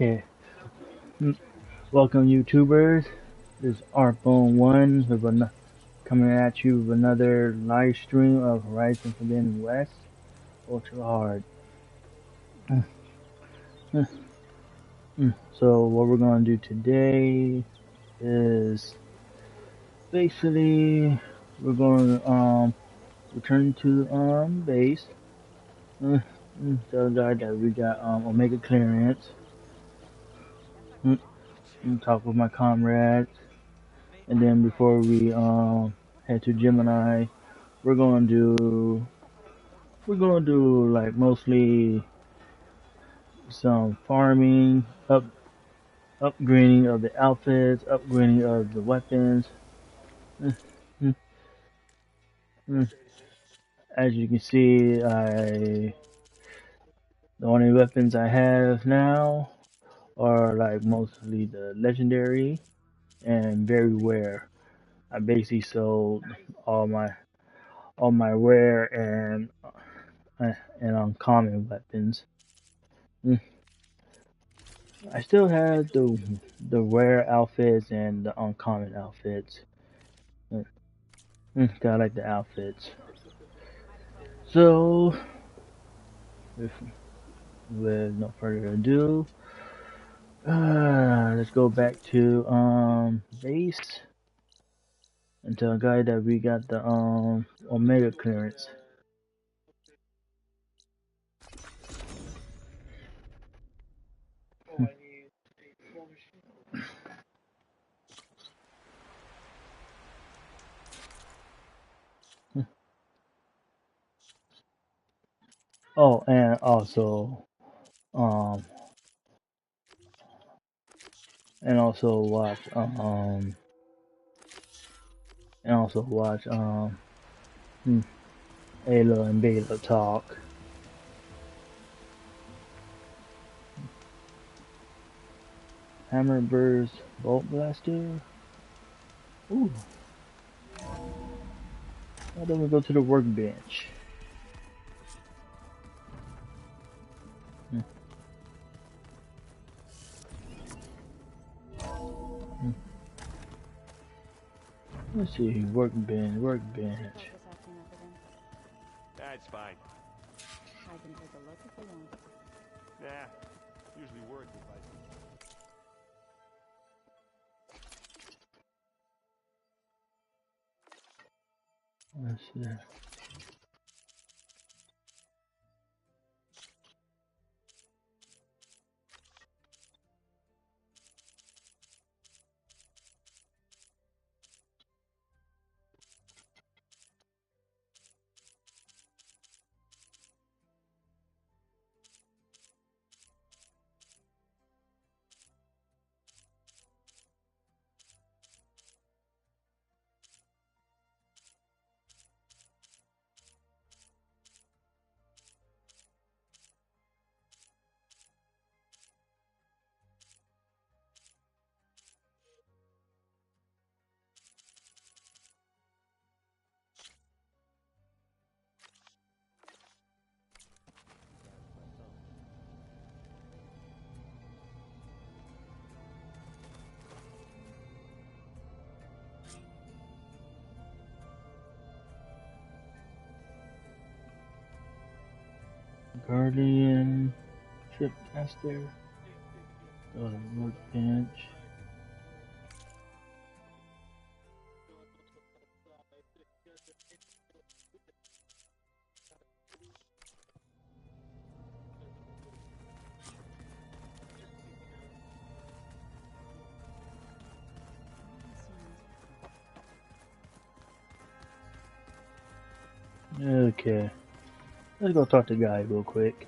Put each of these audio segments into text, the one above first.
Okay, mm, welcome YouTubers. This is Artbone1 with coming at you with another live stream of Horizon Forbidden West Ultra Hard. So what we're gonna do today is basically we're gonna return to base. Tell the guy that we got Omega clearance. Talk with my comrades, and then before we head to Gemini, we're gonna do like mostly some farming, upgrading of the outfits, upgrading of the weapons. As you can see, the only weapons I have now are like mostly the legendary and very rare. I basically sold all my rare and uncommon weapons. I still have the rare outfits and the uncommon outfits. I like the outfits. So, with no further ado, let's go back to base and tell a guy that we got the Omega clearance. Oh, and also um and also watch Ayla and Beta talk. Hammer Burst Bolt Blaster. Ooh. Why don't we go to the workbench? Let's see, workbench. That's fine. I can take a look if you want. Nah, usually work if I Let's see. Guardian, Shipmaster, workbench. Okay, let's go talk to the guy real quick.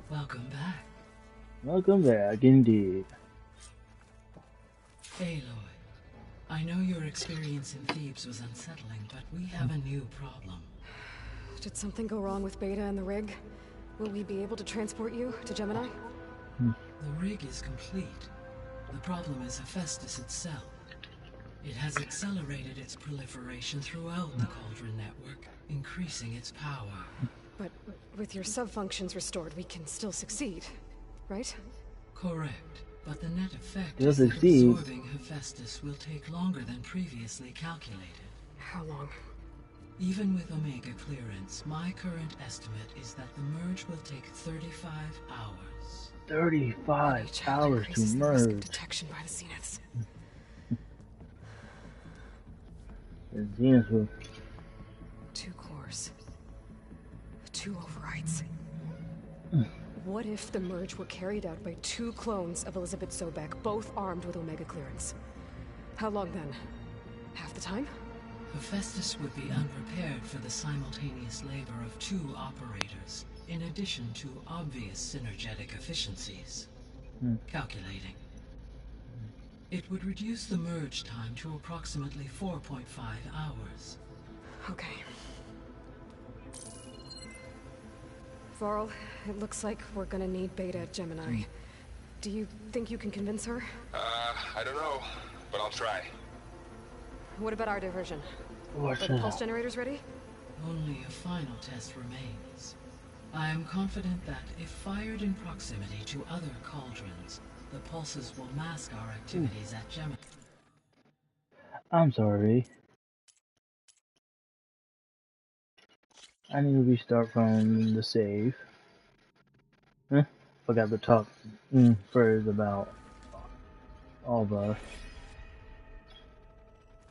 Welcome back. Welcome back, indeed. Aloy, I know your experience in Thebes was unsettling, but we have a new problem. Did something go wrong with Beta and the rig? Will we be able to transport you to Gemini? The rig is complete. The problem is Hephaestus itself. It has accelerated its proliferation throughout the Cauldron network, increasing its power. But with your sub-functions restored, we can still succeed, right? Correct. But the net effect Still is that succeed. absorbing Hephaestus will take longer than previously calculated. How long? Even with Omega clearance, my current estimate is that the merge will take 35 hours. 35 Each hours to increases the risk of merge. detection by the Zeniths. The Zeniths will 2 cores. 2 overrides. What if the merge were carried out by 2 clones of Elizabeth Sobek, both armed with Omega clearance? How long then? Half the time? Hephaestus would be unprepared for the simultaneous labor of 2 operators, in addition to obvious synergetic efficiencies. Calculating. It would reduce the merge time to approximately 4.5 hours. Okay. Varl, it looks like we're gonna need Beta at Gemini. Do you think you can convince her? I don't know, but I'll try. What about our diversion? What's Are the that? pulse generators ready? Only a final test remains. I am confident that, if fired in proximity to other cauldrons, the pulses will mask our activities at Gemini. I'm sorry. I need to restart from the save. Forgot to talk first about Alva.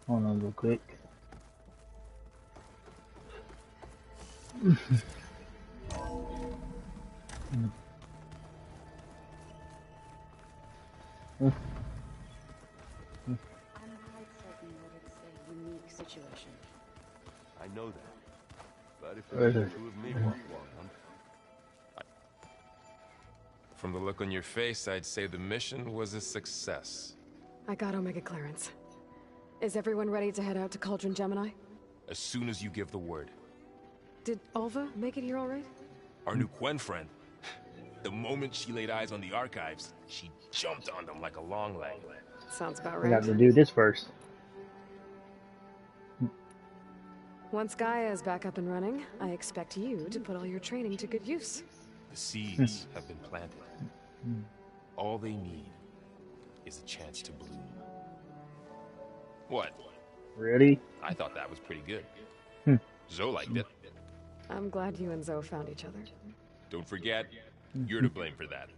Hold on real quick. I'm quite certain that it's a unique situation. I know that. But if Where it is were it? two of me walk around, From the look on your face, I'd say the mission was a success. I got Omega clearance. Is everyone ready to head out to Cauldron Gemini? As soon as you give the word. Did Alva make it here all right? Our new Quen friend. The moment she laid eyes on the archives, she jumped on them like a long leg. Sounds about I got right. to do this first. Once Gaia is back up and running, I expect you to put all your training to good use. The seeds have been planted. All they need is a chance to bloom. What? Ready? I thought that was pretty good. Hmm. Zoe liked it. I'm glad you and Zoe found each other. Don't forget, you're to blame for that.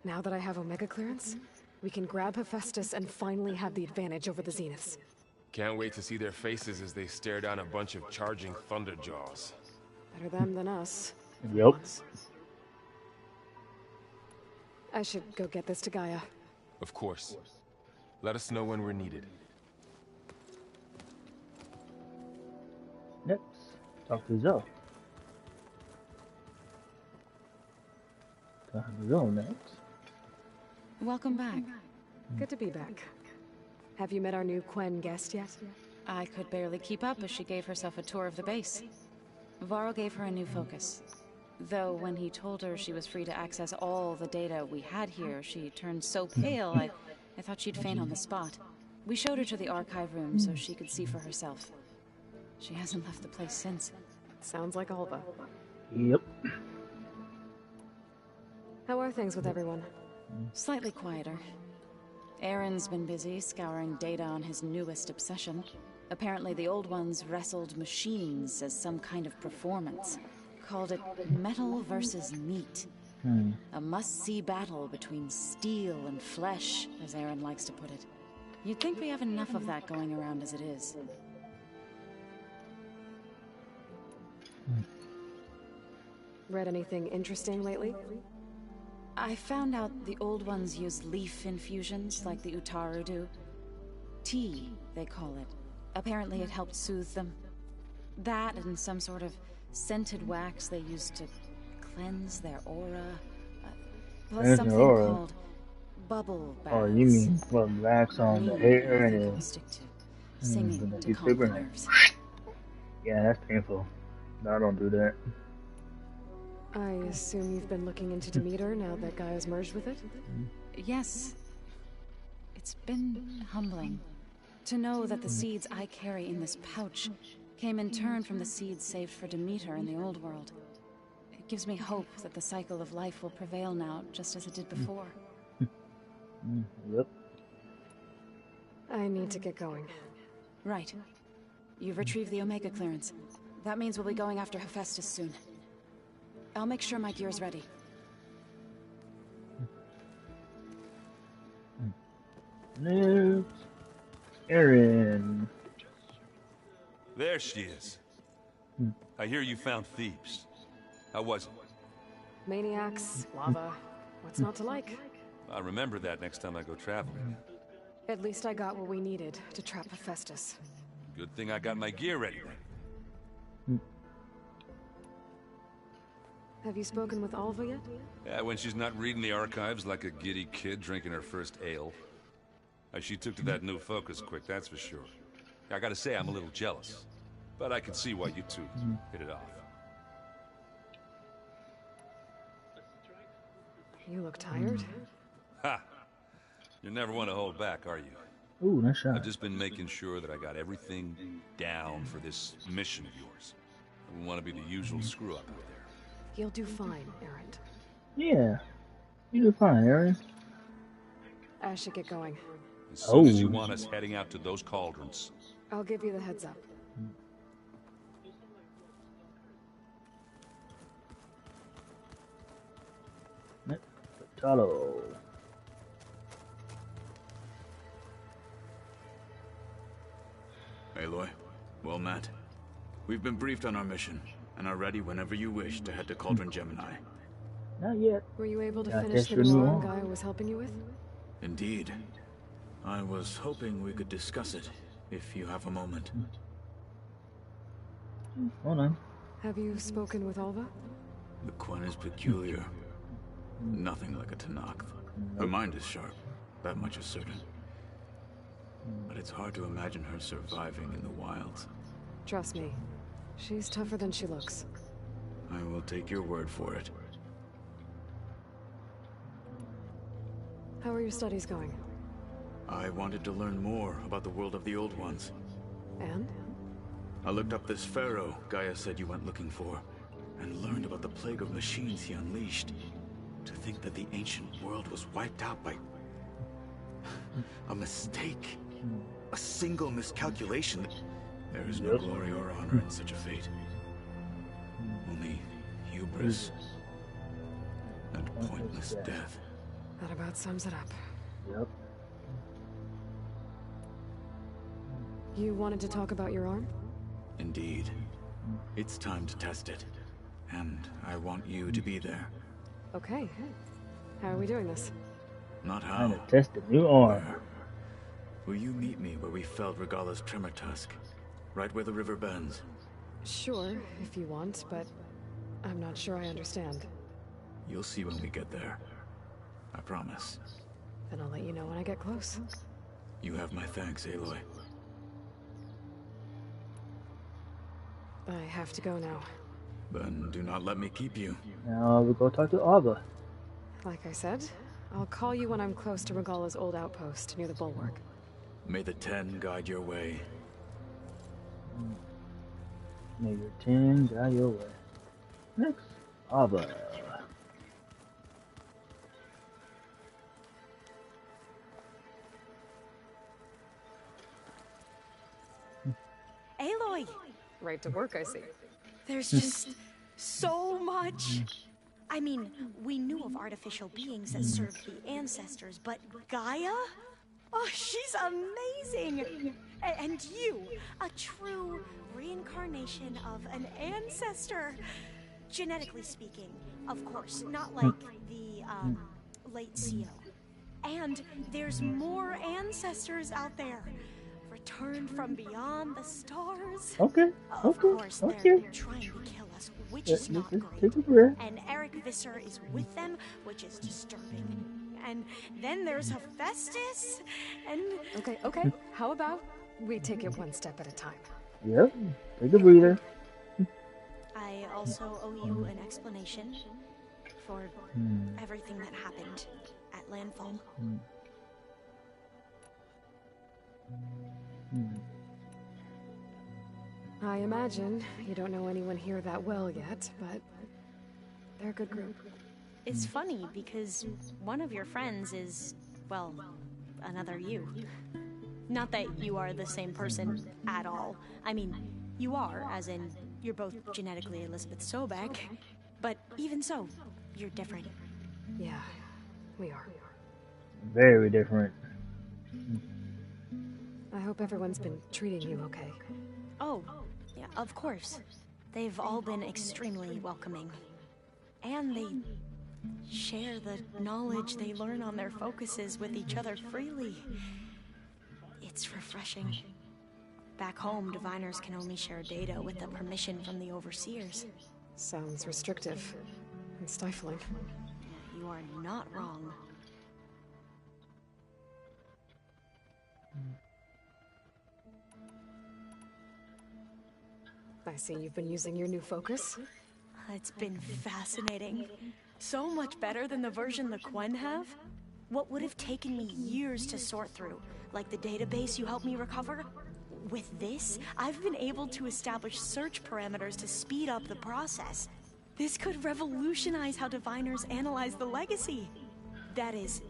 Now that I have Omega clearance, we can grab Hephaestus and finally have the advantage over the Zeniths. Can't wait to see their faces as they stare down a bunch of charging Thunderjaws. Better them than us. Yup. I should go get this to Gaia. Of course. Let us know when we're needed. Next, talk to Zoe. Talk to Zoe next. Welcome back. Good to be back. Have you met our new Quen guest yet? I could barely keep up as she gave herself a tour of the base. Varl gave her a new focus. Though when he told her she was free to access all the data we had here, she turned so pale I thought she'd faint on the spot. We showed her to the archive room so she could see for herself. She hasn't left the place since. Sounds like Alva. Yep. How are things with everyone? Slightly quieter. Aaron's been busy scouring data on his newest obsession. Apparently the old ones wrestled machines as some kind of performance. Called it metal versus meat. A must-see battle between steel and flesh, as Aaron likes to put it. You'd think we have enough of that going around as it is. Read anything interesting lately? I found out the old ones use leaf infusions like the Utaru do. Tea, they call it. Apparently it helped soothe them. That and some sort of scented wax they used to cleanse their aura. Plus Cleanse something their aura? called bubble baths. Oh, you mean what, wax on the hair and People it? stick to singing to You calm the super- nerves. Yeah, that's painful. No, I don't do that. I assume you've been looking into Demeter now that Gaia's merged with it? Yes. It's been humbling to know that the seeds I carry in this pouch came in turn from the seeds saved for Demeter in the old world. It gives me hope that the cycle of life will prevail now, just as it did before. Yep. I need to get going. Right. You've retrieved the Omega clearance. That means we'll be going after Hephaestus soon. I'll make sure my gear's ready. Next, Erin. There she is. I hear you found Thebes. How was it? Maniacs, lava. What's not to like? I'll remember that next time I go traveling. At least I got what we needed to trap Hephaestus. Good thing I got my gear ready then. Have you spoken with Alva yet? Yeah, when she's not reading the archives like a giddy kid drinking her first ale. She took to that new focus quick, that's for sure. I gotta say, I'm a little jealous. But I can see why you two hit it off. You look tired. Ha! You never want to hold back, are you? Ooh, nice shot. I've just been making sure that I got everything down for this mission of yours. I don't want to be the usual screw-up out there. You'll do fine, Erend. Yeah, you do fine, Erin. I should get going. As soon as Oh. you want us heading out to those cauldrons. I'll give you the heads up. Talo. Aloy, well met. We've been briefed on our mission, and are ready whenever you wish to head to Cauldron Gemini. Not yet. Were you able to Yeah, finish that's the your new new arm arm. Gaia was helping you with? Indeed. I was hoping we could discuss it, if you have a moment. Hold on. Have you spoken with Alva? The Quen is peculiar. Nothing like a Tenakth. Her mind is sharp, that much is certain. But it's hard to imagine her surviving in the wilds. Trust me, she's tougher than she looks. I will take your word for it. How are your studies going? I wanted to learn more about the world of the Old Ones. And? I looked up this pharaoh Gaia said you went looking for, and learned about the plague of machines he unleashed. To think that the ancient world was wiped out by a mistake. A single miscalculation. There is no glory or honor in such a fate. Only hubris and pointless death. That about sums it up. Yep. You wanted to talk about your arm? Indeed. It's time to test it. And I want you to be there. Okay. How are we doing this? Not Trying how. to test the new arm. Where? Will you meet me where we felled Regala's Tremor Tusk? Right where the river bends? Sure, if you want, but I'm not sure I understand. You'll see when we get there. I promise. Then I'll let you know when I get close. You have my thanks, Aloy. I have to go now. Then do not let me keep you. Now we go talk to Alva. Like I said, I'll call you when I'm close to Regala's old outpost near the bulwark. May the Ten guide your way. May your 10 guide your way. Next, Alva. Aloy, Right to work, I see. there's just so much. I mean, we knew of artificial beings that served the ancestors, but Gaia? Oh, she's amazing! And you, a true reincarnation of an ancestor. Genetically speaking, of course, not like the late CO. And there's more ancestors out there, returned from beyond the stars. Okay, Of okay, course, okay. they're trying to kill us, which is not Take great. a breath. And Eric Visser is with them, which is disturbing. And then there's Hephaestus, and Okay. How about we take it one step at a time? Yep, take a breather. I also owe you an explanation for everything that happened at landfall. I imagine you don't know anyone here that well yet, but they're a good group. It's funny because one of your friends is, well, another you. Not that you are the same person at all. I mean, you are, as in, you're both genetically Elizabeth Sobek, but even so, you're different. Yeah, we are. Very different. I hope everyone's been treating you okay. Oh, yeah, of course. They've all been extremely welcoming. And they share the knowledge they learn on their focuses with each other freely. It's refreshing. Back home, diviners can only share data with the permission from the overseers. Sounds restrictive and stifling. You are not wrong. I see you've been using your new focus. It's been fascinating. So much better than the version the Quen have. What would have taken me years to sort through, like the database you helped me recover? With this, I've been able to establish search parameters to speed up the process. This could revolutionize how diviners analyze the legacy. That is,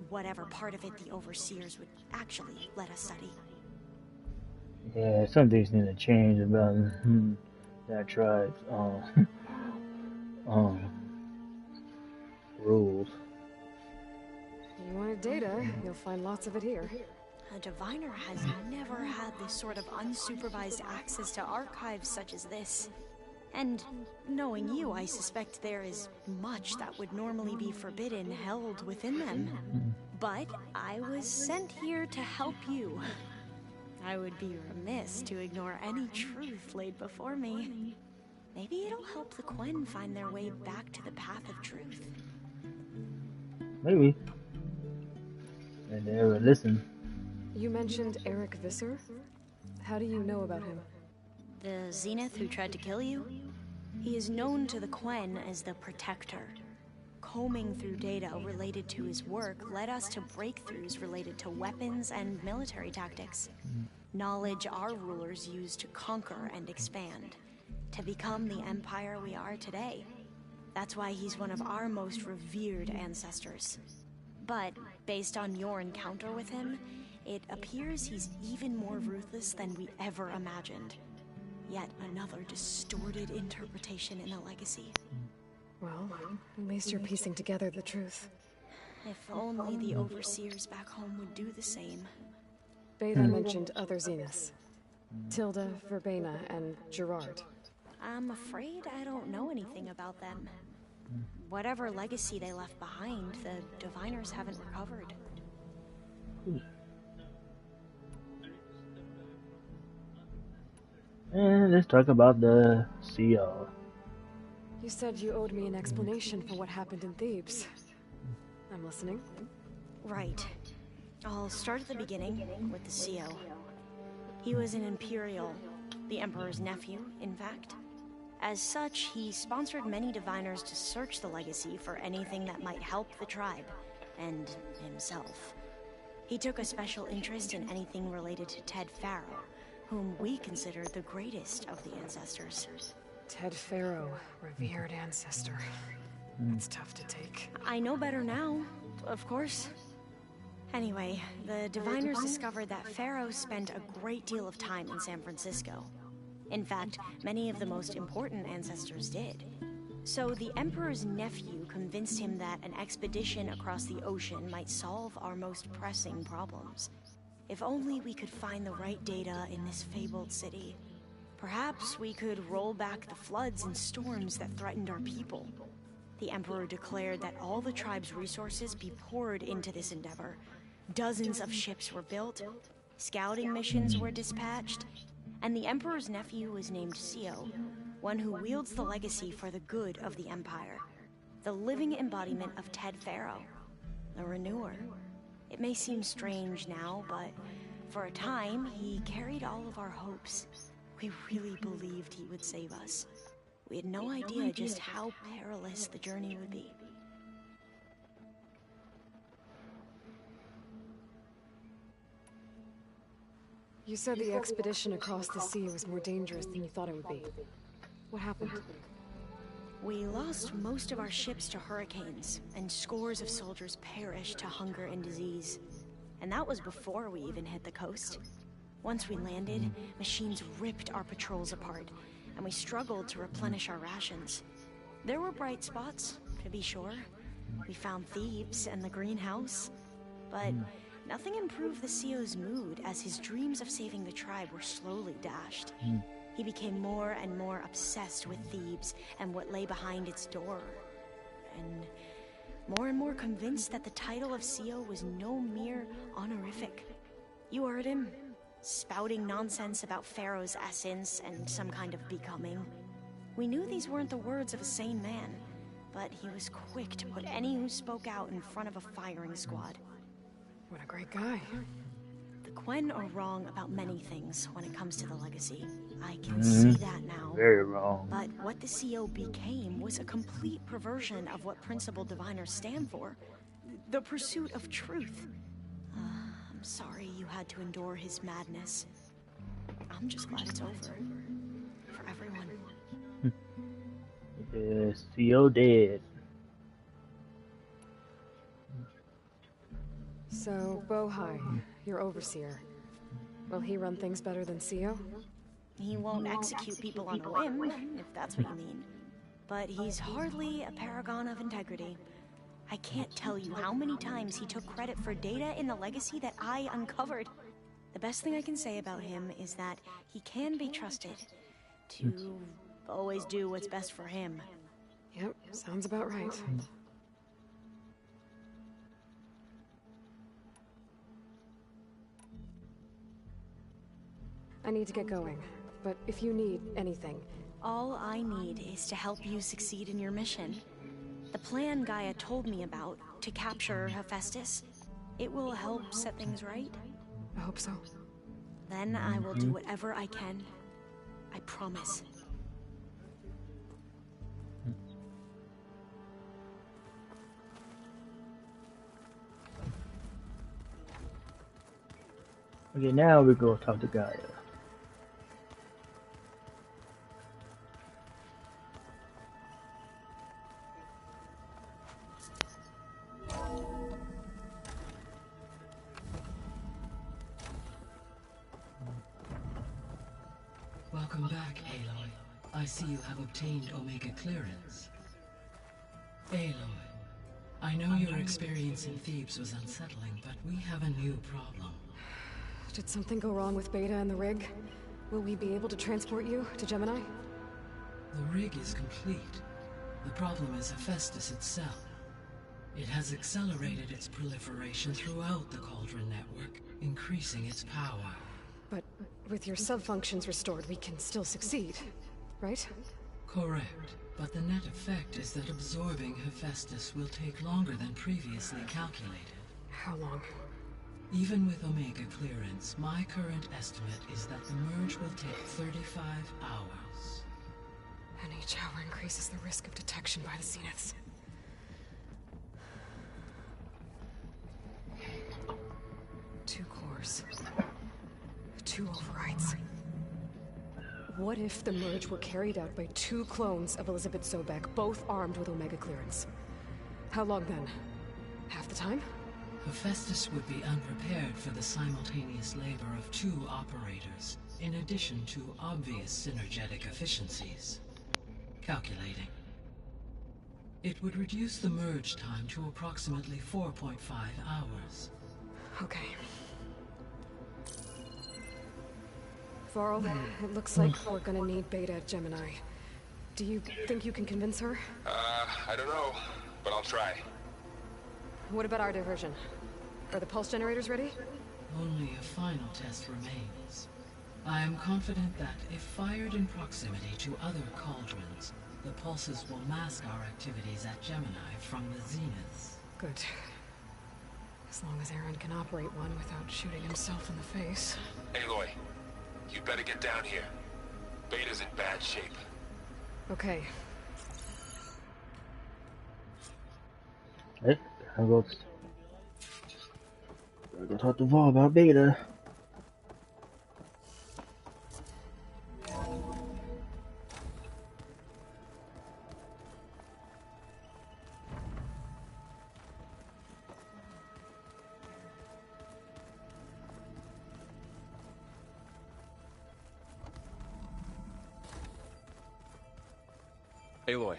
whatever part of it the overseers would actually let us study. Yeah, some things need to change about that tribe's rules. You wanted data, you'll find lots of it here. A diviner has never had this sort of unsupervised access to archives such as this. And knowing you, I suspect there is much that would normally be forbidden held within them. But I was sent here to help you. I would be remiss to ignore any truth laid before me. Maybe it'll help the Quen find their way back to the path of truth. Maybe. And they ever listen. You mentioned Eric Visser? How do you know about him? The Zenith who tried to kill you? He is known to the Quen as the Protector. Combing through data related to his work led us to breakthroughs related to weapons and military tactics. Knowledge our rulers used to conquer and expand, to become the empire we are today. That's why he's one of our most revered ancestors. But based on your encounter with him, it appears he's even more ruthless than we ever imagined. Yet another distorted interpretation in the legacy. Well, at least you're piecing together the truth. If only the overseers back home would do the same. Beta mentioned other Zeniths. Tilda, Verbena, and Gerard. I'm afraid I don't know anything about them. Whatever legacy they left behind, the diviners haven't recovered. And let's talk about the CO. You said you owed me an explanation for what happened in Thebes. I'm listening. Right. I'll start at the beginning with the CO. He was an Imperial, the Emperor's nephew, in fact. As such, he sponsored many diviners to search the legacy for anything that might help the tribe, and himself. He took a special interest in anything related to Ted Faro, whom we consider the greatest of the ancestors. Ted Faro, revered ancestor. That's tough to take. I know better now, of course. Anyway, the diviners discovered that Faro spent a great deal of time in San Francisco. In fact, many of the most important ancestors did. So the Emperor's nephew convinced him that an expedition across the ocean might solve our most pressing problems. If only we could find the right data in this fabled city. Perhaps we could roll back the floods and storms that threatened our people. The Emperor declared that all the tribe's resources be poured into this endeavor. Dozens of ships were built, scouting missions were dispatched, and the Emperor's nephew was named CO, one who wields the legacy for the good of the Empire. The living embodiment of Ted Faro, the Renewer. It may seem strange now, but for a time, he carried all of our hopes. We really believed he would save us. We had no idea just how perilous the journey would be. You said the expedition across the sea was more dangerous than you thought it would be. What happened? We lost most of our ships to hurricanes, and scores of soldiers perished to hunger and disease. And that was before we even hit the coast. Once we landed, machines ripped our patrols apart, and we struggled to replenish our rations. There were bright spots, to be sure. We found Thebes and the greenhouse, but nothing improved the CEO's mood as his dreams of saving the tribe were slowly dashed. He became more and more obsessed with Thebes and what lay behind its door, and more convinced that the title of CEO was no mere honorific. You heard him, spouting nonsense about Pharaoh's essence and some kind of becoming. We knew these weren't the words of a sane man, but he was quick to put any who spoke out in front of a firing squad. What a great guy. The Quen are wrong about many things when it comes to the legacy. I can see that now. Very wrong. But what the CO became was a complete perversion of what Principal Diviners stand for. The pursuit of truth. I'm sorry you had to endure his madness. I'm just glad it's over. For everyone. The CO dead. So, Bohai, your overseer. Will he run things better than CEO? He won't execute people on a whim, if that's what you mean. But he's hardly a paragon of integrity. I can't tell you how many times he took credit for data in the legacy that I uncovered. The best thing I can say about him is that he can be trusted to always do what's best for him. Yep, sounds about right. I need to get going, but if you need anything... All I need is to help you succeed in your mission. The plan Gaia told me about, to capture Hephaestus, it will help set things right. I hope so. Then I will do whatever I can. I promise. Okay, now we go talk to Gaia. Welcome back, Aloy. I see you have obtained Omega clearance. Aloy, I know your experience in Thebes was unsettling, but we have a new problem. Did something go wrong with Beta and the rig? Will we be able to transport you to Gemini? The rig is complete. The problem is Hephaestus itself. It has accelerated its proliferation throughout the Cauldron network, increasing its power. But with your sub-functions restored, we can still succeed, right? Correct. But the net effect is that absorbing Hephaestus will take longer than previously calculated. How long? Even with Omega clearance, my current estimate is that the merge will take 35 hours. And each hour increases the risk of detection by the Zeniths. Two cores. Two overrides. What if the merge were carried out by two clones of Elizabeth Sobek, both armed with Omega clearance? How long then? Half the time? Hephaestus would be unprepared for the simultaneous labor of two operators, in addition to obvious synergetic efficiencies. Calculating. It would reduce the merge time to approximately 4.5 hours. Okay. Varl, it looks like we're gonna need Beta at Gemini. Do you think you can convince her? I don't know, but I'll try. What about our diversion? Are the pulse generators ready? Only a final test remains. I am confident that, if fired in proximity to other cauldrons, the pulses will mask our activities at Gemini from the Zeniths. Good. As long as Aaron can operate one without shooting himself in the face. Aloy, you better get down here. Beta's in bad shape. Okay. Hey, I go talk to Varl about Beta. Aloy.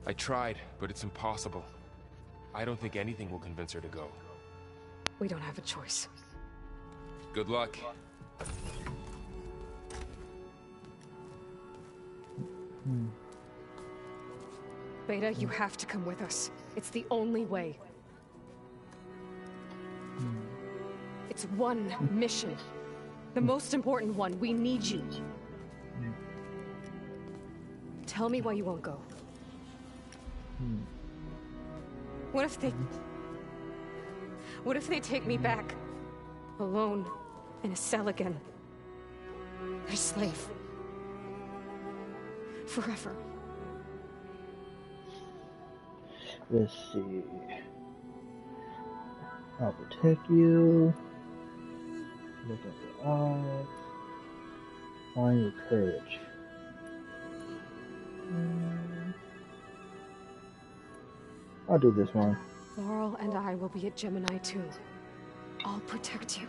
I tried, but it's impossible. I don't think anything will convince her to go. We don't have a choice. Good luck. Beta, you have to come with us. It's the only way. It's one mission. The most important one. We need you. Tell me why you won't go. What if they take me back? Alone, in a cell again. Their slave. Forever. Let's see. I'll protect you. Look at the odds. Find your courage. I'll do this one. Laurel and I will be at Gemini too. I'll protect you.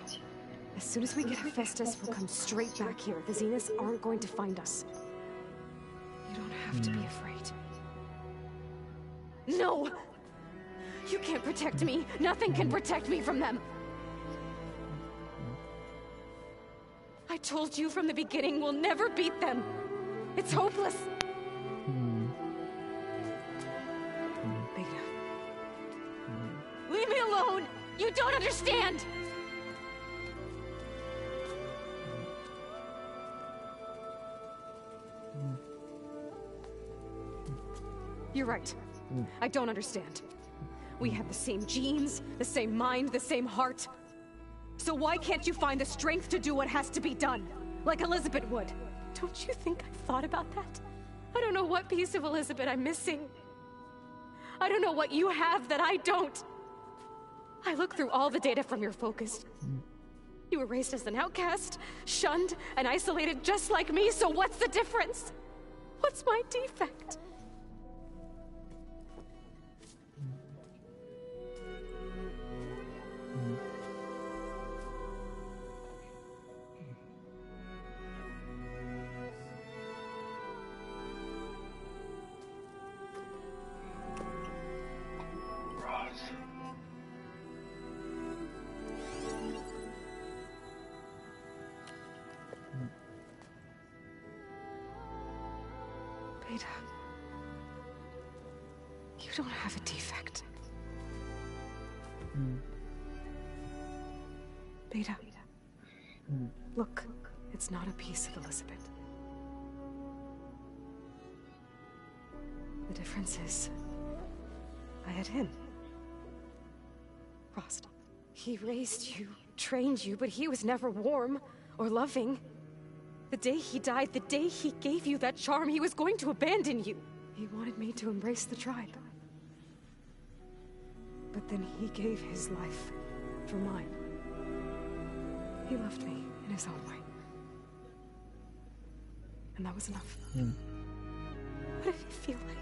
As soon as we get Hephaestus, we'll come straight back here. The Zeniths aren't going to find us. You don't have to be afraid. No! You can't protect me. Nothing can protect me from them. I told you from the beginning, we'll never beat them. It's hopeless. Beta. Leave me alone! You don't understand! You're right. I don't understand. We have the same genes, the same mind, the same heart. So why can't you find the strength to do what has to be done? Like Elizabeth would. Don't you think I've thought about that? I don't know what piece of Elizabeth I'm missing. I don't know what you have that I don't. I look through all the data from your focus. You were raised as an outcast, shunned, and isolated just like me, so what's the difference? What's my defect? Beta, you don't have a defect. Beta, look, it's not a piece of Elizabeth. The difference is, I had him. Rost. He raised you, trained you, but he was never warm or loving. The day he died, the day he gave you that charm, he was going to abandon you. He wanted me to embrace the tribe. But then he gave his life for mine. He loved me in his own way. And that was enough. What did it feel like?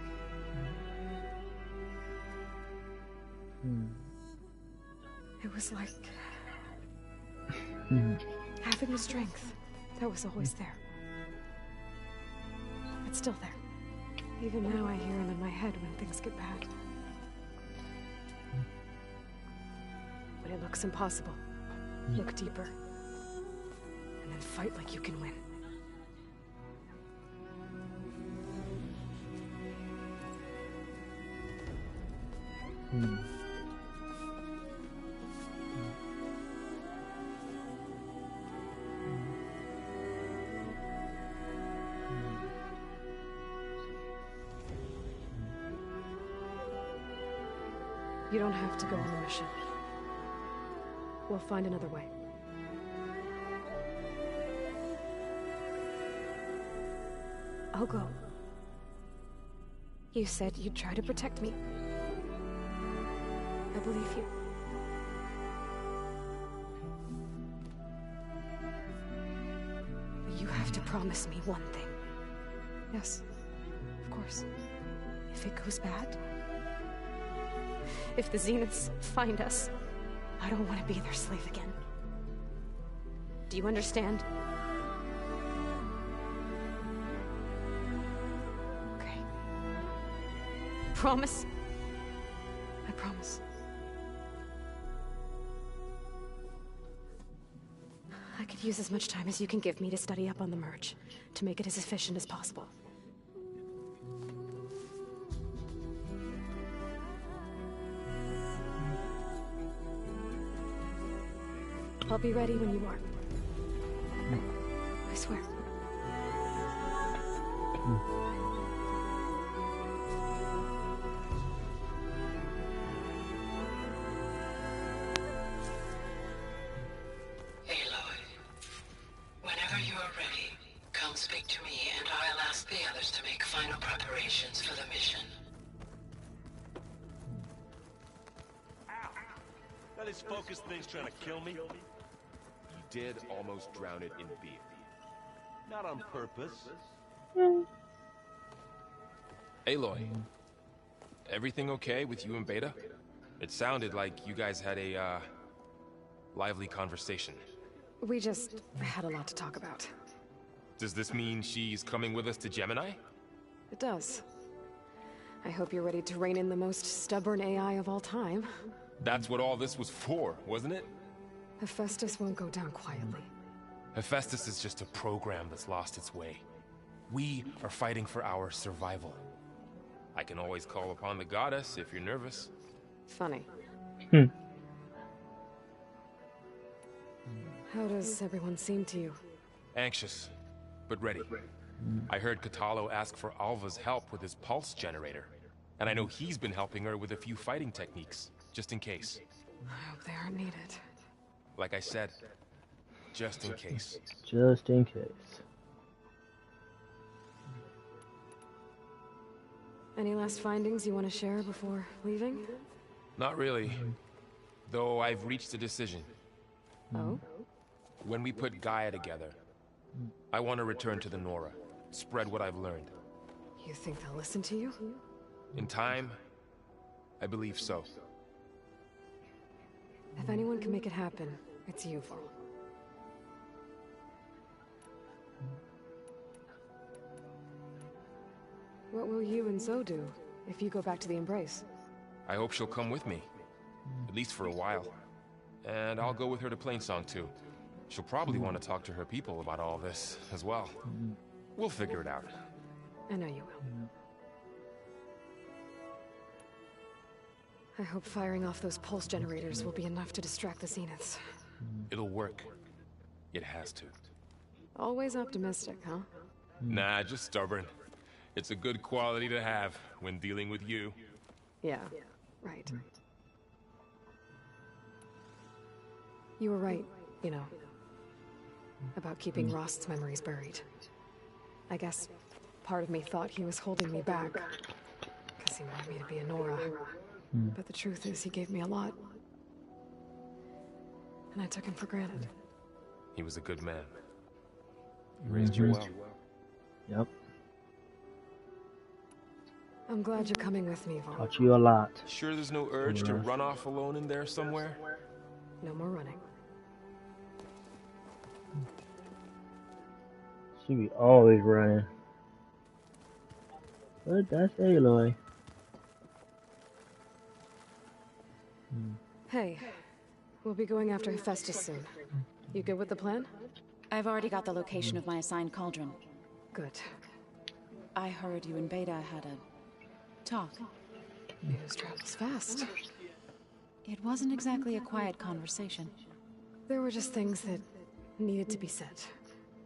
It was like having the strength that was always there. It's still there. Even now I hear him in my head when things get bad. But it looks impossible. Look deeper. And then fight like you can win. You don't have to go on the mission. We'll find another way. I'll go. You said you'd try to protect me. I believe you. But you have to promise me one thing. Yes, of course. If it goes bad, if the Zeniths find us, I don't want to be their slave again. Do you understand? promise? I promise. I could use as much time as you can give me to study up on the merge, to make it as efficient as possible. I'll be ready when you are. I swear. Aloy, whenever you are ready, come speak to me and I'll ask the others to make final preparations for the mission. Now this focus thing's trying to kill me. You did almost drown it in beer. Not on purpose. Aloy, everything okay with you and Beta? It sounded like you guys had a, lively conversation. We just had a lot to talk about. Does this mean she's coming with us to Gemini? It does. I hope you're ready to rein in the most stubborn AI of all time. That's what all this was for, wasn't it? Hephaestus won't go down quietly. Hephaestus is just a program that's lost its way. We are fighting for our survival. I can always call upon the goddess if you're nervous. Funny. How does everyone seem to you? Anxious, but ready. I heard Kotallo ask for Alva's help with his pulse generator. And I know he's been helping her with a few fighting techniques, just in case. I hope they aren't needed. Like I said, just in case. Just in case. Any last findings you want to share before leaving? Not really. Though I've reached a decision. Oh? When we put Gaia together, I want to return to the Nora. Spread what I've learned. You think they'll listen to you? In time, I believe so. If anyone can make it happen, it's you, Varl. What will you and Zoe do if you go back to the Embrace? I hope she'll come with me. At least for a while. And I'll go with her to Plainsong too. She'll probably want to talk to her people about all this as well. We'll figure it out. I know you will. I hope firing off those pulse generators will be enough to distract the Zeniths. It'll work. It has to. Always optimistic, huh? Nah, just stubborn. It's a good quality to have when dealing with you. Yeah, right. You were right, you know, about keeping Rost's memories buried. I guess part of me thought he was holding me back, because he wanted me to be a Nora. But the truth is, he gave me a lot. And I took him for granted. He was a good man. He raised you well. Yep. I'm glad you're coming with me, Varl. Taught you a lot. Sure there's no urge to run off alone in there somewhere? No more running. She be always running. But that's Aloy. Hey, we'll be going after Hephaestus soon. You good with the plan? I've already got the location of my assigned cauldron. Good. I heard you and Beta had a talk. News travels fast. It wasn't exactly a quiet conversation. There were just things that needed to be said.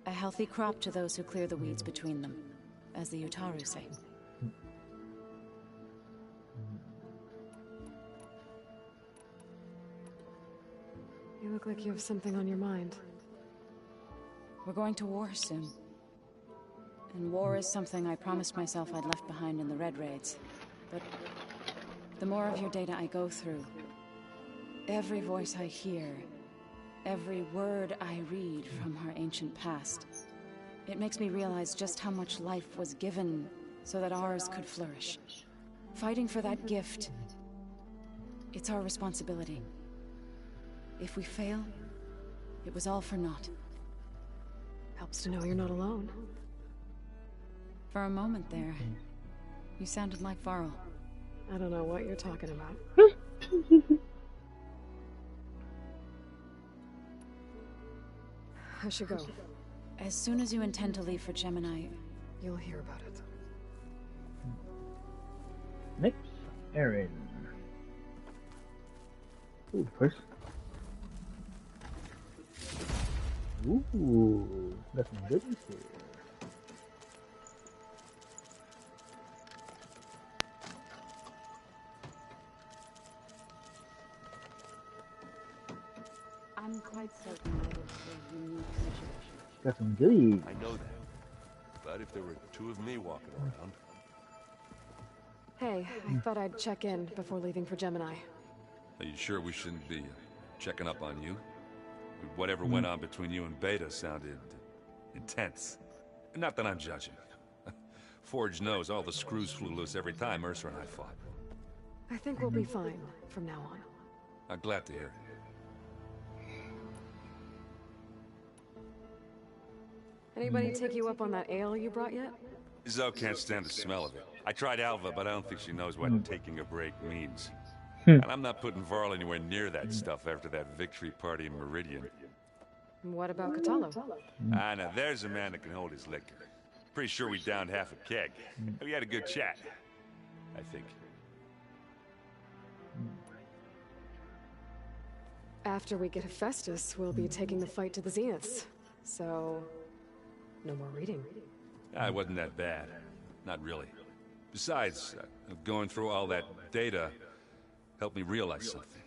A healthy crop to those who clear the weeds between them, as the Utaru say. You look like you have something on your mind. We're going to war soon. And war is something I promised myself I'd left behind in the Red Raids. But the more of your data I go through, every voice I hear, every word I read from our ancient past, it makes me realize just how much life was given so that ours could flourish. Fighting for that gift, it's our responsibility. If we fail, it was all for naught. Helps to know you're not alone. For a moment there, you sounded like Varl. I don't know what you're talking about. I should go. As soon as you intend to leave for Gemini, You'll hear about it. Next, Aaron. Ooh, first. Ooh, got some goodies here. I'm quite certain that it's a unique situation. Got some goodies. I know that. But if there were two of me walking around... Hey, I thought I'd check in before leaving for Gemini. Are you sure we shouldn't be checking up on you? Whatever went on between you and Beta sounded intense. Not that I'm judging. Forge knows all the screws flew loose every time Mercer and I fought. I think we'll be fine from now on. I'm glad to hear it. Anybody take you up on that ale you brought yet? Zoe can't stand the smell of it. I tried Alva, but I don't think she knows what taking a break means. Hmm. And I'm not putting Varl anywhere near that stuff after that victory party in Meridian. What about Kotallo? Ah, now there's a man that can hold his liquor. Pretty sure we downed half a keg. We had a good chat, I think. After we get Hephaestus, we'll be taking the fight to the Zeniths. So, no more reading. Ah, it wasn't that bad. Not really. Besides, going through all that data helped me realize something.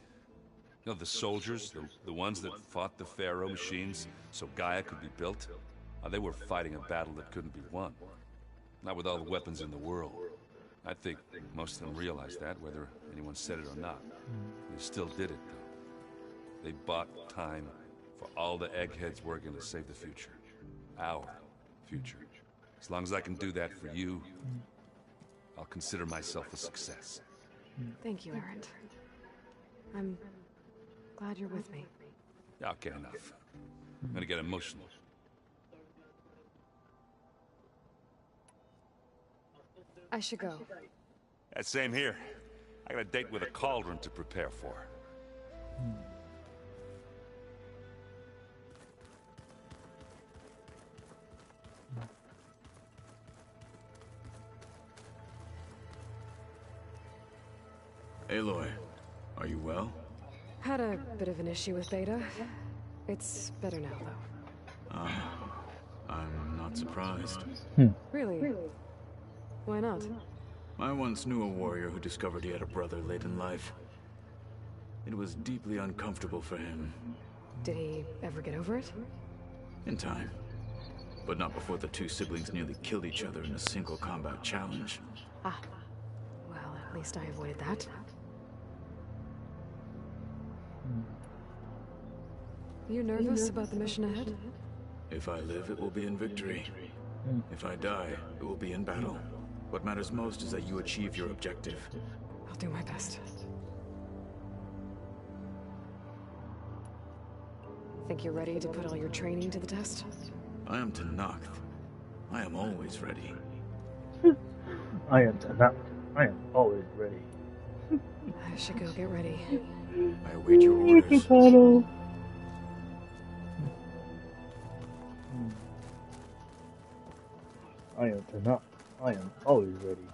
You know, the soldiers, the ones that fought the Pharaoh machines so Gaia could be built, they were fighting a battle that couldn't be won. Not with all the weapons in the world. I think most of them realized that, whether anyone said it or not. They still did it, though. They bought time for all the eggheads working to save the future. Our future. As long as I can do that for you, I'll consider myself a success. Thank you, Erend. I'm glad you're with me. Okay, enough. I'm gonna get emotional. I should go. Same here. I got a date with a cauldron to prepare for. Aloy, are you well? Had a bit of an issue with Beta. It's better now, though. I'm not surprised. Really? Why not? I once knew a warrior who discovered he had a brother late in life. It was deeply uncomfortable for him. Did he ever get over it? In time. But not before the two siblings nearly killed each other in a single combat challenge. Ah. Well, at least I avoided that. You nervous about the mission ahead? If I live, it will be in victory. If I die, it will be in battle. What matters most is that you achieve your objective. I'll do my best. Think you're ready to put all your training to the test? I am Tenakth. I am always ready. I am Tenakth. I am always ready. I should go get ready. I await your orders. I am Tenakth. I am always ready.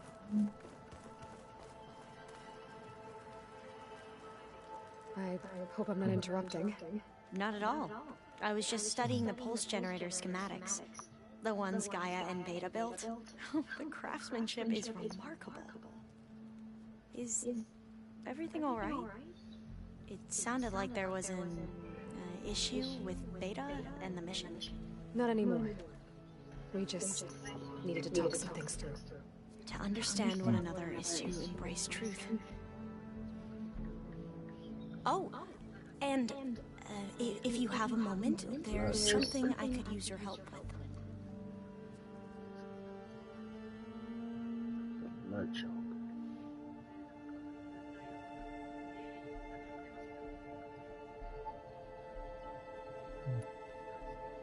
I hope I'm not interrupting. Not at all. I was just studying the pulse generator schematics. The ones Gaia and Beta built. The craftsmanship is remarkable. Is everything all right? It sounded like there was an issue with Beta and the mission. Not anymore. We just needed to talk some things through. To understand one another is to embrace truth. Oh, and if you have a moment, there's something I could use your help with. Blood choke.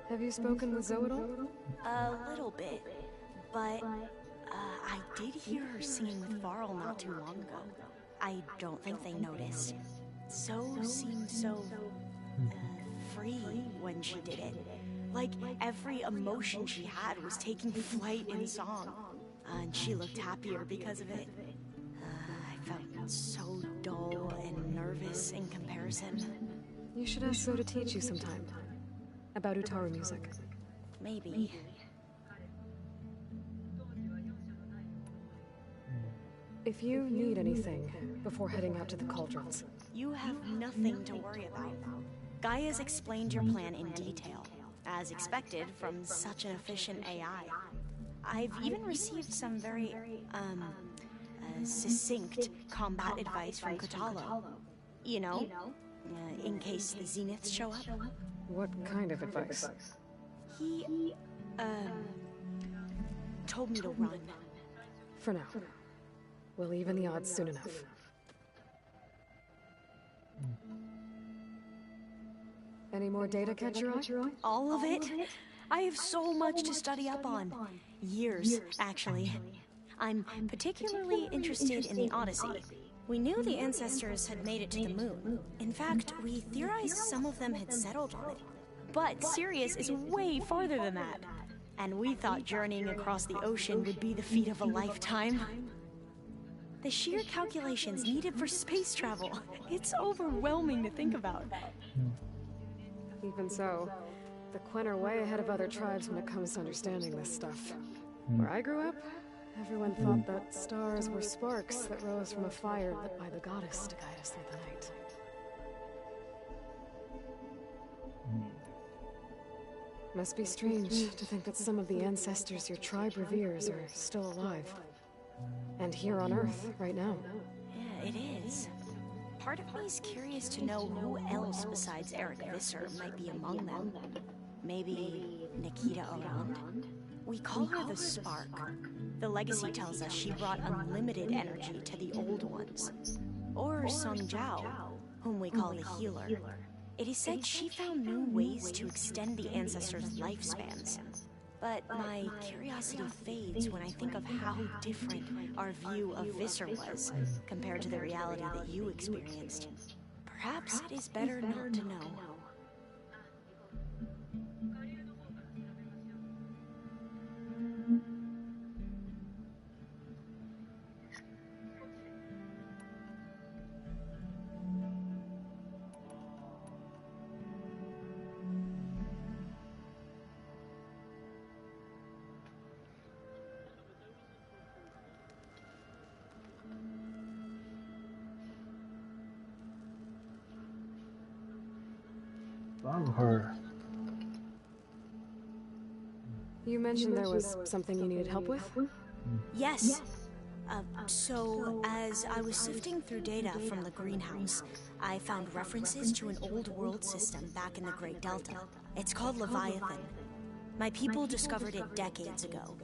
Have you spoken with Zoe at all? A little bit, but I did hear her singing with Varl not too long ago. I don't think they noticed. So seemed so free when she did it. Like every emotion she had was taking flight in song. And she looked happier because of it. I felt so dull and nervous in comparison. You should ask Zoe to teach you sometime. About Utaru music. Maybe. If you need anything before heading out to the cauldrons. You have nothing to worry about. Gaia's explained your plan in detail, as expected from such an efficient AI. I've even received some very, succinct combat advice from Kotallo. You know, in case the Zeniths show up. What kind of advice? He, told me to run. For now. We'll even the odds soon enough. Any more data, Ketchero? All of it? I have so much to study up on. Years, actually. I'm particularly interested in the Odyssey. We knew the ancestors had made it to the moon. In fact, we theorized some of them had settled on it. But Sirius is way farther than that. And we thought journeying across the ocean would be the feat of a lifetime. The sheer calculations needed for space travel. It's overwhelming to think about. Even so, the Quen are way ahead of other tribes when it comes to understanding this stuff. Where I grew up, everyone thought that stars were sparks that rose from a fire lit by the goddess to guide us through the night. Must be strange to think that some of the ancestors your tribe reveres are still alive. And here on Earth, right now. Yeah, it is. Part of me is curious to know who else besides Eric Visser might be among them. Maybe Nikita Arand? We call her the Spark. The legacy tells us she brought unlimited energy to the old ones. Or Song Jiao, whom we call the Healer. It is said she found new ways to extend the ancestors' lifespans. But my curiosity fades when I think of how different our view of Visser was compared to the reality that you experienced. Perhaps it is better not to know. Follow her. You mentioned there was something you needed help with? Yes. So, as I was sifting through data from the greenhouse, I found references to an old world system back in the Great Delta. It's called Leviathan. My people discovered it decades ago.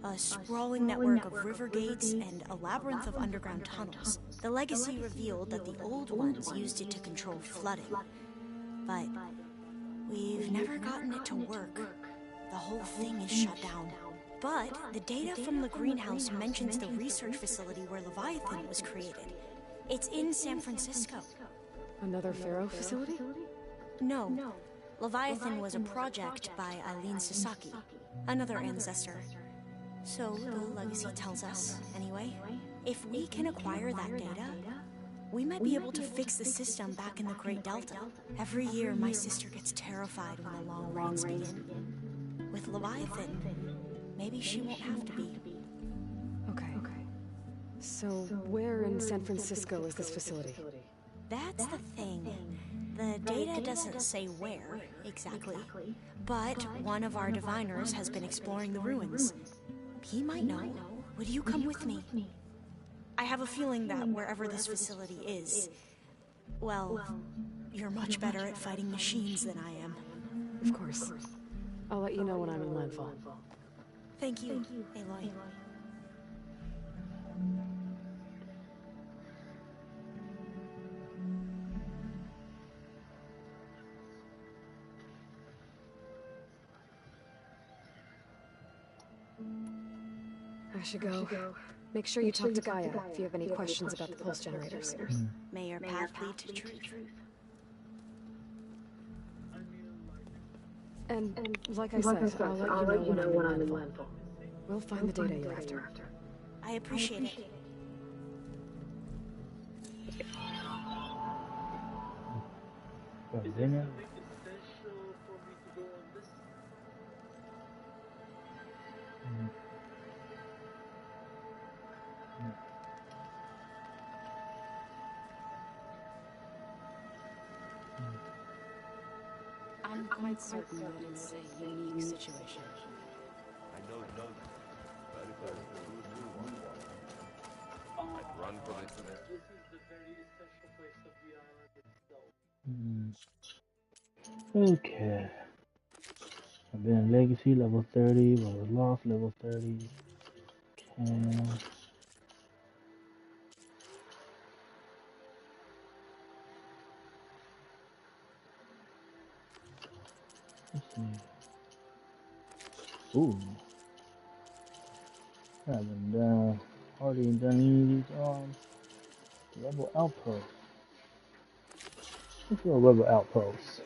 A sprawling network of river gates and a labyrinth of underground tunnels. The legacy revealed that the old ones used it to control flooding. But we've never gotten it to work. The whole thing is shut down. But the data from the greenhouse mentions the research facility where Leviathan was created. It's in San Francisco. Another Pharaoh facility? No. Leviathan was a project by Eileen Sasaki, another ancestor. So the legacy tells us, anyway. If we can acquire that data, we might be able to fix the system back in the Great Delta. Every year, my sister gets terrified when the long rains begin. With Leviathan, maybe she won't have to be. Okay. So, where in San Francisco is this facility? That's the thing. The data doesn't say where, exactly. But one of our diviners has been exploring the ruins. He might know. Would you come with me? I have a feeling that wherever this facility is, well, you're much better at fighting machines than I am. Of course. I'll let you know when I'm in landfall. Thank you, Aloy. I should go. Make sure you talk to Gaia if you have any questions about the pulse generators. May your path lead to truth. And like I said, I'll let you know when I'm in landfall. We'll find the data you're after. I appreciate it. I'm quite certain that it's a unique situation. I know none, but if there was a new one, I'd run from it. This is the very essential place of the island itself. Okay. I've been in Legacy level 30, was Lost level 30. Okay. Let's see. Ooh. I haven't done hardly done any of these rebel outposts. Let's do a rebel outpost.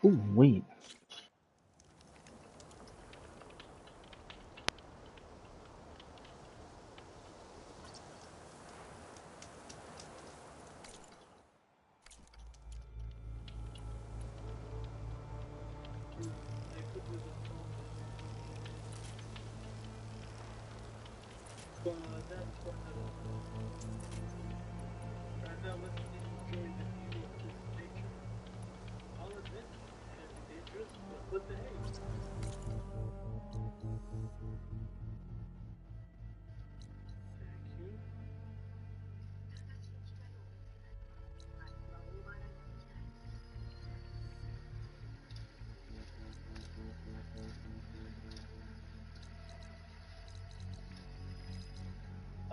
Ooh, wait.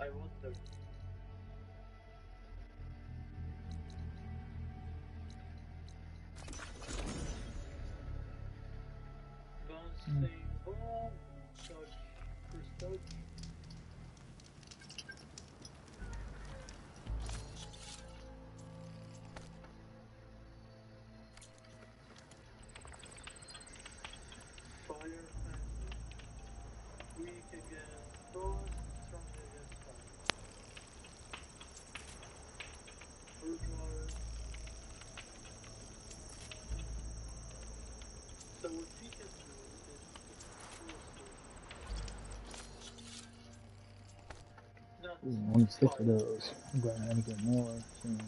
I wonder. Bouncing ball, dodge, first dodge. Fire and weak against frost, strong against fire. Burglar. So what we can do is Ooh, only 6 of those. I'm going to have to get more soon.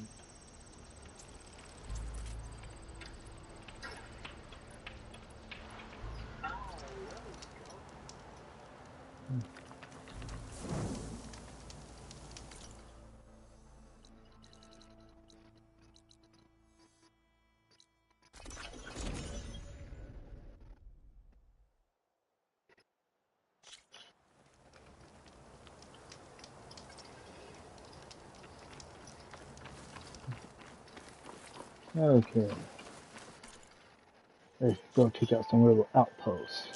Okay. Let's go check out some rebel outposts.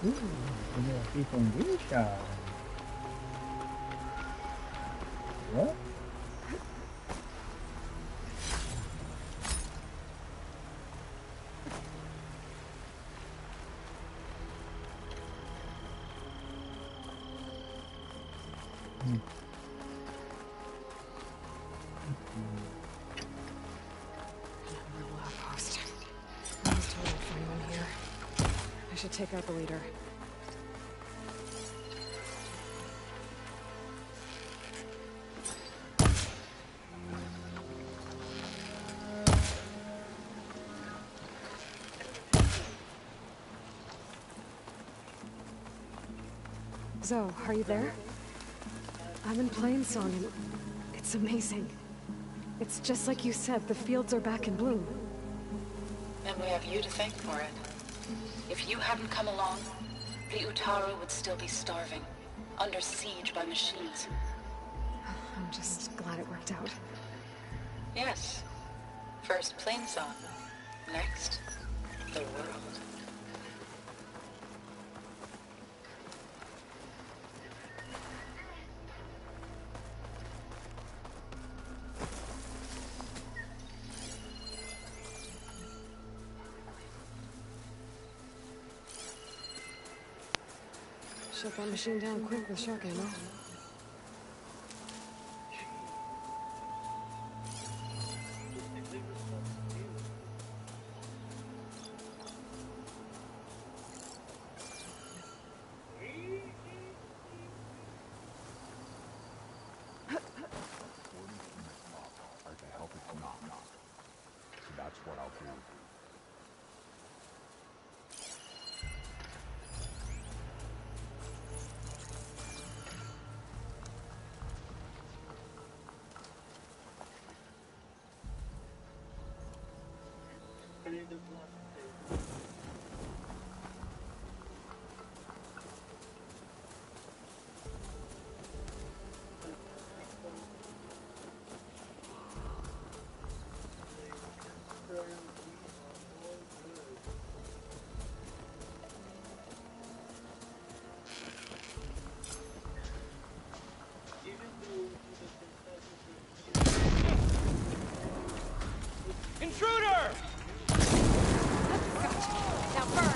Ooh, we're gonna see some Geisha. What? Rebel outpost. I was told I'd find one here. I should take out the leader. Zoe, are you there? I'm in Plainsong and it's amazing. It's just like you said, the fields are back in bloom. And we have you to thank for it. If you hadn't come along, the Utaru would still be starving, under siege by machines. I'm just glad it worked out. Yes. First Plainsong. Next, the world. Shut that machine down quick with shock ammo. Intruder! Now burn!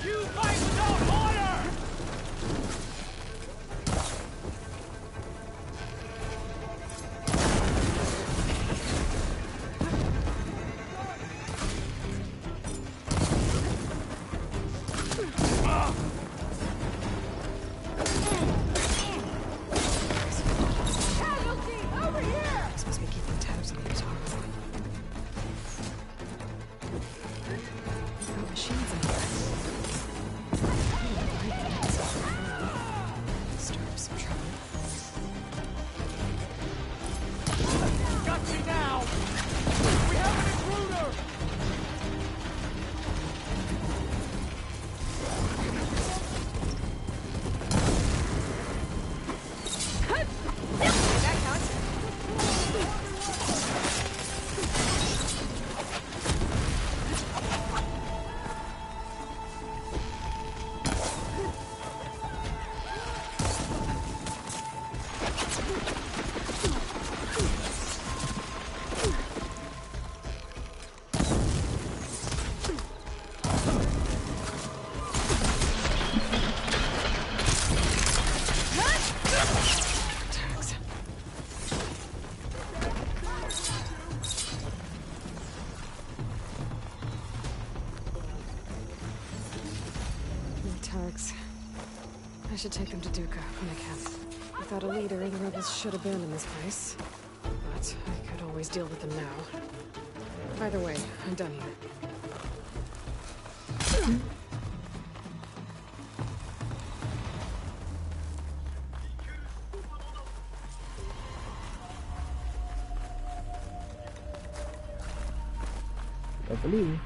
You fight without order! I'm supposed to be keeping tabs on the Utaru. No machines in here. Stir up some trouble. Got me now! We have an intruder! That counts. Tags. No tags. I should take them to Duca when I can. Without a leader, the rebels should abandon this place. But I could always deal with them now. Either way, I'm done here. believe me.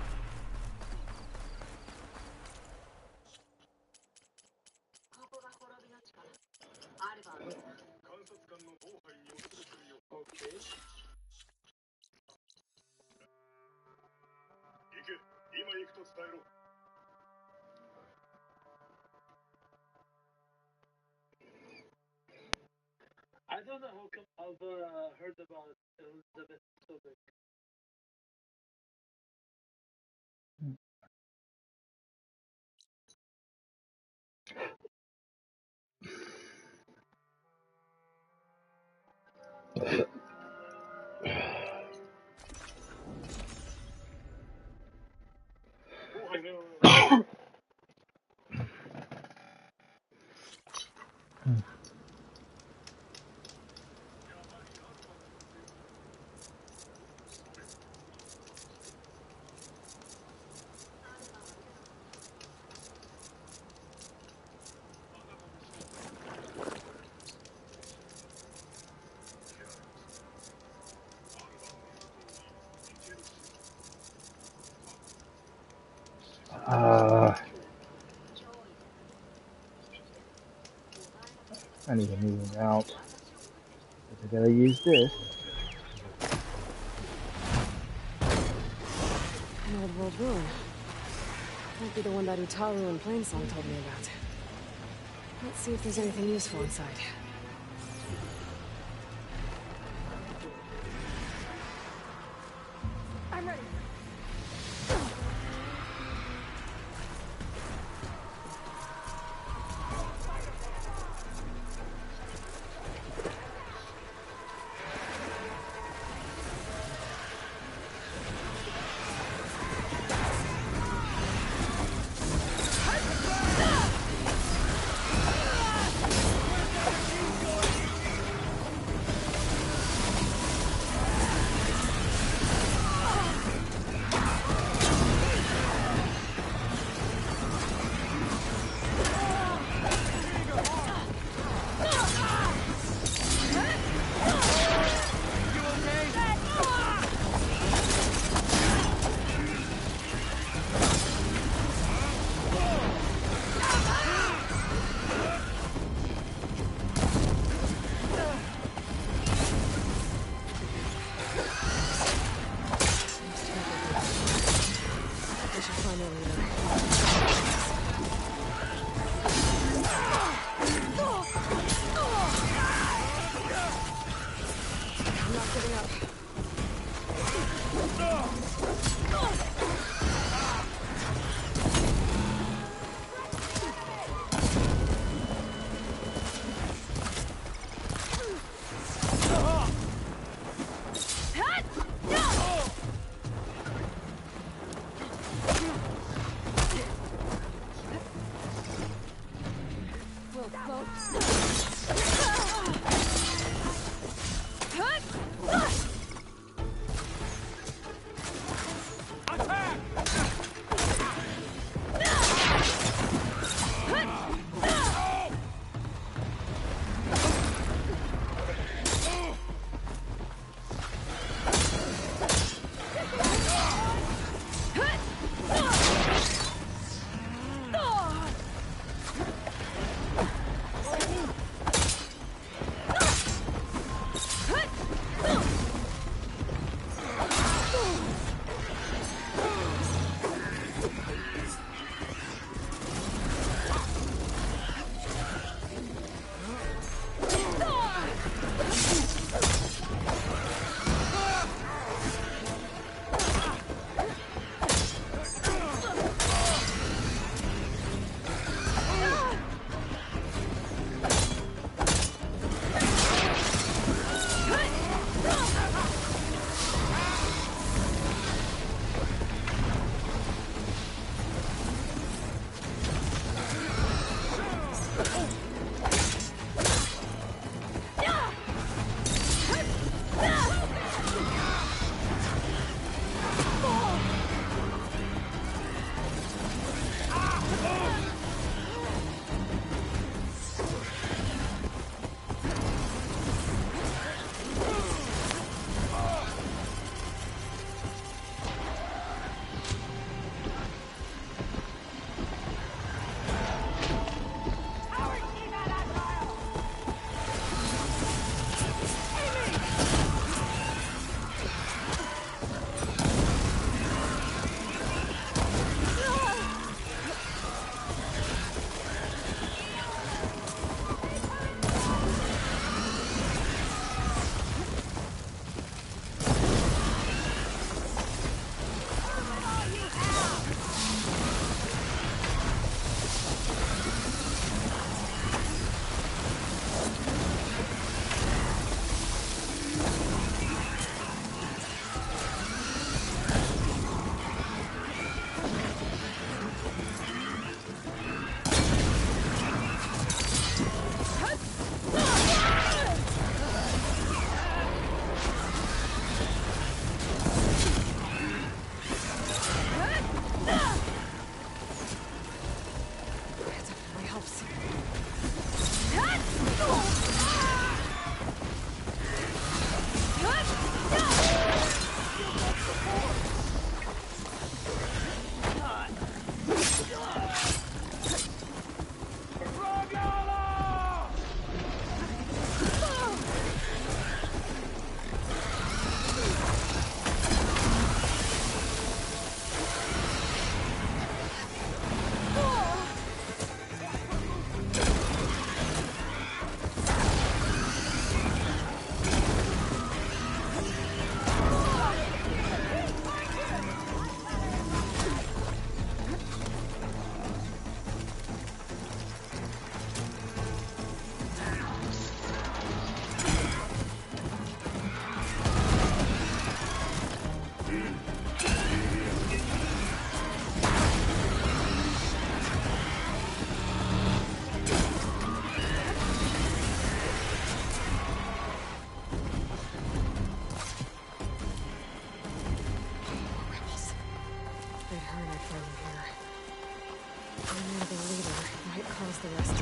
I don't know how come I've heard about Elizabeth Sobek. I need to move it out. I gotta use this. An old world ruin. Might be the one that Utaru and Plainsong told me about. Let's see if there's anything useful inside. I'm ready. is the rest.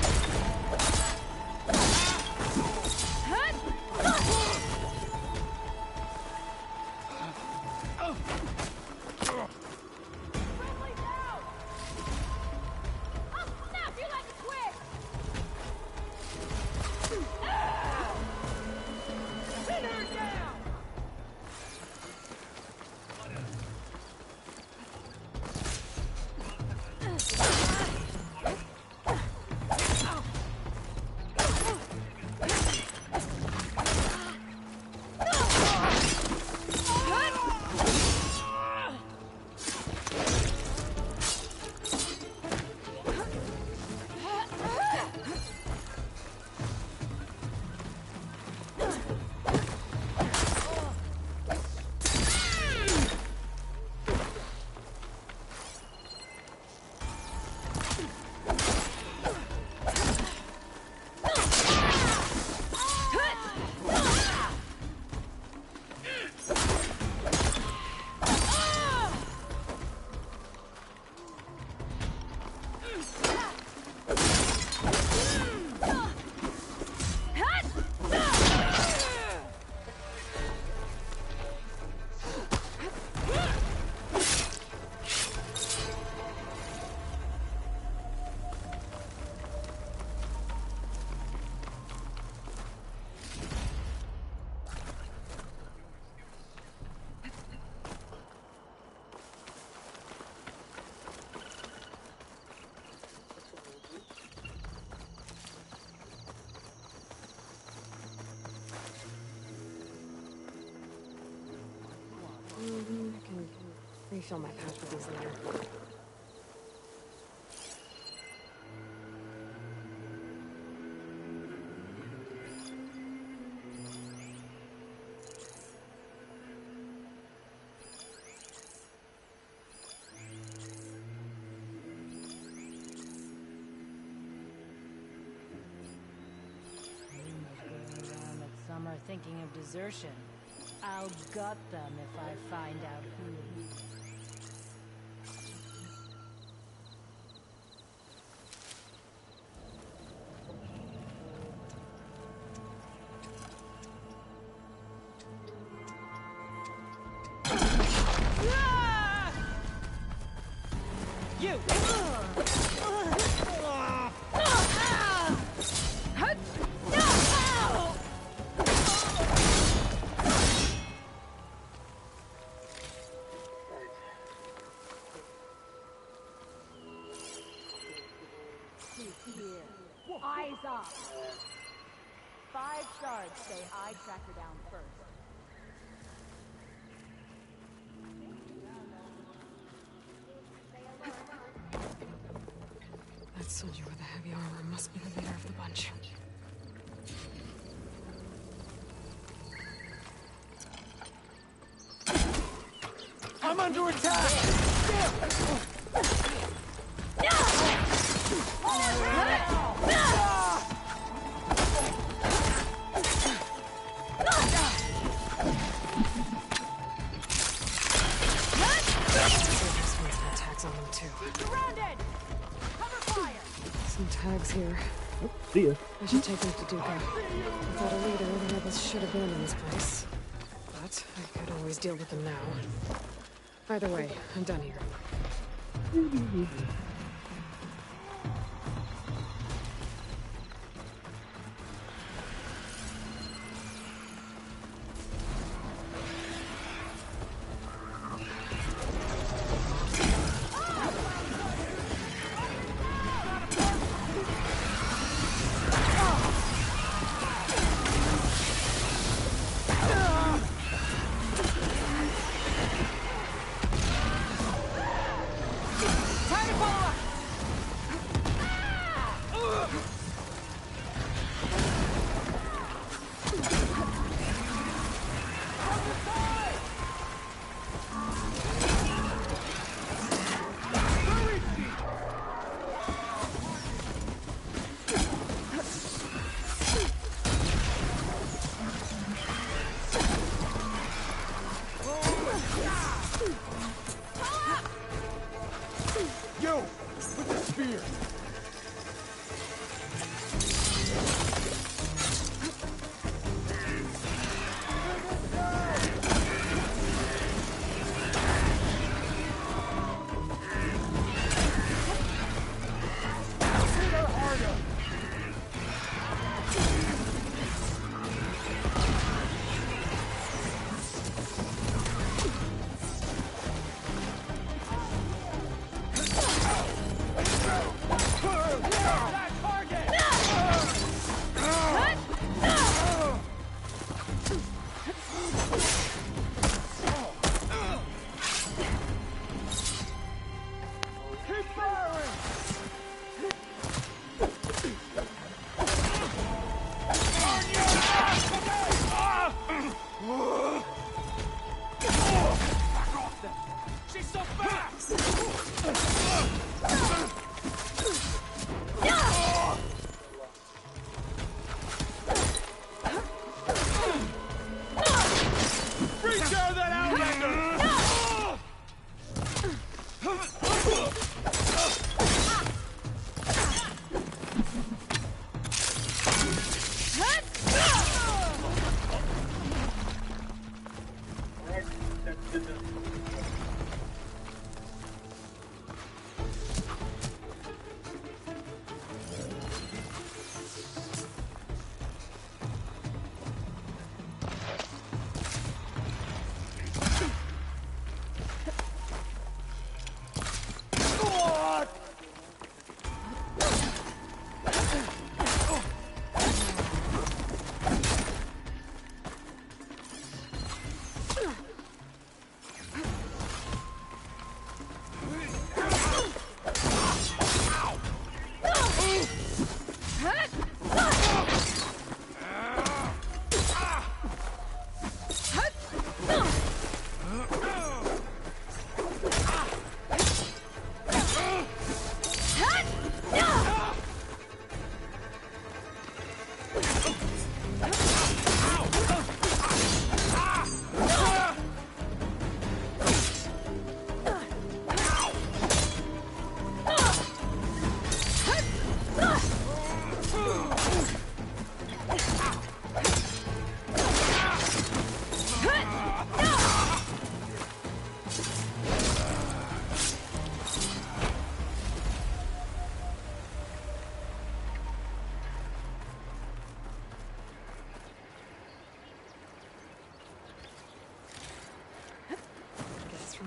I can refill my pouch with these later. Some are thinking of desertion. I'll gut them if I find out who. You! Eyes up! 5 shards say I track her down first. That soldier with the heavy armor must be the leader of the bunch. I'm under attack! Some tags here. Oh, see ya. I should take them to Duca. Without a leader, the rebels should have been in this place. But I could always deal with them now. Either way, I'm done here.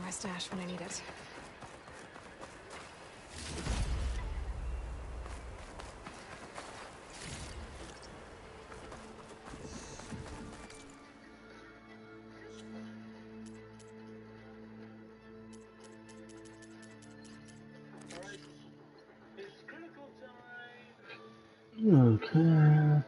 my stash when I need it. Okay.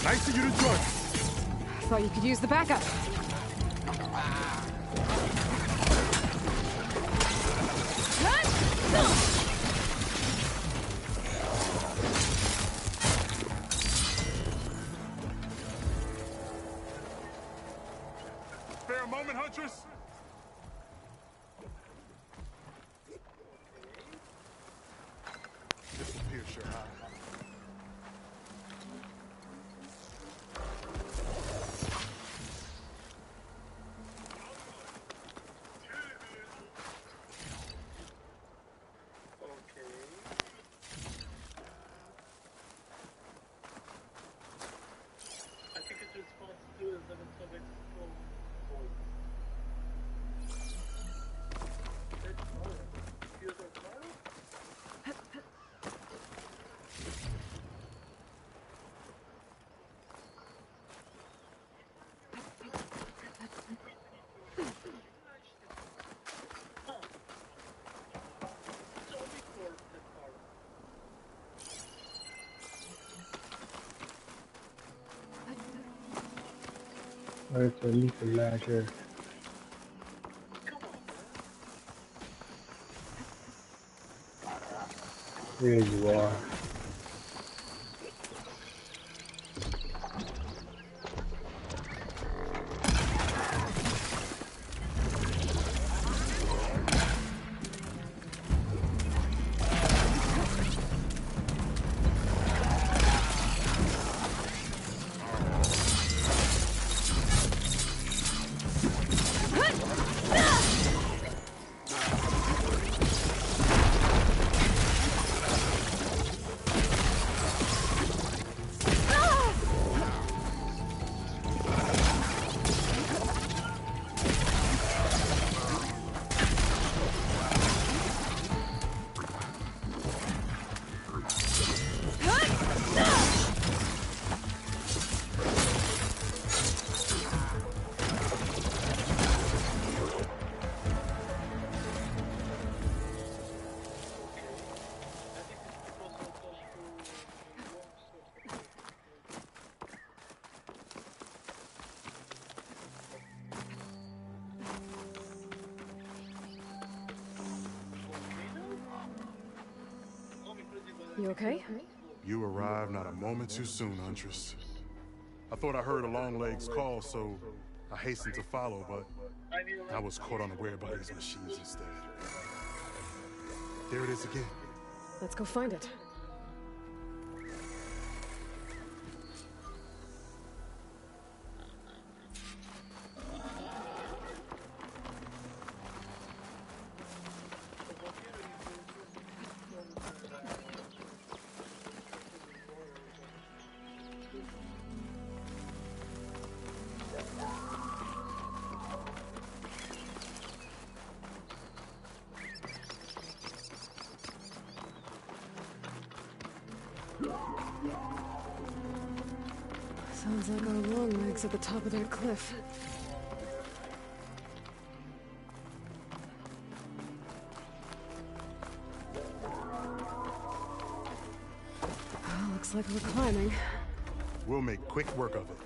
Nice of you to join. Thought you could use the backup. Spare a moment, Huntress? Disappear, Shahar. Where's the lethal lasher? There you are. You okay? You arrived not a moment too soon, Huntress. I thought I heard a Longlegs call, so I hastened to follow, but I was caught unaware by these machines instead. There it is again. Let's go find it. Sounds like our long legs at the top of that cliff. Well, looks like we're climbing. We'll make quick work of it.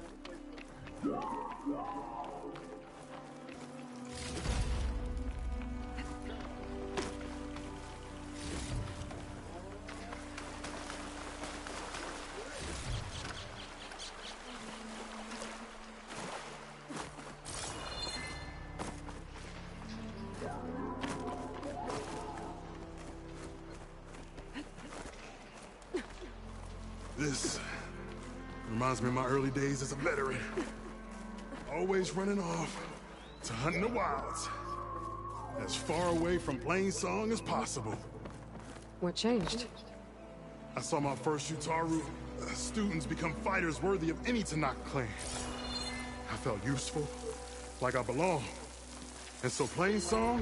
This reminds me of my early days as a veteran. Always running off to hunt in the wilds. As far away from Plainsong as possible. What changed? I saw my first Utaru students become fighters worthy of any Tanakh clan. I felt useful, like I belonged. And so Plainsong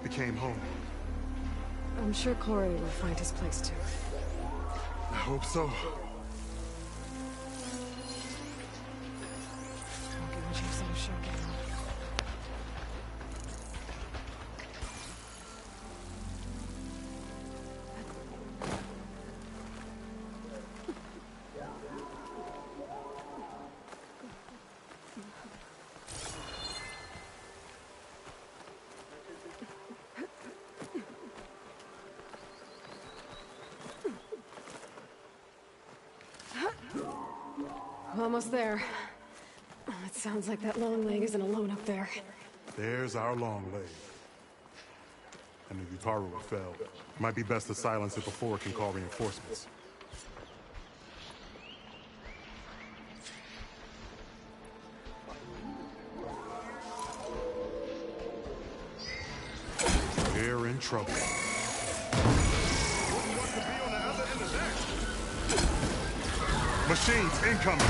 became home. I'm sure Corey will find his place too. I hope so. Don't get what you're so sure, Almost there. It sounds like that long leg isn't alone up there. There's our long leg. And the Utaru fell. Might be best to silence it before it can call reinforcements. We're in trouble. Machines incoming!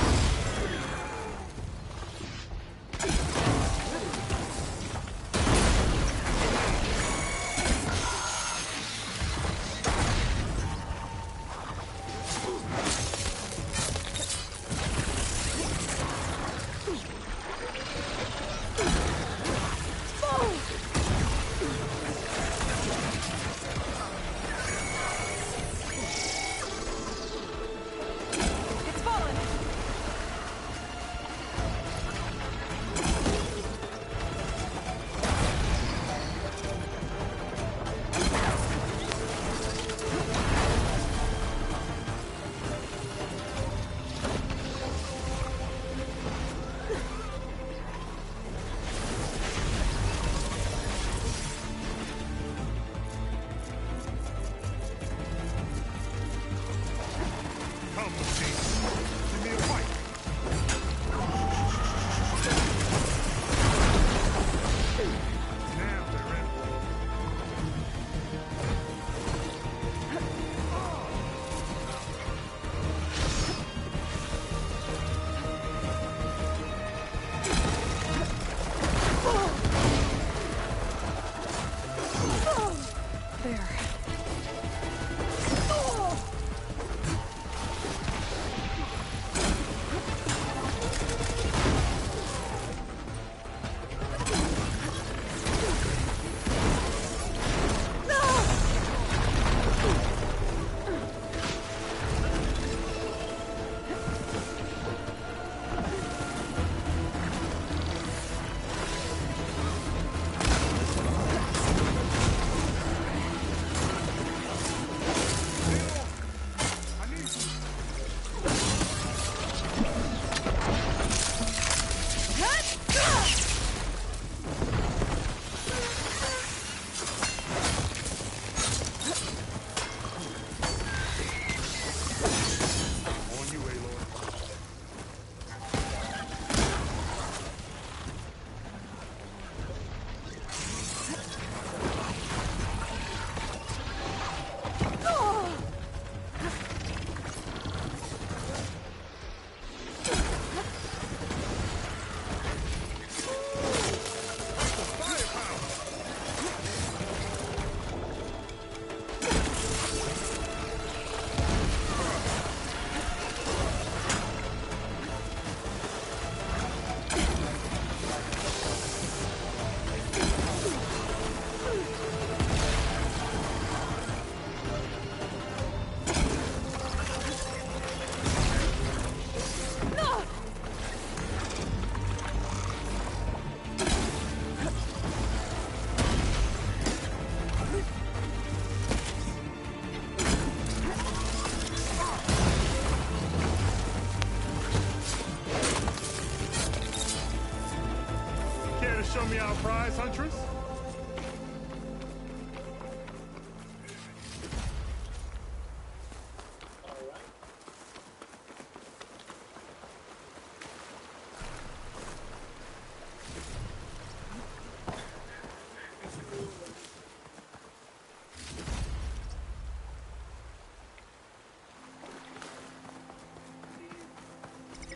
Surprise, Huntress?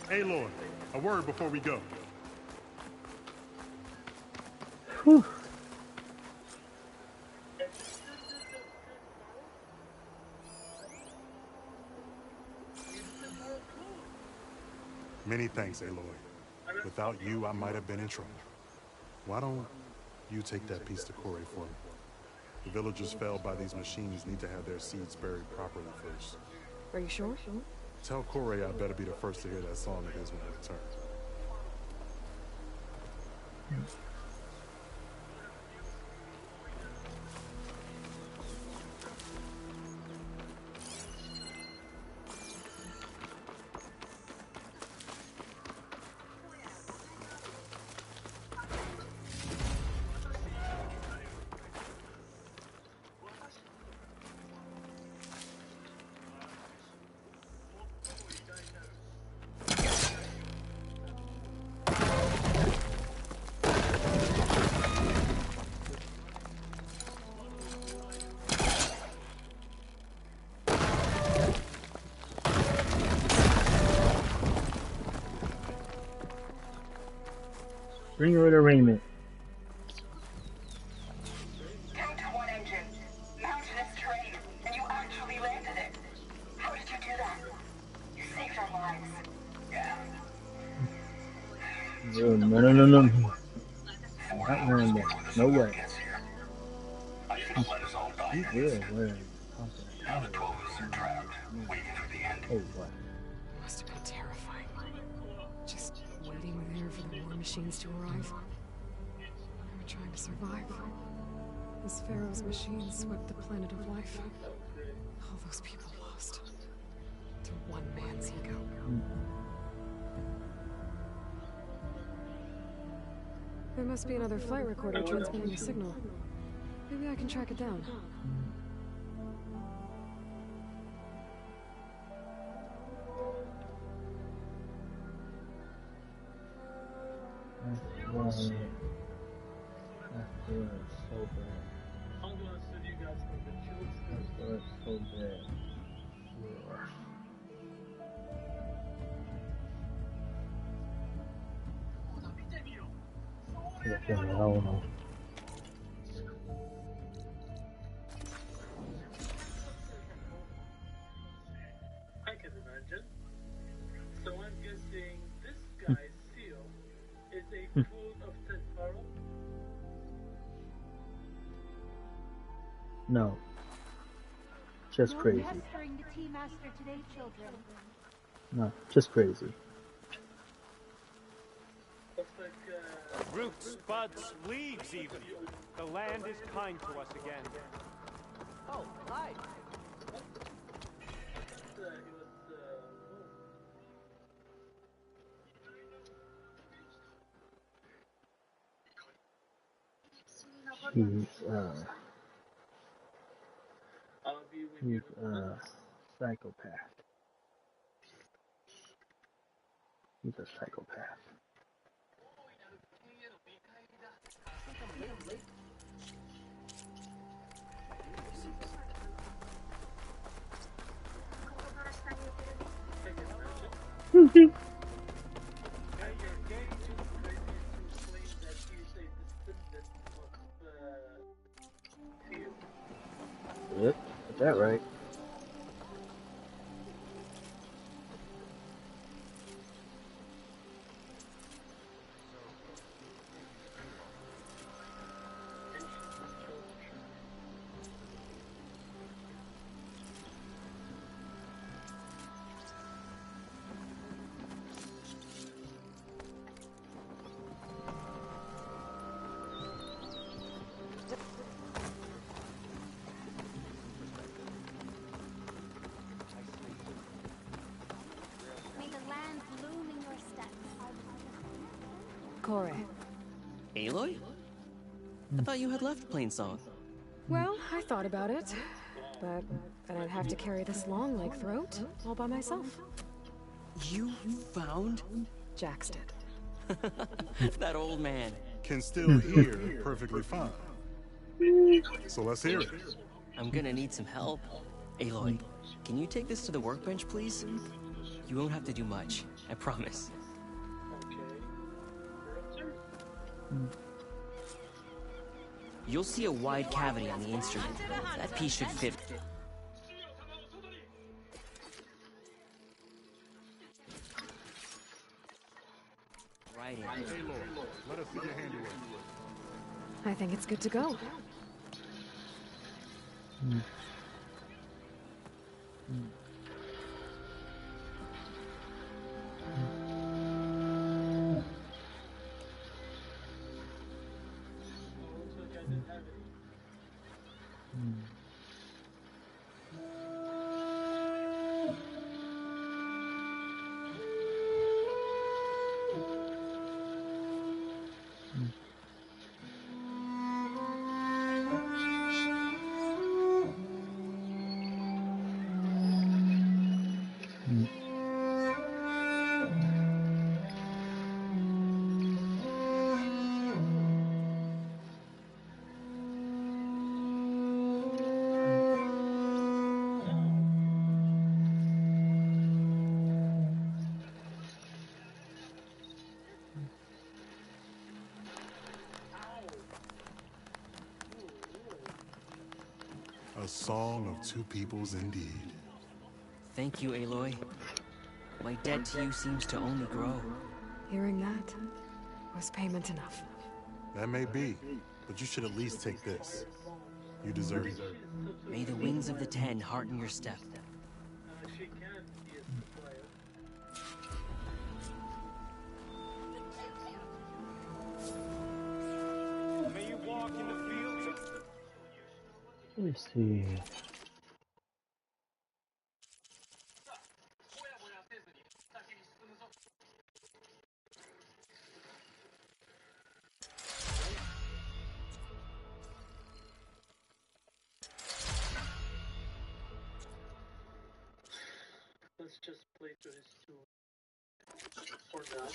Aloy, a word before we go. Whew. Many thanks, Aloy. Without you, I might have been in trouble. Why don't you take that piece to Corey for me? The villagers felled by these machines need to have their seeds buried properly first. Are you sure? Tell Corey I better be the first to hear that song of his when I return. Bring her to Raymond. Count to one engine, mountainous terrain, and you actually landed it. How did you do that? You saved our lives. Yeah. No. Not Raymond. No way. I should have let us all die. You will. Where? Now the 12 of us are trapped, waiting for the end. Oh, what? Must have been terrifying. Just waiting there for the war machines to arrive. We were trying to survive. As Pharaoh's machines swept the planet of life. All those people lost. To one man's ego. There must be another flight recorder transmitting a signal. Maybe I can track it down. That's so bad. I'm gonna send you guys from the children. That's so bad. Yeah, I don't know. I can imagine. So I'm guessing this guy, Seal, is a clone of Tentaro? No. Just crazy. Pestering the tea master today, children. No, just crazy. Looks like, Roots, buds, leaves even. The land is kind to us again. Oh, hi. He's psychopath. He's a psychopath. Yep, got that right. May the land bloom in your steps. Corey. Aloy? I thought you had left Plainsong. Well, I thought about it, but then I'd have to carry this long leg throat all by myself. You found? Jax did. That old man. Can still hear perfectly fine. So let's hear it. I'm gonna need some help. Aloy, can you take this to the workbench, please? You won't have to do much, I promise. You'll see a wide cavity on the instrument. That piece should fit. Right in. Hey, Lord, let us see your handiwork. I think it's good to go. A song of two peoples indeed. Thank you, Aloy. My debt to you seems to only grow. Hearing that was payment enough. That may be, but you should at least take this. You deserve it. May the wings of the Ten hearten your step. She can be a supplier. May you walk in the fields of... Let me see. Let's just play to his tune for now.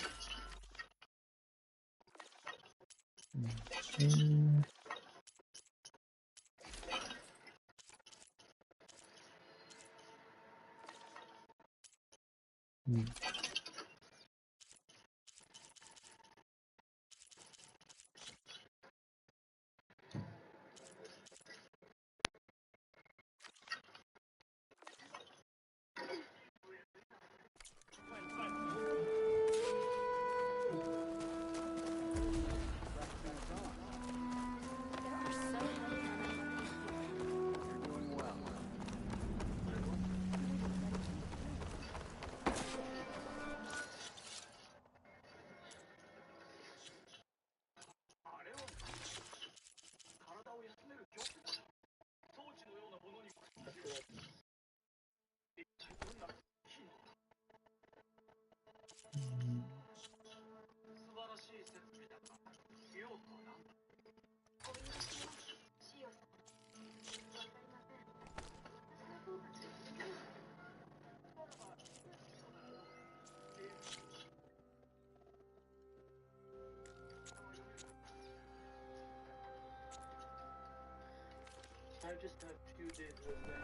I just have a few days with them.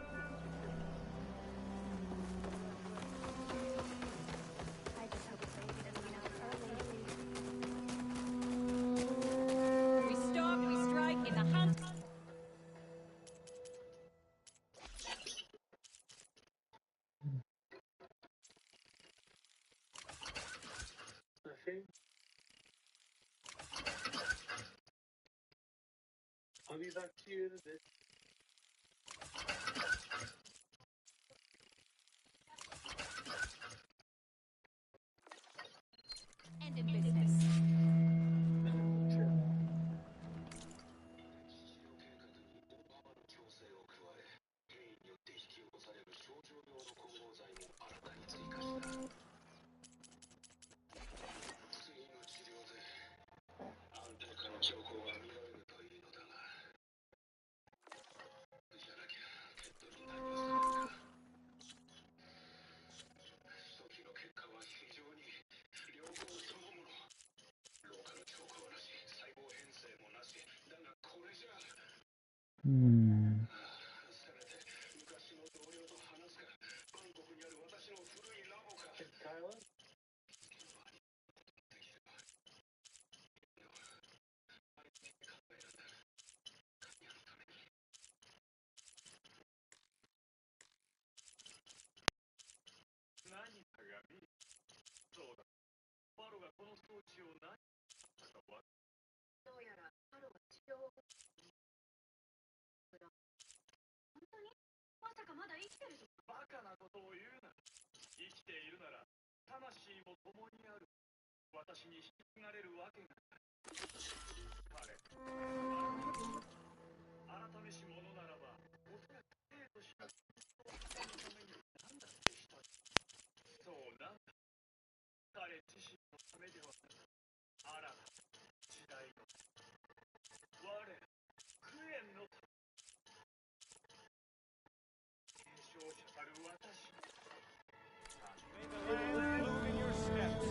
I just hope it's late and we know it's early. We stop, we strike in the hunt. Nothing. I'll be back to you in a bit. End in business. Hmm. May the land bloom in your steps.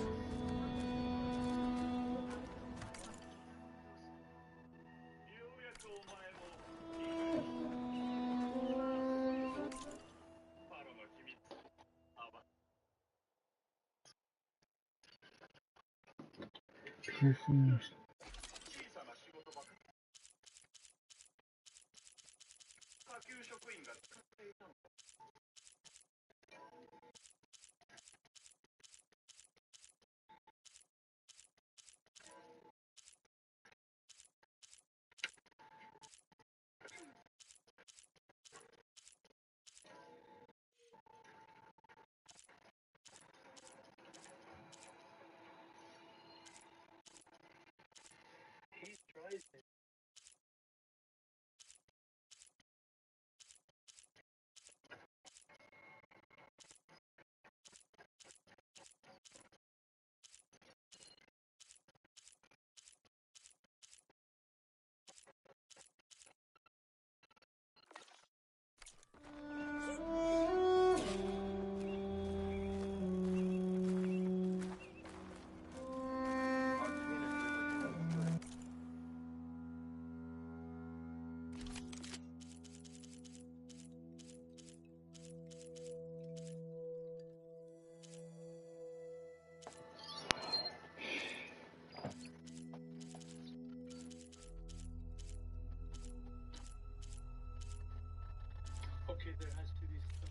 Okay, there has to be something.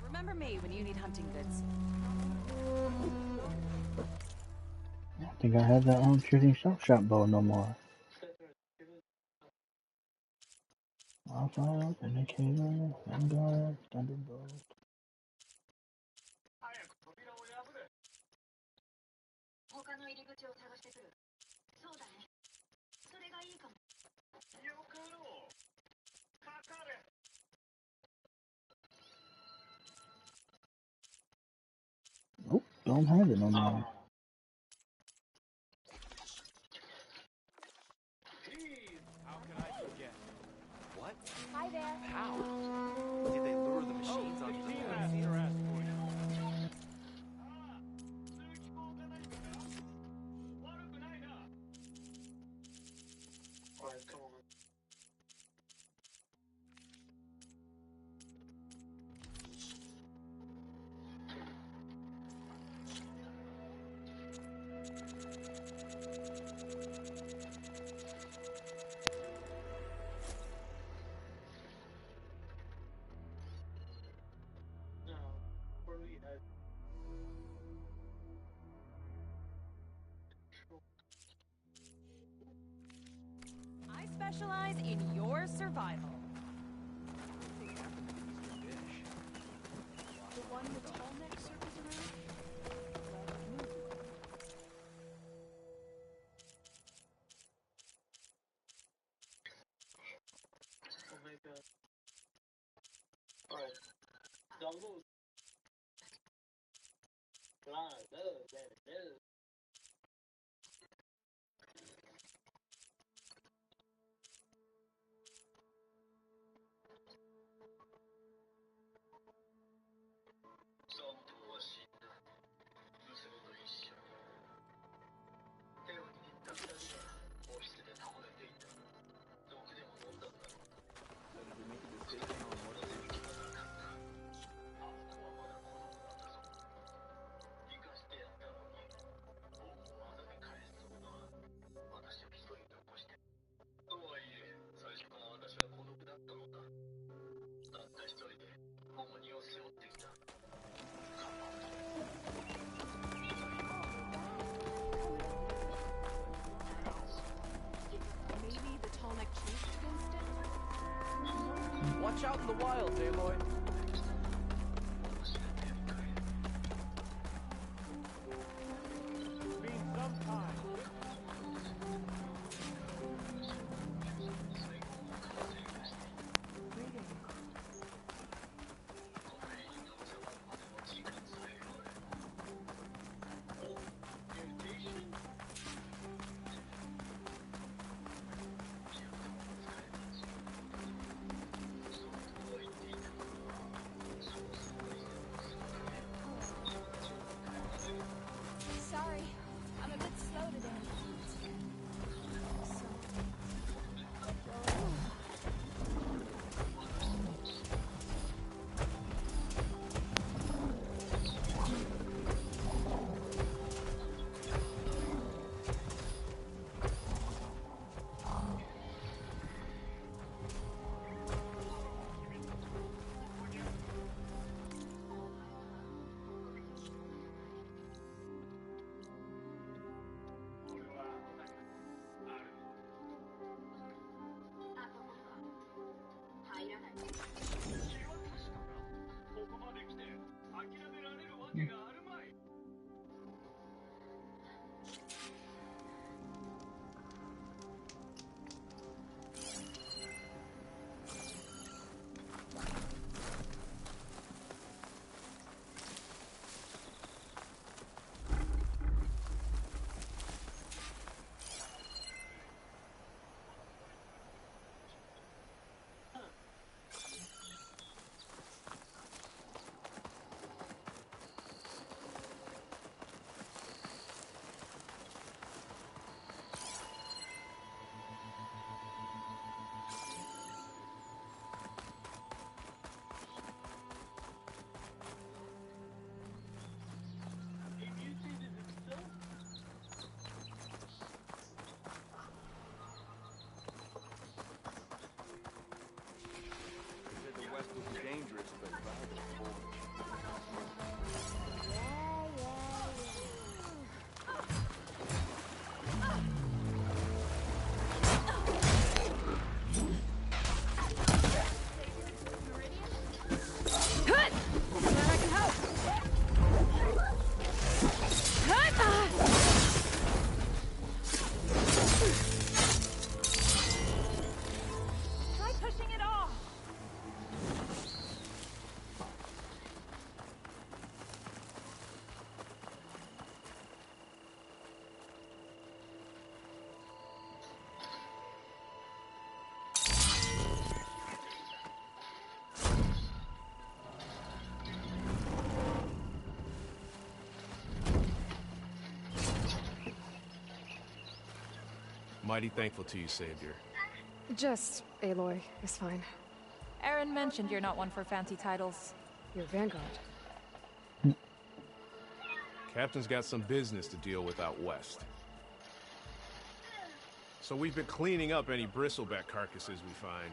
Remember me when you need hunting goods. I don't think I have that shooting shot bow no more. Wildfire, Indicator, Vanguard, Thunderbolt. Nope, don't have it no more. How can I forget? What? Hi there. How? Did they lure the machines onto the Master asked for you. Alright, come on. Now, where do we head? I specialize in your survival. What happened to the Eastern dish? The one with tall neck circles around? Oh my god. Alright. Download. Watch out in the wilds, Aloy. Been some time. Sorry, I'm a bit slow today. Dangerous, but valuable. Try pushing it off. Mighty thankful to you, Savior. Just Aloy is fine. Aaron mentioned you're not one for fancy titles. You're Vanguard. Captain's got some business to deal with out west. So we've been cleaning up any bristleback carcasses we find.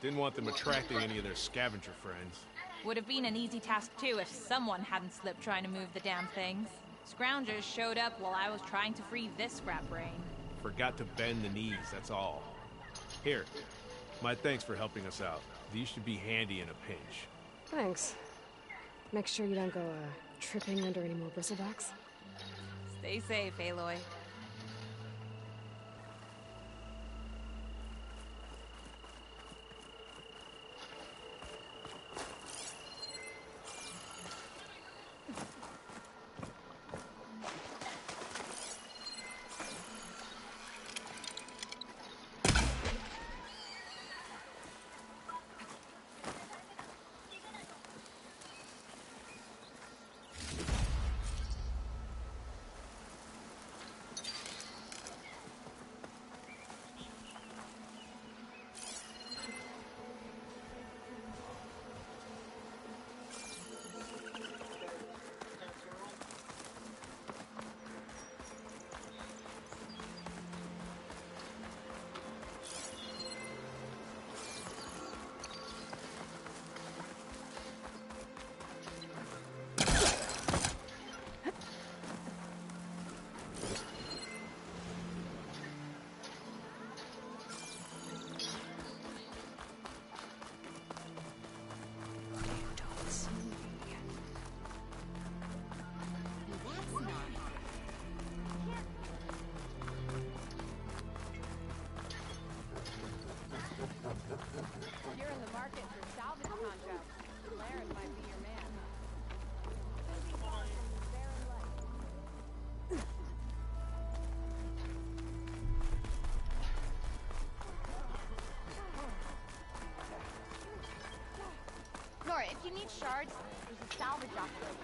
Didn't want them attracting any of their scavenger friends. Would have been an easy task too if someone hadn't slipped trying to move the damn things. Scroungers showed up while I was trying to free this scrap brain. Forgot to bend the knees, that's all. Here, my thanks for helping us out. These should be handy in a pinch. Thanks. Make sure you don't go, tripping under any more bristlebacks. Stay safe, Aloy. you need shards, there's a salvage operator.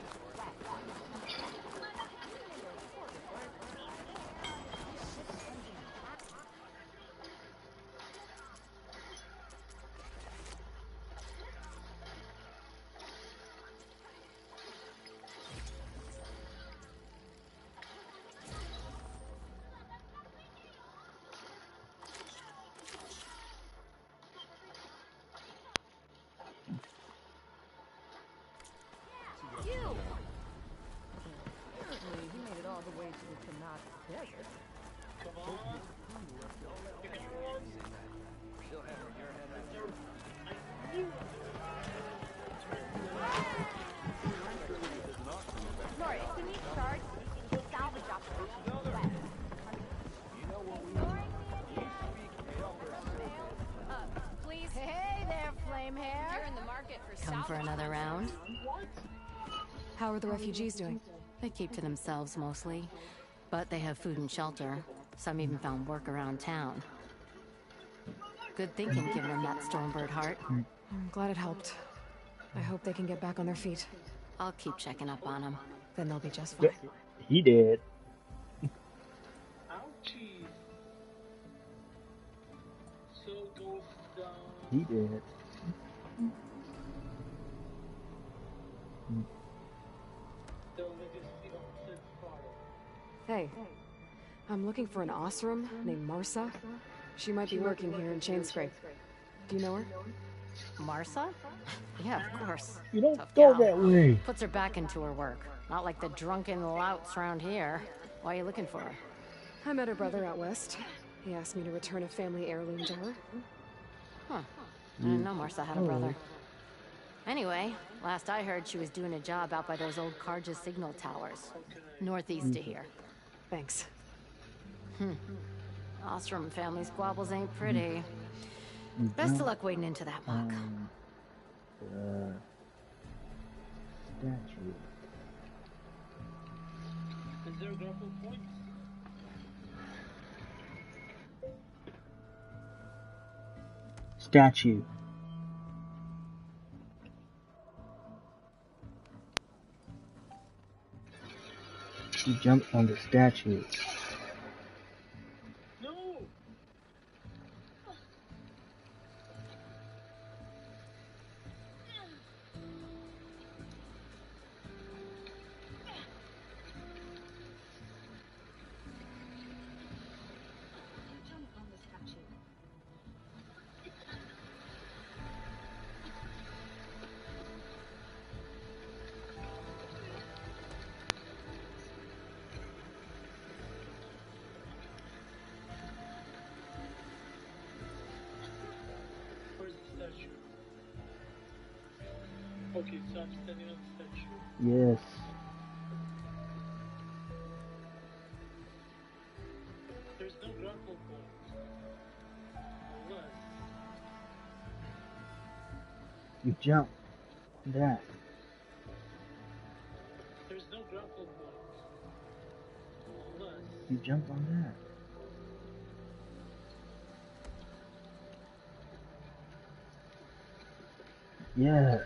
Come for another round? How are the refugees doing? They keep to themselves mostly, but they have food and shelter. Some even found work around town. Good thinking, giving them that Stormbird heart. I'm glad it helped. I hope they can get back on their feet. I'll keep checking up on them. Then they'll be just fine. He did. Ouchie. So goes down. He did. The legacy of Sid Fire. Hey, I'm looking for an Osram named Marsa. She might be working here in Chainscrape. Do you know her? Marsa? Yeah, of course. You don't Tough go gal. that way. Puts her back into her work. Not like the drunken louts around here. Why are you looking for her? I met her brother out west. He asked me to return a family heirloom to her. Huh. I didn't know Marsa had a brother. Anyway, last I heard she was doing a job out by those old Carja signal towers. Northeast of here. Thanks. Ostrom family squabbles ain't pretty. Best of luck wading into that muck. Statue. Is there grapple points? Statue. He jumped on the statue. No! Where's the statue? Okay, so I'm standing on the statue. Yes. There's no grapple point. Unless... You jump. That. There's no grapple point. Unless... You jump on that. Yeah.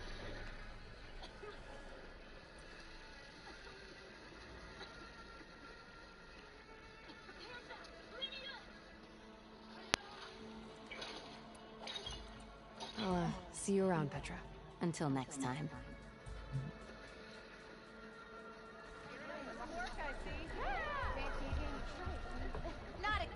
I'll see you around, Petra. Until next time. Not a...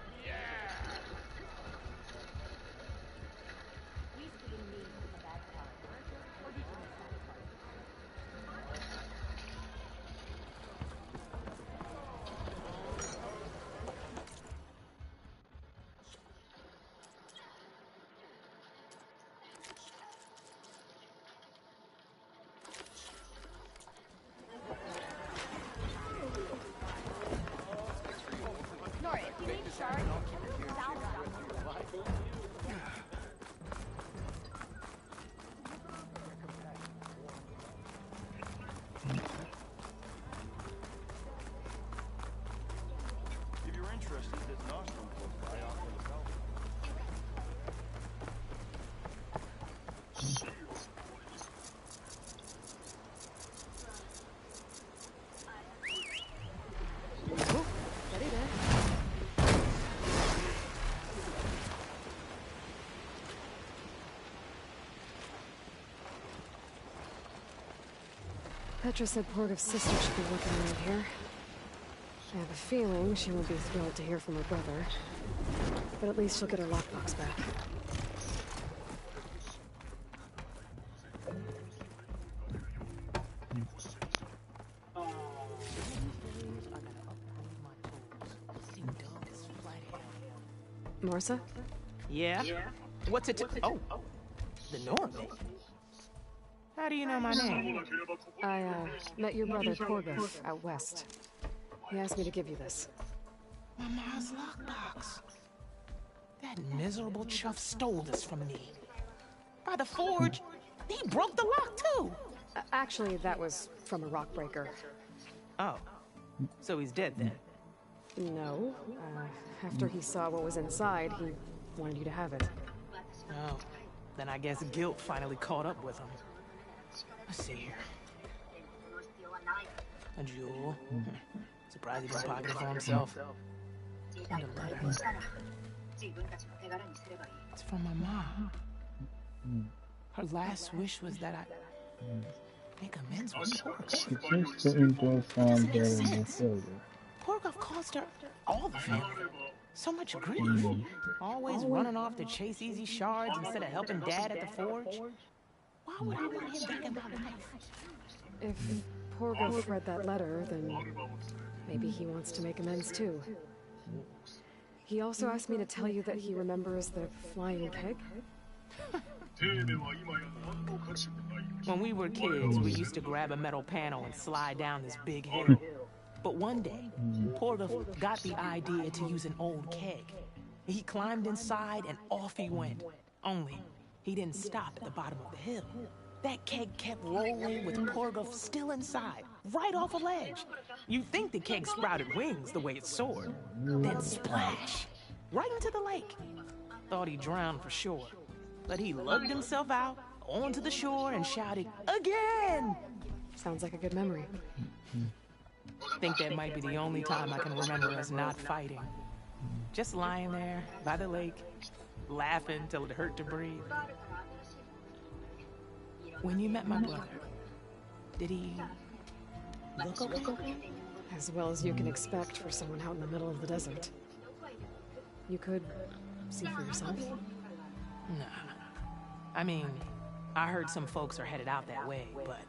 Nora, if you need shards, salvage operator. If you're interested, there's an Ostrom close by off in the south. Petra said Porgov's sister should be working around here. I have a feeling she won't be thrilled to hear from her brother. But at least she'll get her lockbox back. Marsa? Yeah? What's it to... Oh, the Norman. How do you know my name? I, met your brother Porgov out west. He asked me to give you this. My mom's lockbox. That miserable chuff stole this from me. By the forge, he broke the lock too. Actually, that was from a rock breaker. Oh, so he's dead then? No. After he saw what was inside, he wanted you to have it. Oh, then I guess guilt finally caught up with him. Let's see here. A jewel. Surprised he didn't pocket it for himself. And a letter. It's from my mom. Her last wish was that I make amends with Porgov. Porgov caused her all the family. So much grief. Always running off to chase easy shards instead of helping Dad at the forge. Why would I want him back in my life? If Porgov read that letter, then maybe he wants to make amends too. He also asked me to tell you that he remembers the flying keg. When we were kids, we used to grab a metal panel and slide down this big hill. But one day, Porgov got the idea to use an old keg. He climbed inside and off he went. Only, he didn't stop at the bottom of the hill. That keg kept rolling with Porgov still inside, right off a ledge. You'd think the keg sprouted wings the way it soared. Then splash! Right into the lake. Thought he drowned for sure. But he lugged himself out, onto the shore, and shouted, "Again!" Sounds like a good memory. Think that might be the only time I can remember us not fighting. Just lying there, by the lake, laughing till it hurt to breathe. When you met my brother, did he look okay? As well as you can expect for someone out in the middle of the desert. You could see for yourself. Nah. I mean, I heard some folks are headed out that way, but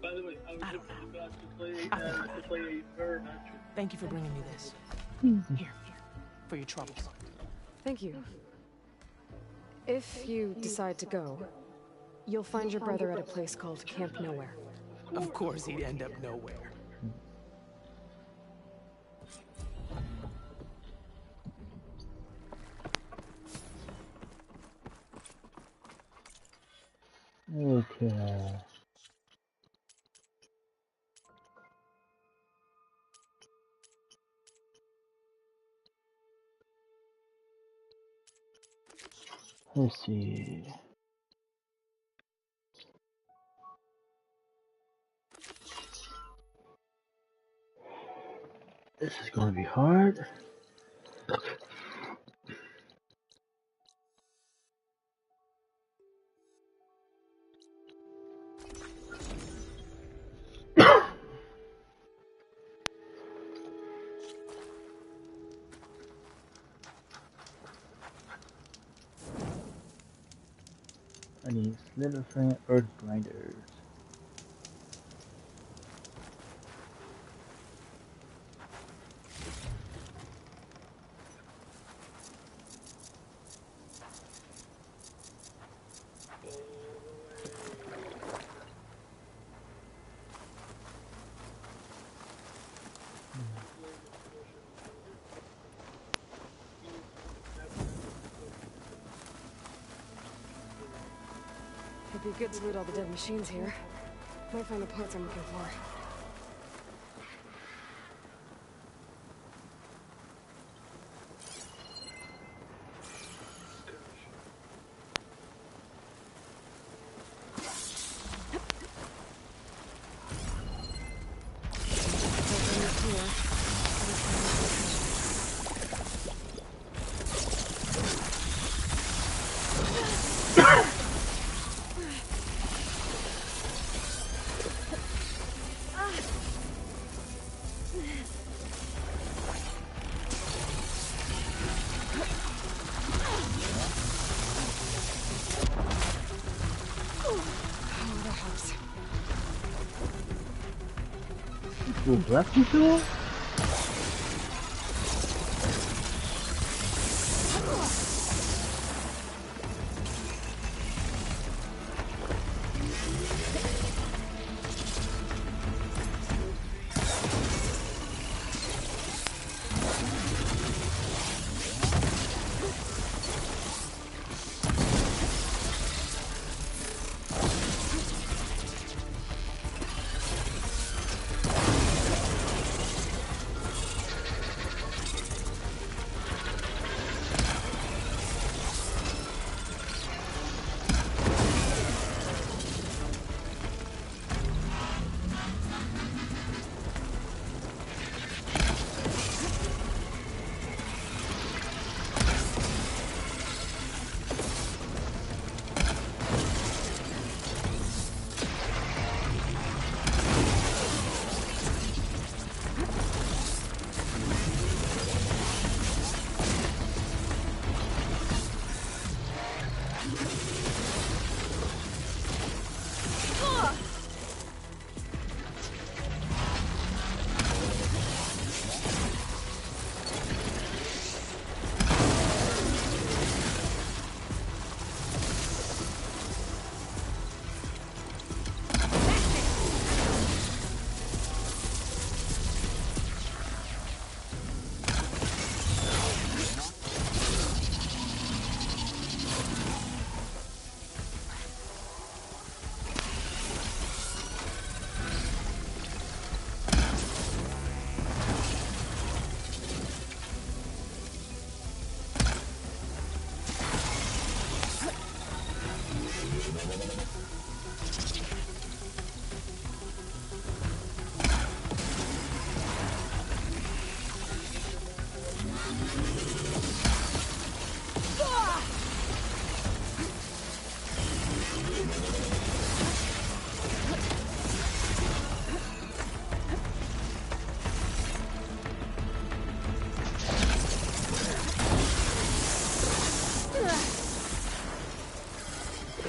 By the way, I don't know. to play her match. Thank you for bringing me this. Here, for your troubles. Thank you. If you decide to go, you'll find your brother at a place called Camp Nowhere. Of course he'd end up nowhere. Okay. Let's see. This is going to be hard. I need Slitherfan Earth Grinders. It'd be good to loot all the dead machines here. Might find the parts I'm looking for. Ooh, left me to him?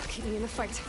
Keeping in the fight.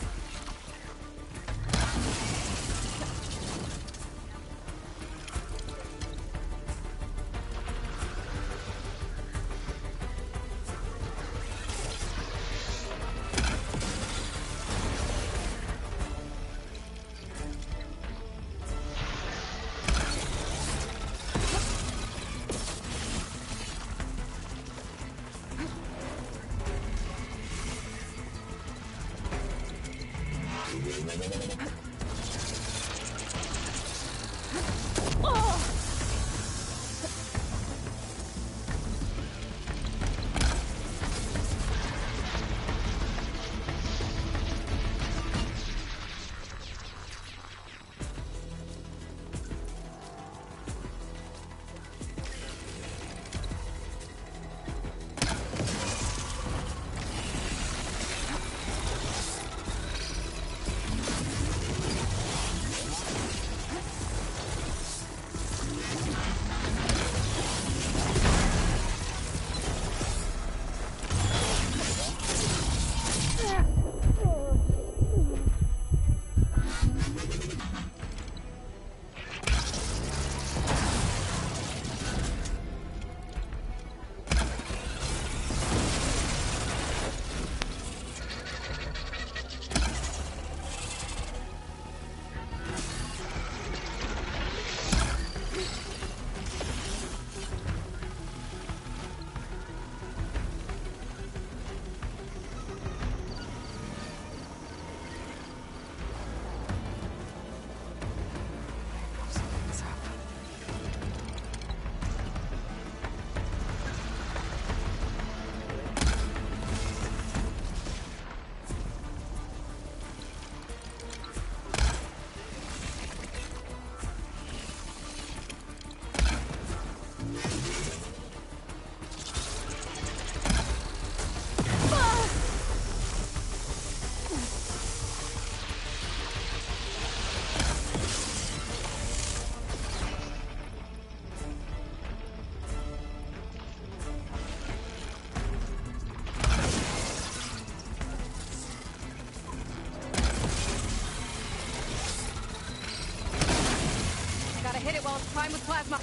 Prime with plasma.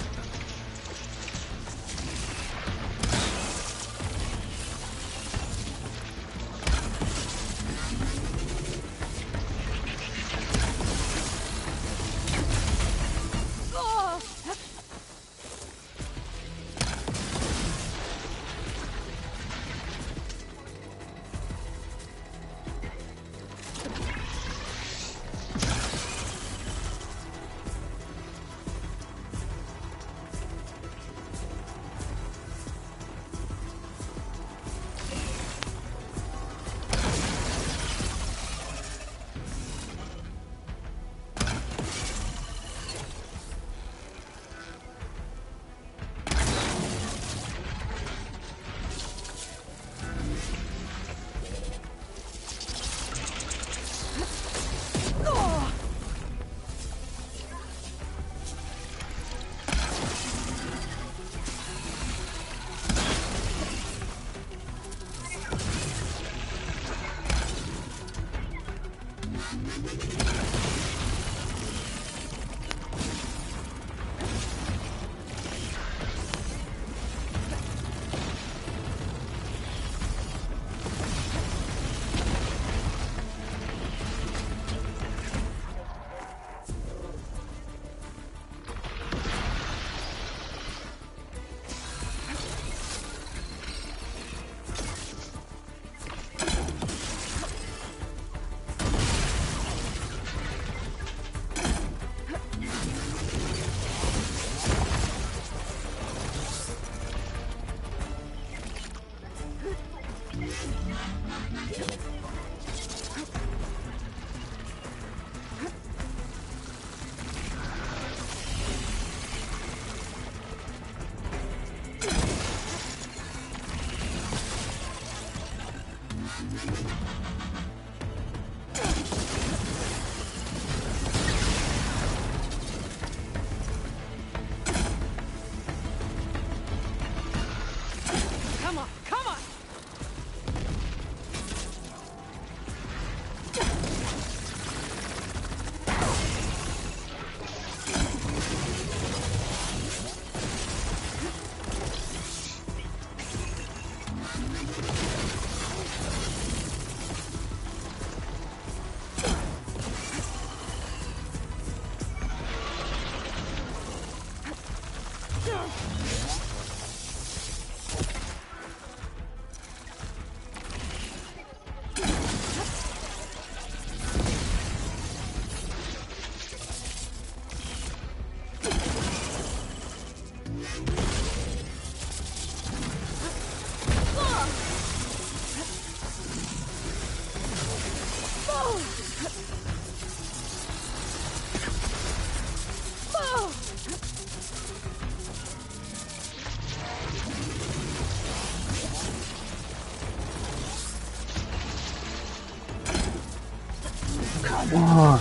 Come on.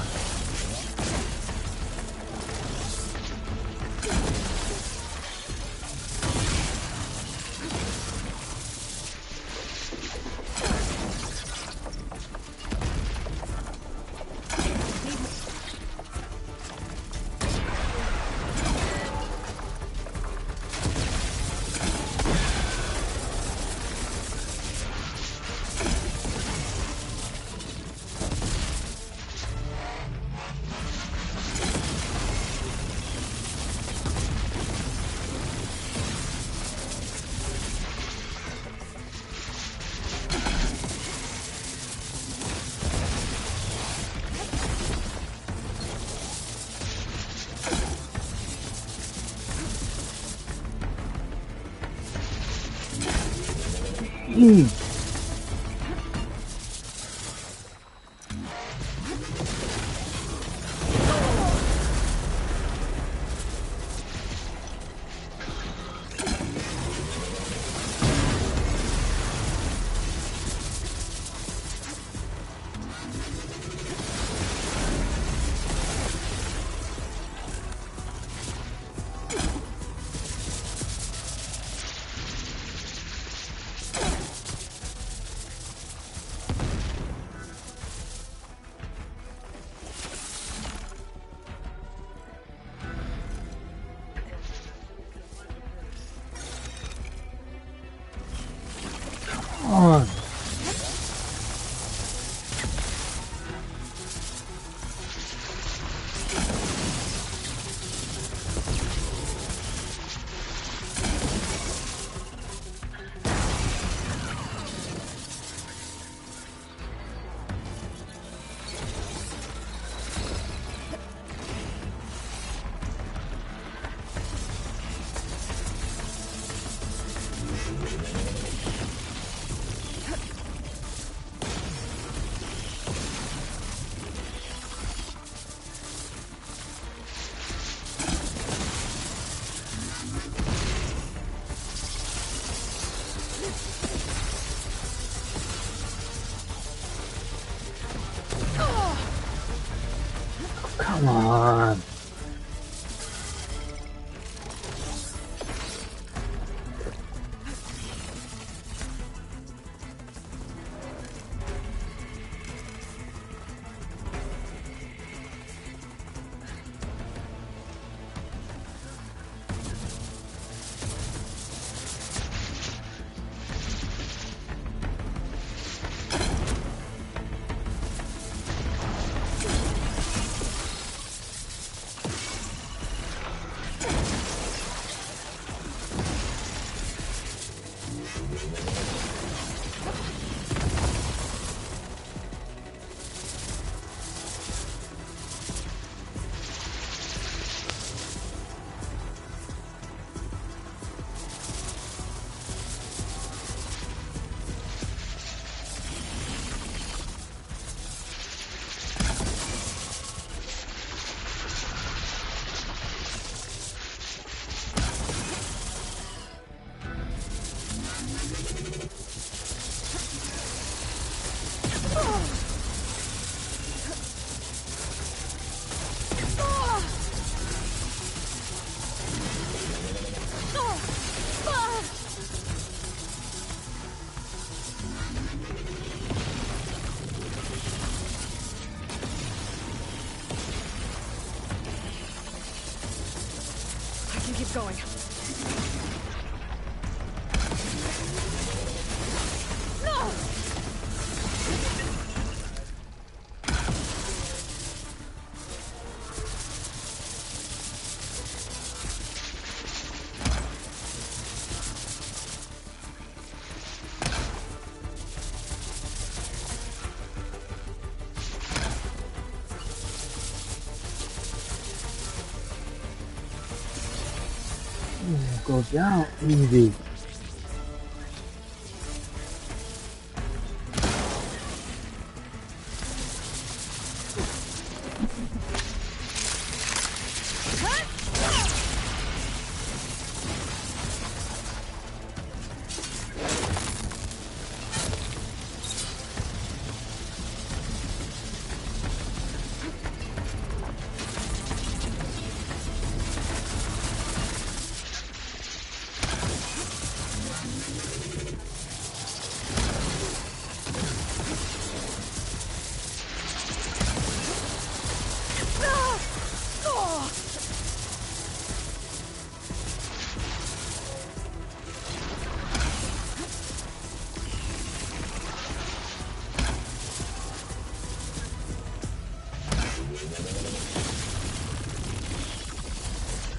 Come on. Keep going. No! Go down easy.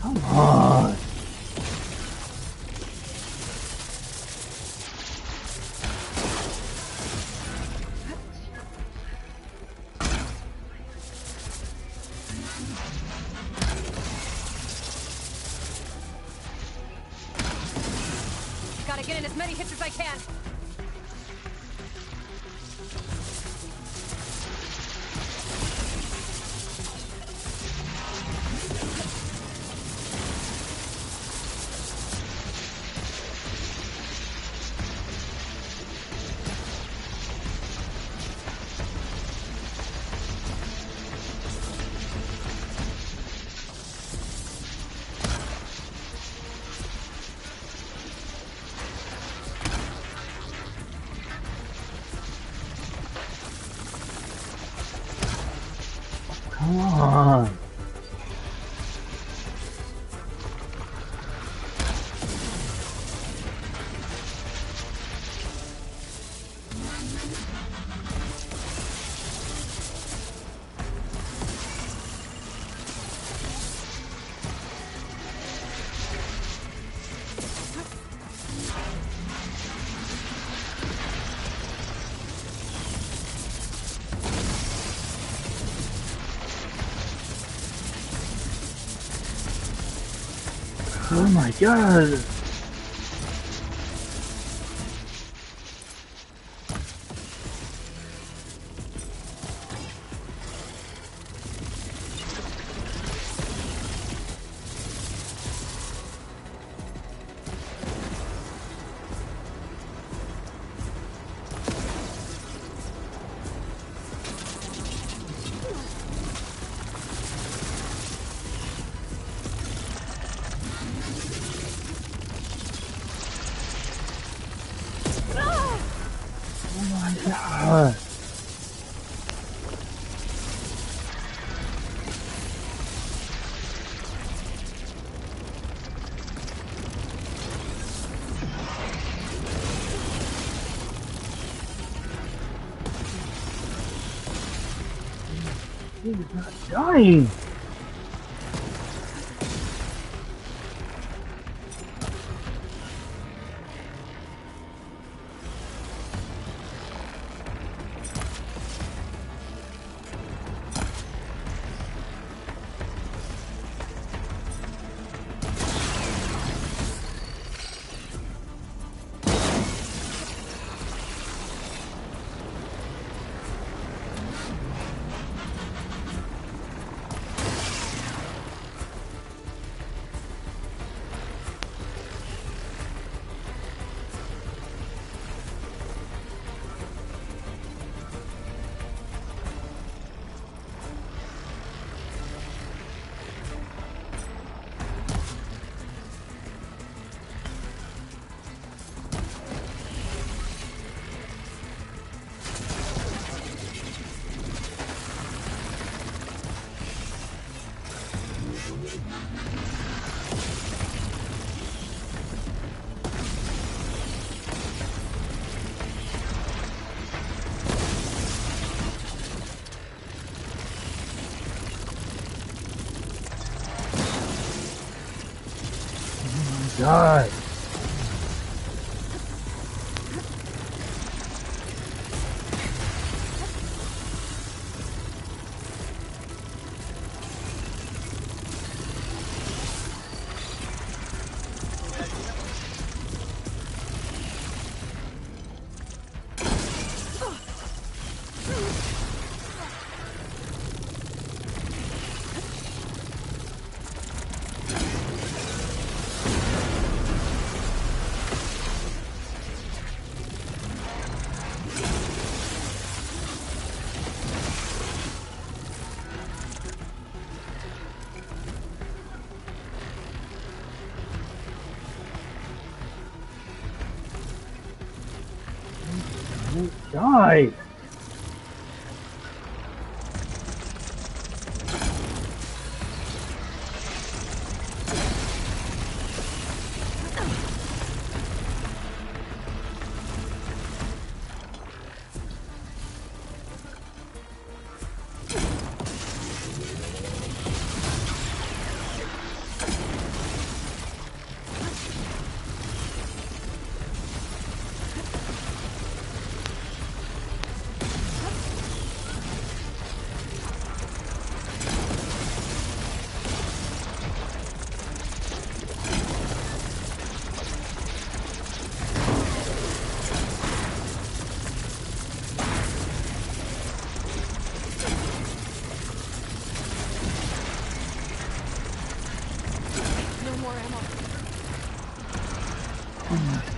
Come on. Gotta get in as many hits as I can. Come on. Oh my god. God. He's not dying. God. Die!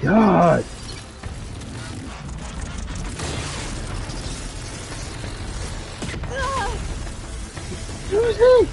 God! Susie!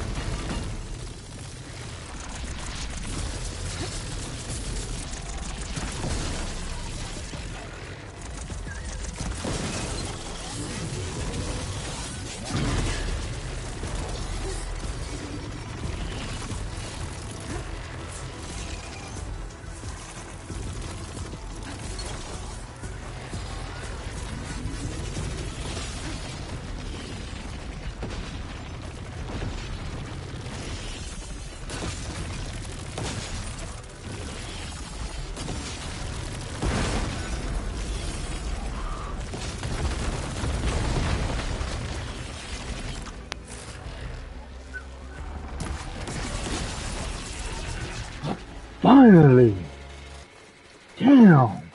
Finally! Damn!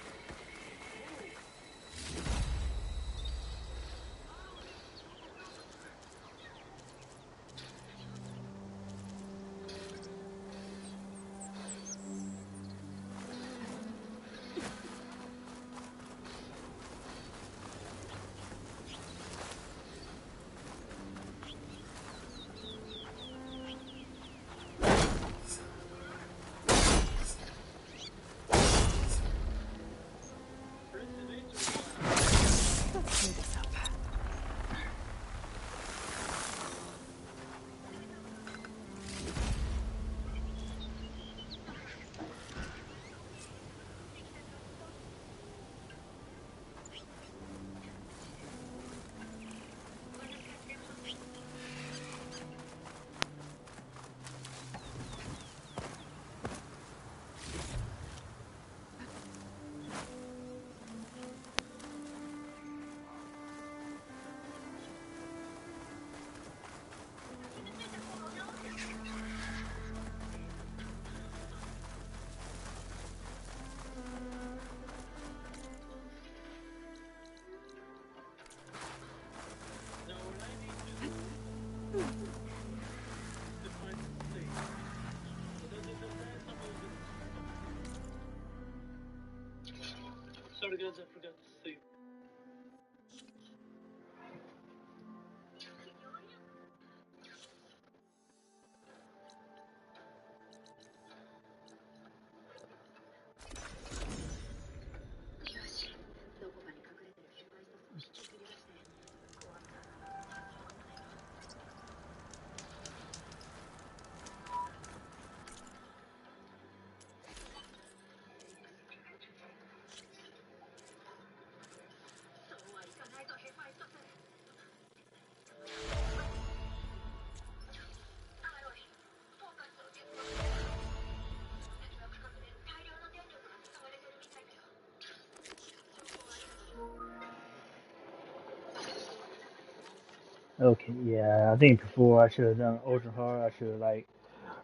Okay, yeah, I think before I should have done ultra hard. I should have like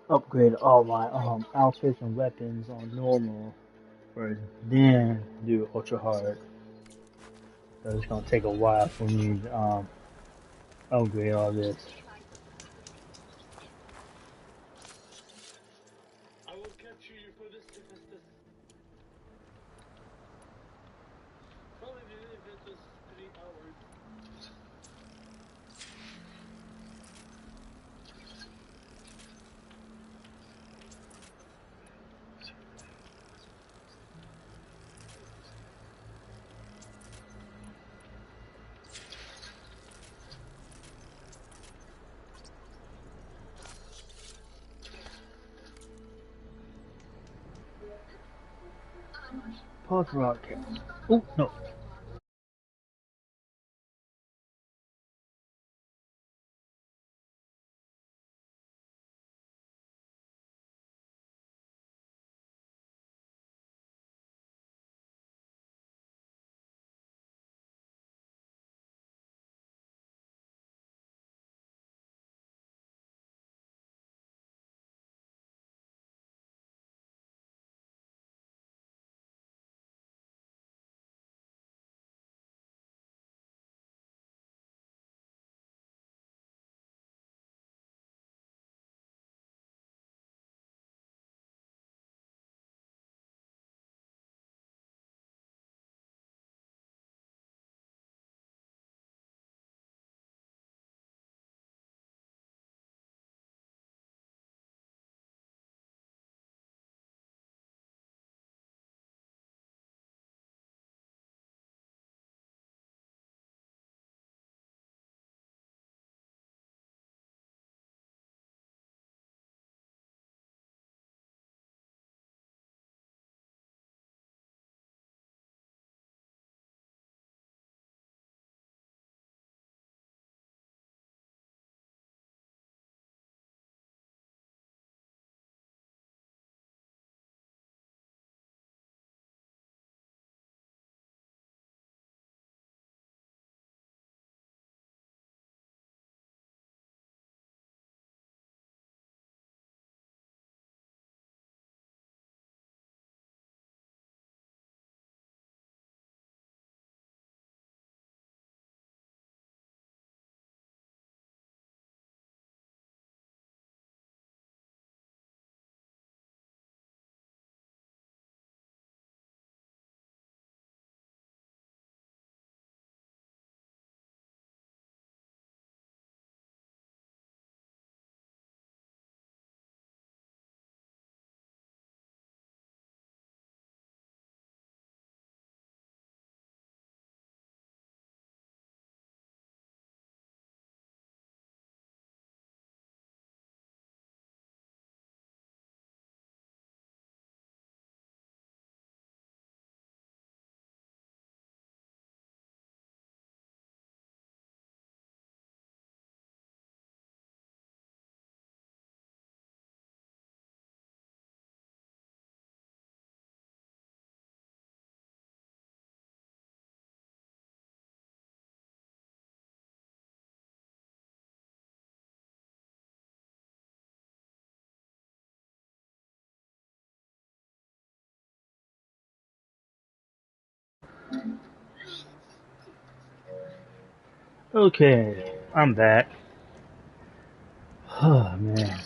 upgraded all my outfits and weapons on normal first, then do ultra hard. So it's gonna take a while for me to upgrade all this. I will catch you for this if it's this. Probably if it was 3 hours. Pause broadcast. Oh no. Okay, I'm back. Oh man.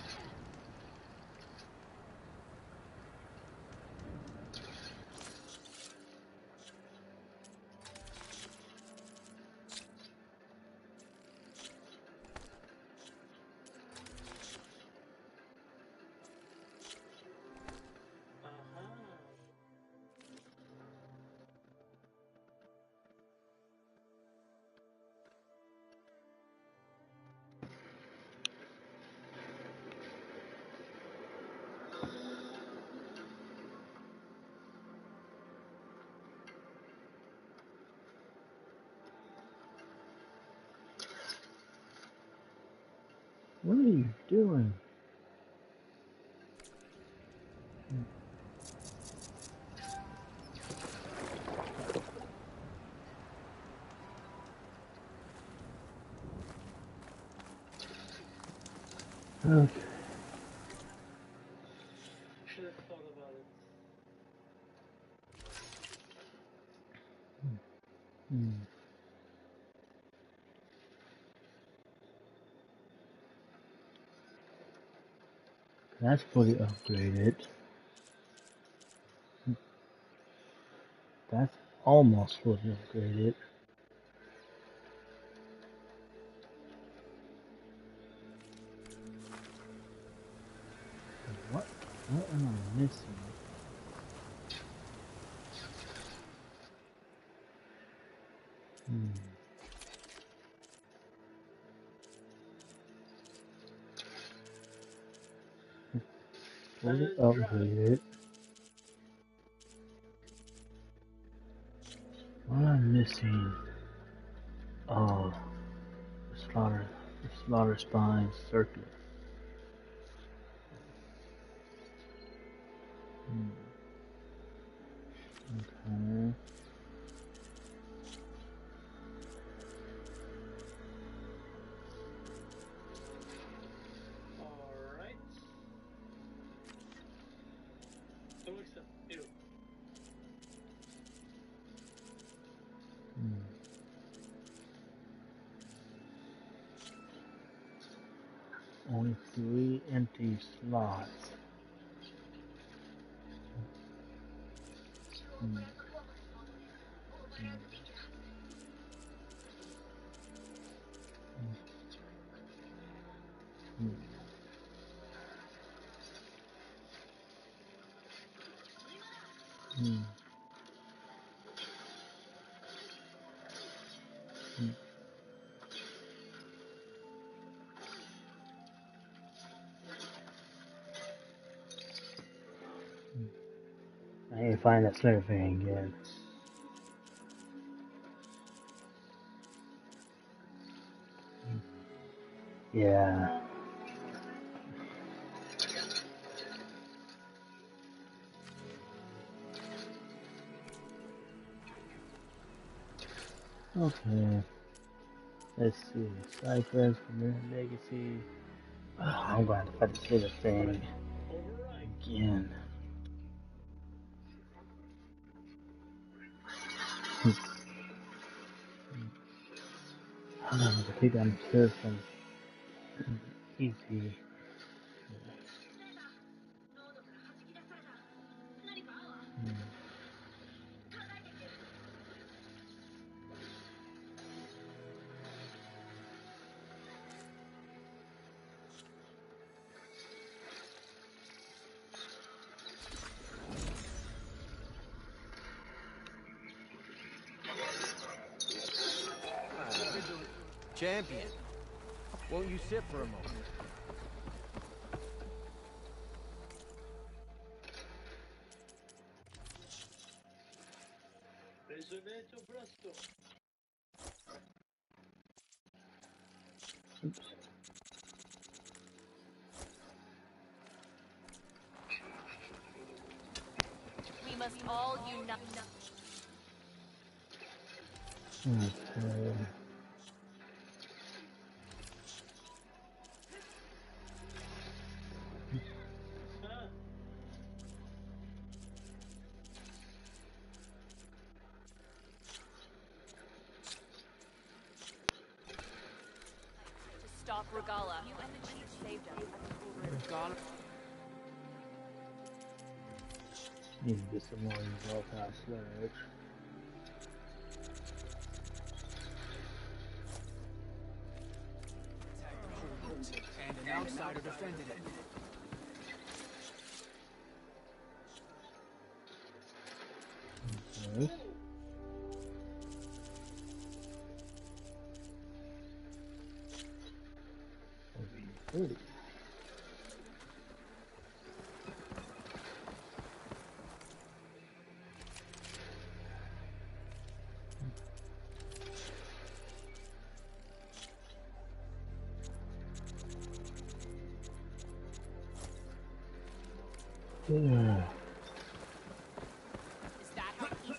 What are you doing? Okay. Should have thought about it. Hmm. That's fully upgraded. That's almost fully upgraded. What am I missing? Fully upgraded. What am I missing? Oh, the slaughter spine circuit. Okay. Alright. So except you. Only 3 empty slots. I need to find that Slayer thing again. Yeah. Okay. Let's see. Cypress, Familiar Legacy. Oh, I'm going to fight the Slayer thing again. I'm going to take down the stairs from easy. Champion, won't you sit for a moment? Risoletto presto. We must all unite. Okay. To stop Regala. You and the chief saved us. Regala? Need to get some more volatile sludge. And an outsider defended it. Okay. Okay. Yeah. Is that how he's...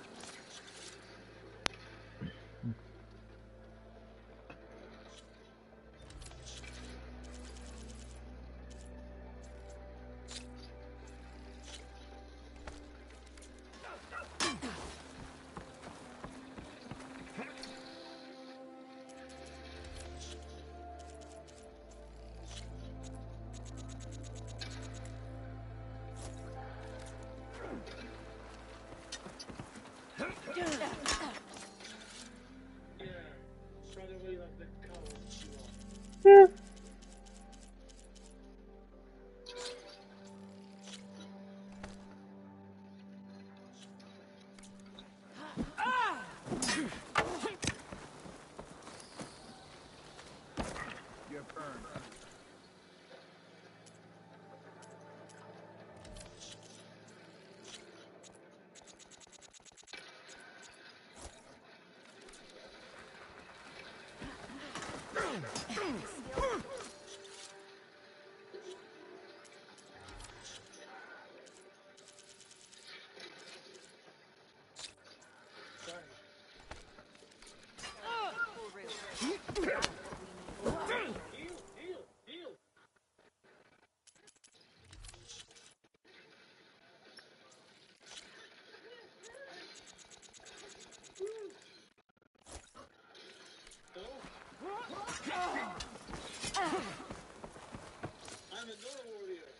I'm a Dora warrior.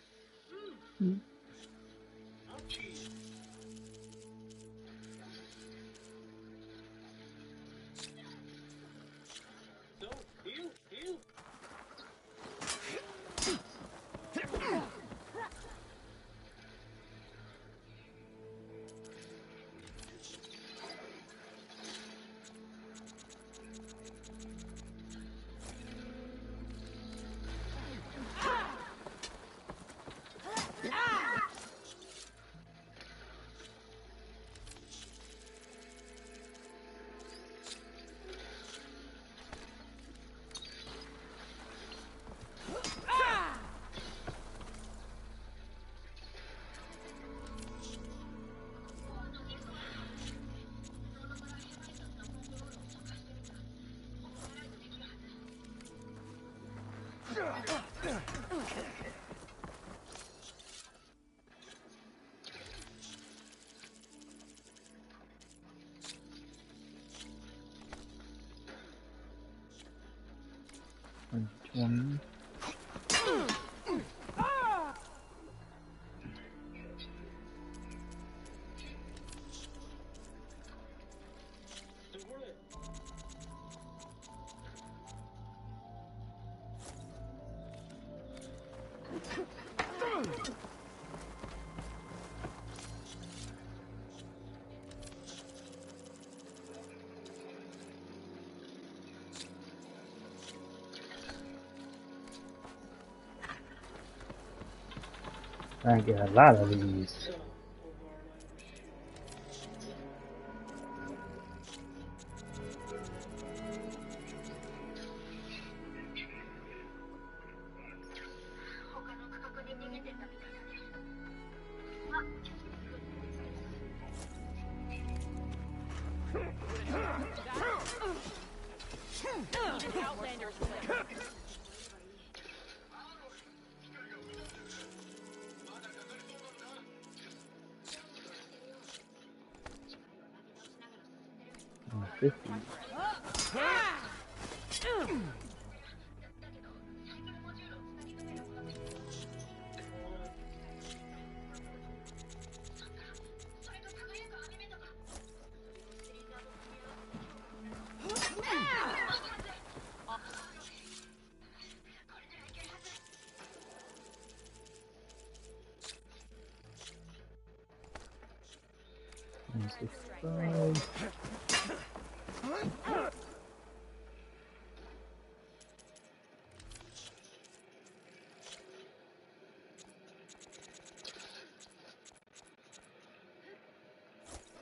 Ouchie. So, heal, heal. And 20. I get a lot of these.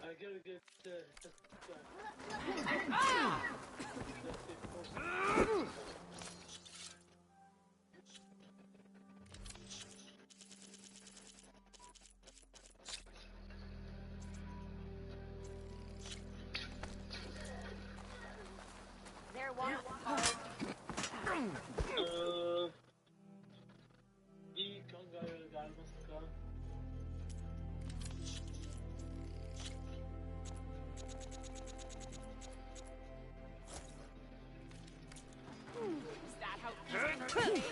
I gotta get 이 건가요? 알았을까? Is that how easy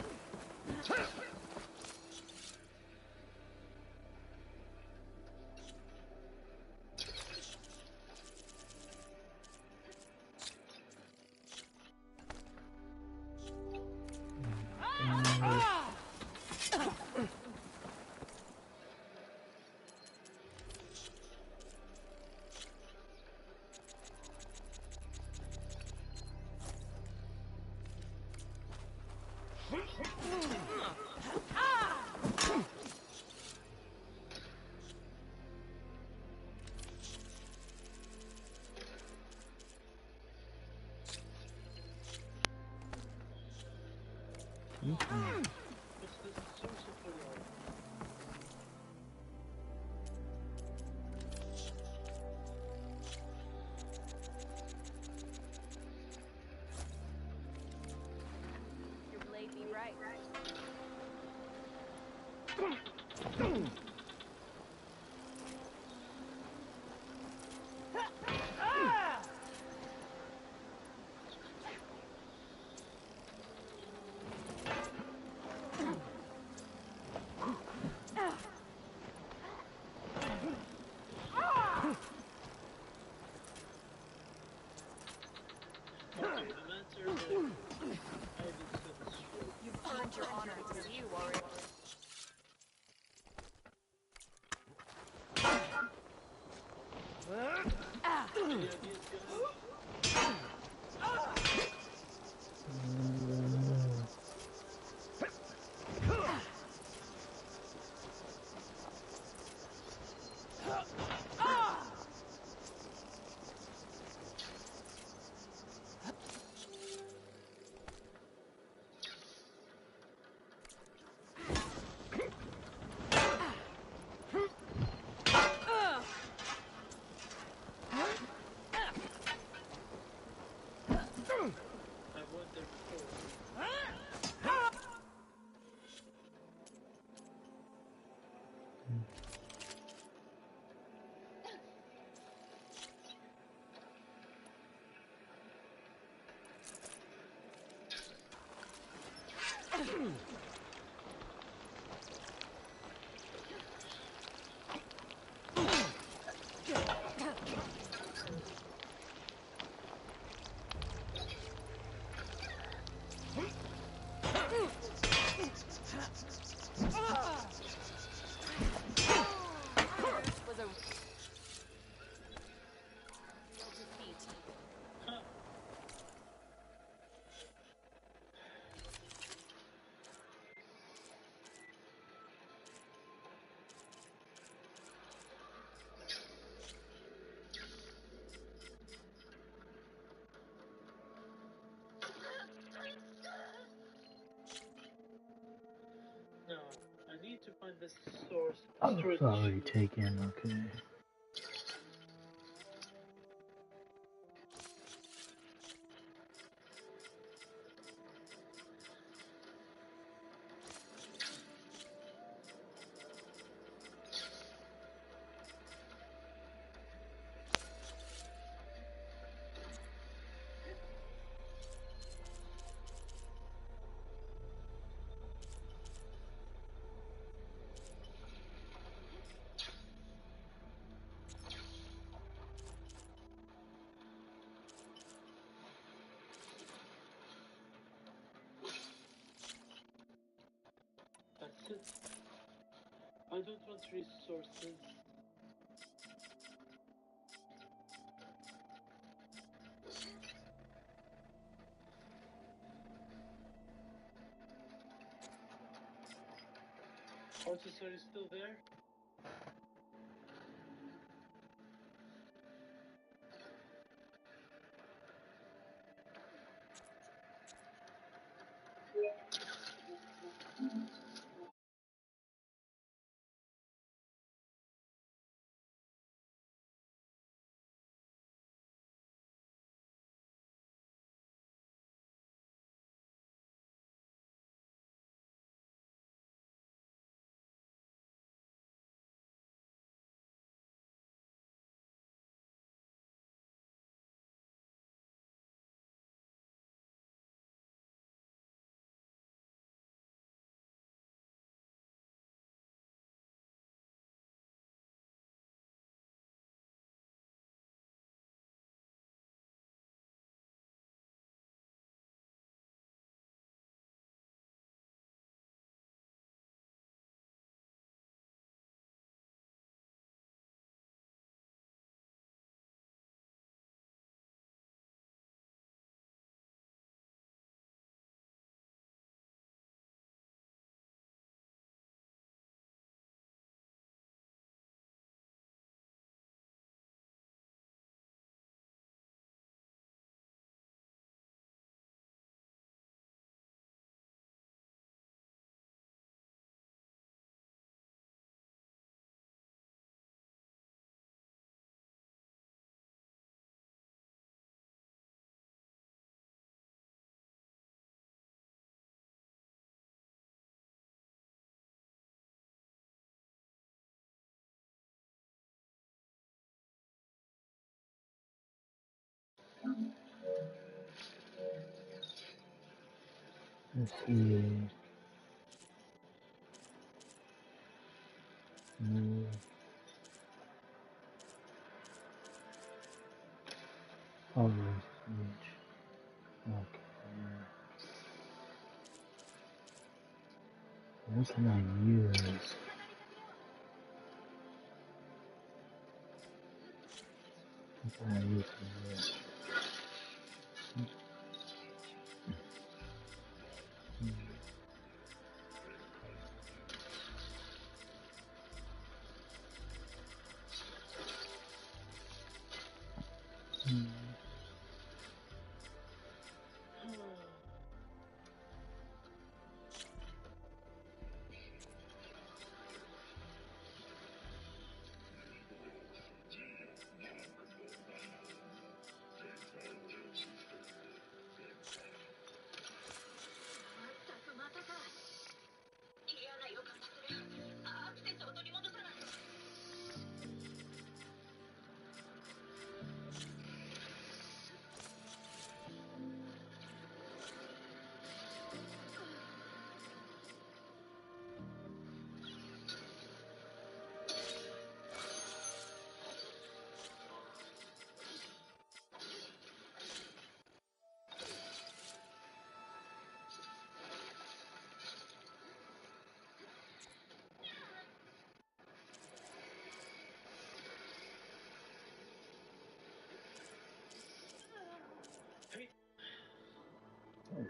Your blade be right. You've earned your honor. It's you, warrior. Was a defeat. No, I need to find the source. Oh, storage it's already machine. taken. Okay. That's it. I don't want resources. Officer is still there? Let's see. Always switch. Okay. What can I use? What can I use for this?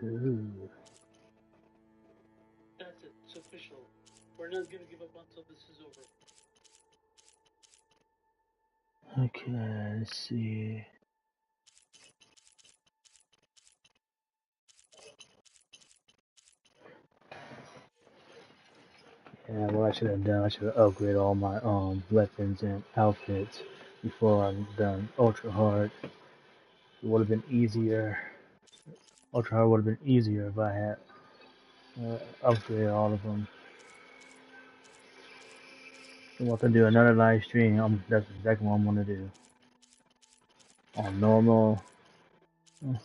Ooh. That's it. It's official. We're not gonna give up until this is over. Okay, let's see. Yeah, what I should have done, I should have upgraded all my weapons and outfits before I'm done ultra hard. It would have been easier. Ultra hard would have been easier if I had upgraded all of them. I want to do another live stream. That's exactly what I'm gonna do. On normal. There's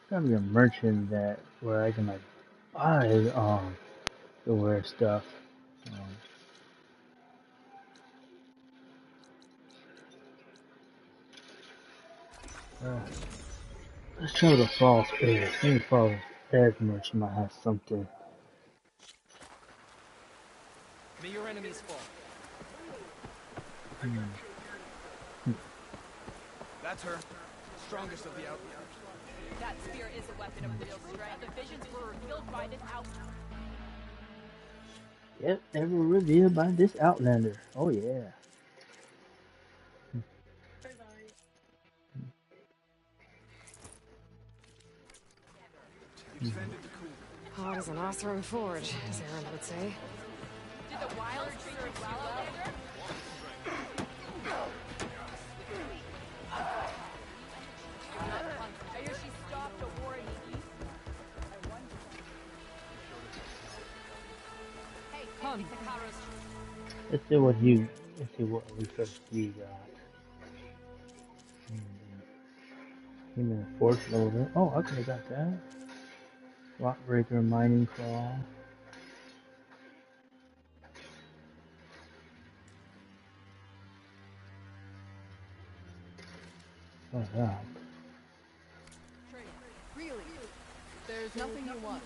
gotta be a merchant that where I can like buy the wear stuff. Let's try the false edge. Maybe false edge merchant might have something. May your enemies fall. That's her. Strongest of the outlaws. That spear is a weapon of real strength. The visions were revealed by this outlander. Yep, ever revealed by this outlander. Oh yeah. Hot as an Oseram forge, as Aaron would say. Did the wild treat you well, Outlander? I hear she stopped a war in the east. I wonder. Hey, come. Let's see what research you got. Give me a force loader. Oh, I could have got that. Rockbreaker, mining claw. Oh yeah. Really? There's nothing you want.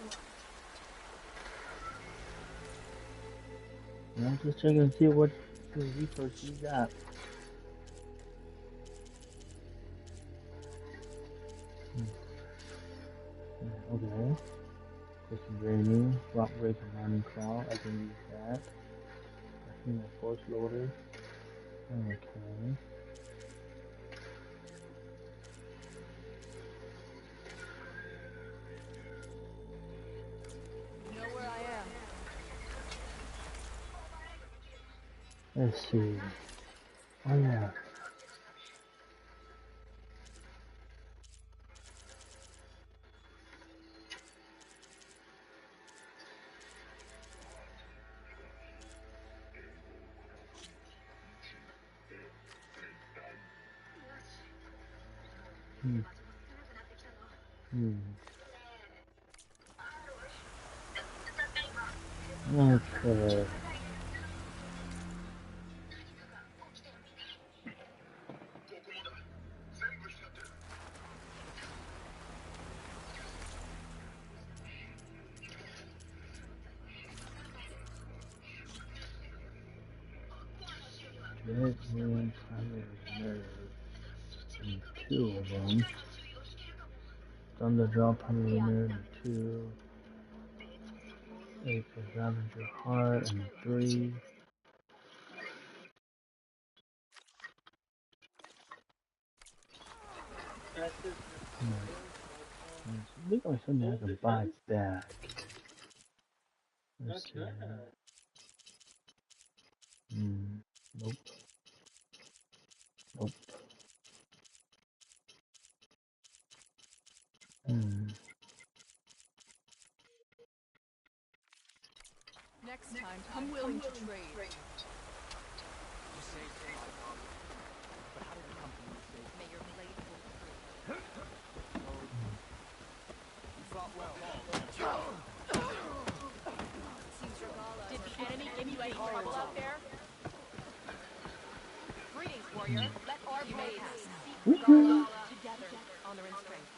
I'm just checking to see what research you got. Okay. Question draining, rockbreaker, mining claw. I can use that. I need a force loader. Okay. Let's see. Oh yeah. Hmm. Okay. Dreadnought primary nerve. And two of them. Thunderdrop primary nerve and two. Eight for Ravager Heart and three. Look like something I can buy back. Let's see. Nope. Nope. Next time, I'm willing to trade. You saved my mom. But how did the company save? May your blade pull through. You fought well. Seems Regala. Did the enemy give you any trouble out there? Greetings, warrior. Let our blades seek Regala together. Honor and strength.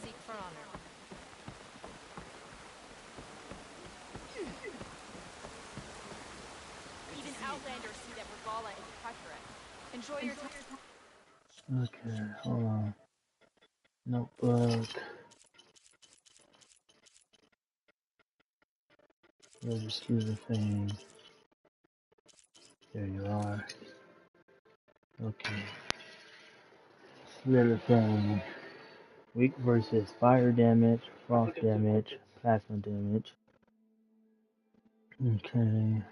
Seek for honor. Even Outlanders see that Regala is treacherous. Enjoy your time. Okay, hold on. Notebook. Register the thing. There you are. Okay. Little thing. Weak versus fire damage, frost damage, plasma damage. Okay.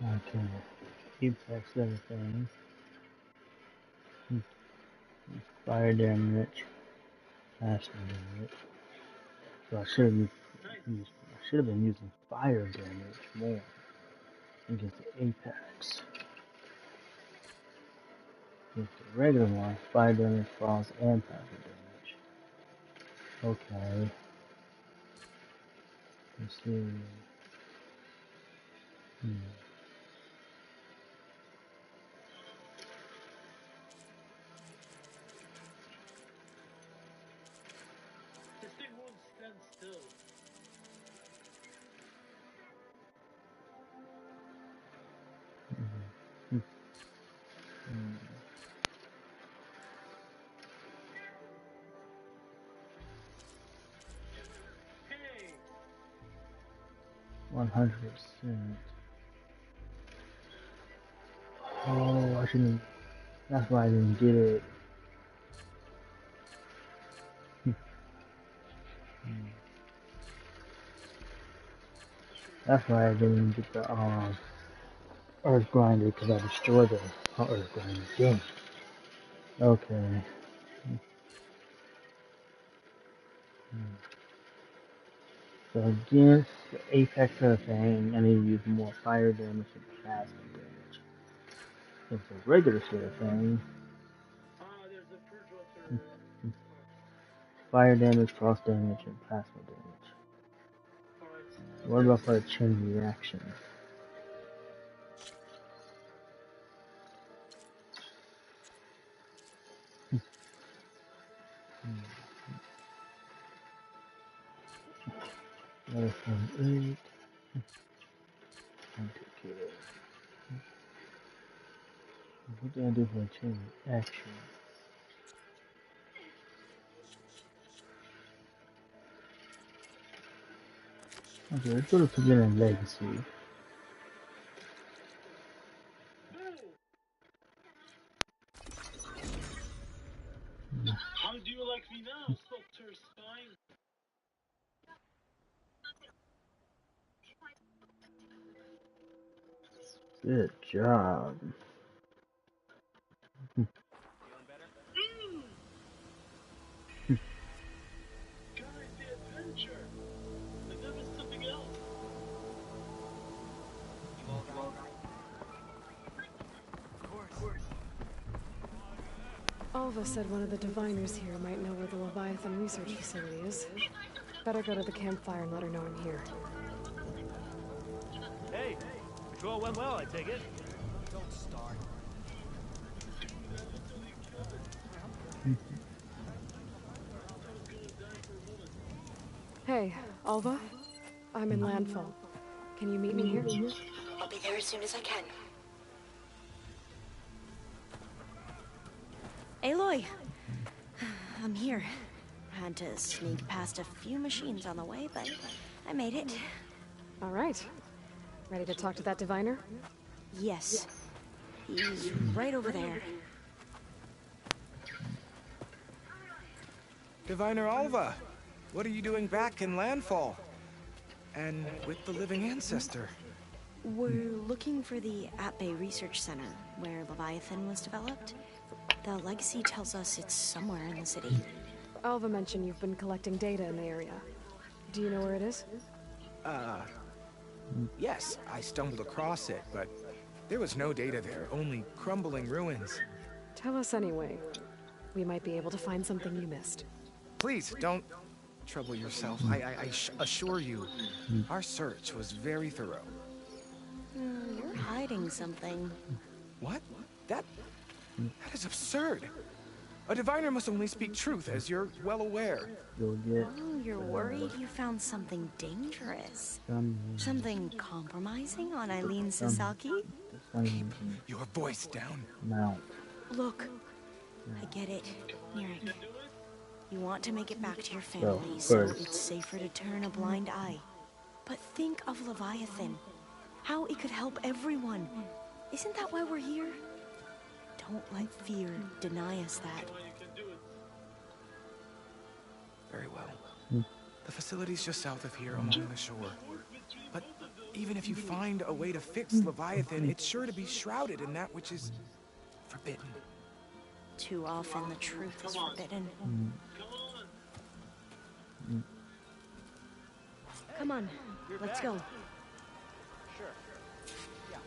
Okay. Apex little thing. Fire damage, plasma damage. So I should have been using fire damage more against the Apex. Against the regular one, fire damage, frost, and plasma damage. Okay. Let's see. 100%. Oh, I shouldn't. That's why I didn't get it. That's why I didn't get the Earth Grinder, because I destroyed the Earth Grinder. Damn. Okay. So against the Apex Hurricane, I need to use more fire damage and plasma damage. If it's a regular Hurricane, fire damage, frost damage, and plasma damage. What about for a chain reaction? Letter from 8. I'll take care of it. What do I do for a chain reaction? Okay, let's go to Forbidden Legacy. How do you like me now, Sculptor Spine? Good job. Guys, the adventure! And there was something else. You all right? Of course. Alva said one of the diviners here might know where the Leviathan research facility is. Better go to the campfire and let her know I'm here. Hey, patrol went well, I take it. Don't start. Hey, Alva? I'm in Landfall. Can you meet me here? I'll be there as soon as I can. Aloy! I'm here. Had to sneak past a few machines on the way, but I made it. All right. Ready to talk to that diviner? Yes. He's right over there. Diviner Alva, what are you doing back in Landfall? And with the living ancestor? We're looking for the At Bay Research Center, where Leviathan was developed. The legacy tells us it's somewhere in the city. Alva mentioned you've been collecting data in the area. Do you know where it is? Yes, I stumbled across it, but there was no data there, only crumbling ruins. Tell us anyway. We might be able to find something you missed. Please, don't trouble yourself. I assure you, our search was very thorough. You're hiding something. What? That is absurd. A diviner must only speak truth, as you're well aware. You'll get. Oh, you're worried you found something dangerous. Something compromising on Eileen Sasaki? Keep your voice down. Mount. Look, I get it, Nirik. You want to make it back to your family, So, so it's safer to turn a blind eye. But think of Leviathan. How it could help everyone. Isn't that why we're here? Don't let fear deny us that. Very well. The facility's just south of here along the shore. But even if you find a way to fix Leviathan, it's sure to be shrouded in that which is forbidden. Too often the truth is forbidden. Come on, let's go. Sure. Yeah.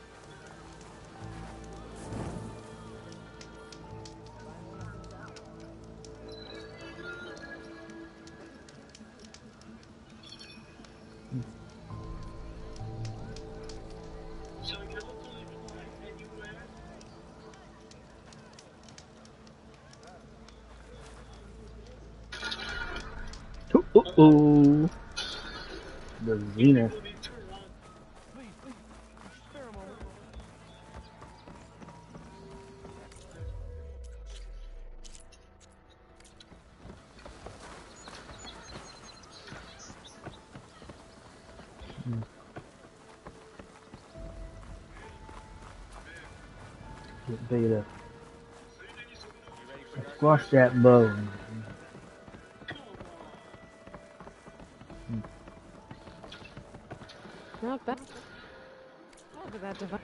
So I can literally fly anywhere. Ooh. The Zenith. Beta. Squash that bug. Not bad. Look at that device.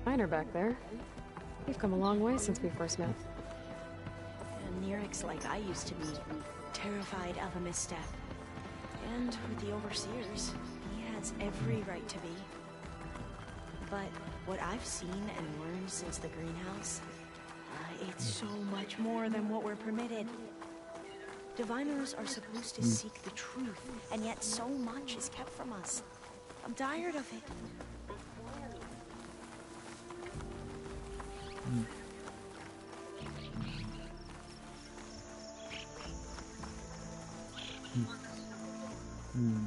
Miner back there. We've come a long way since we first met. And Nerek's like I used to be, terrified of a misstep. And with the Overseers, he has every right to be. But what I've seen and learned since the greenhouse, it's so much more than what we're permitted. Diviners are supposed to seek the truth, and yet so much is kept from us. I'm tired of it.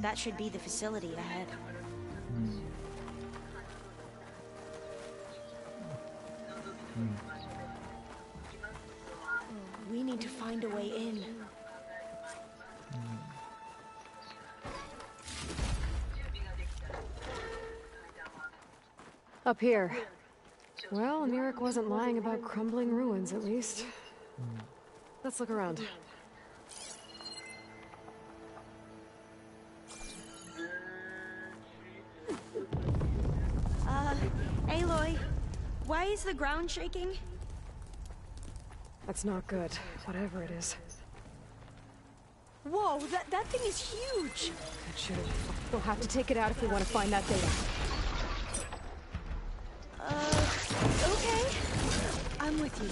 That should be the facility ahead. We need to find a way in. Up here. Well, Nerek wasn't lying about crumbling ruins, at least. Let's look around. Aloy, why is the ground shaking? That's not good, whatever it is. Whoa, that thing is huge! Good shit. We'll have to take it out if we want to find that data. Okay. I'm with you.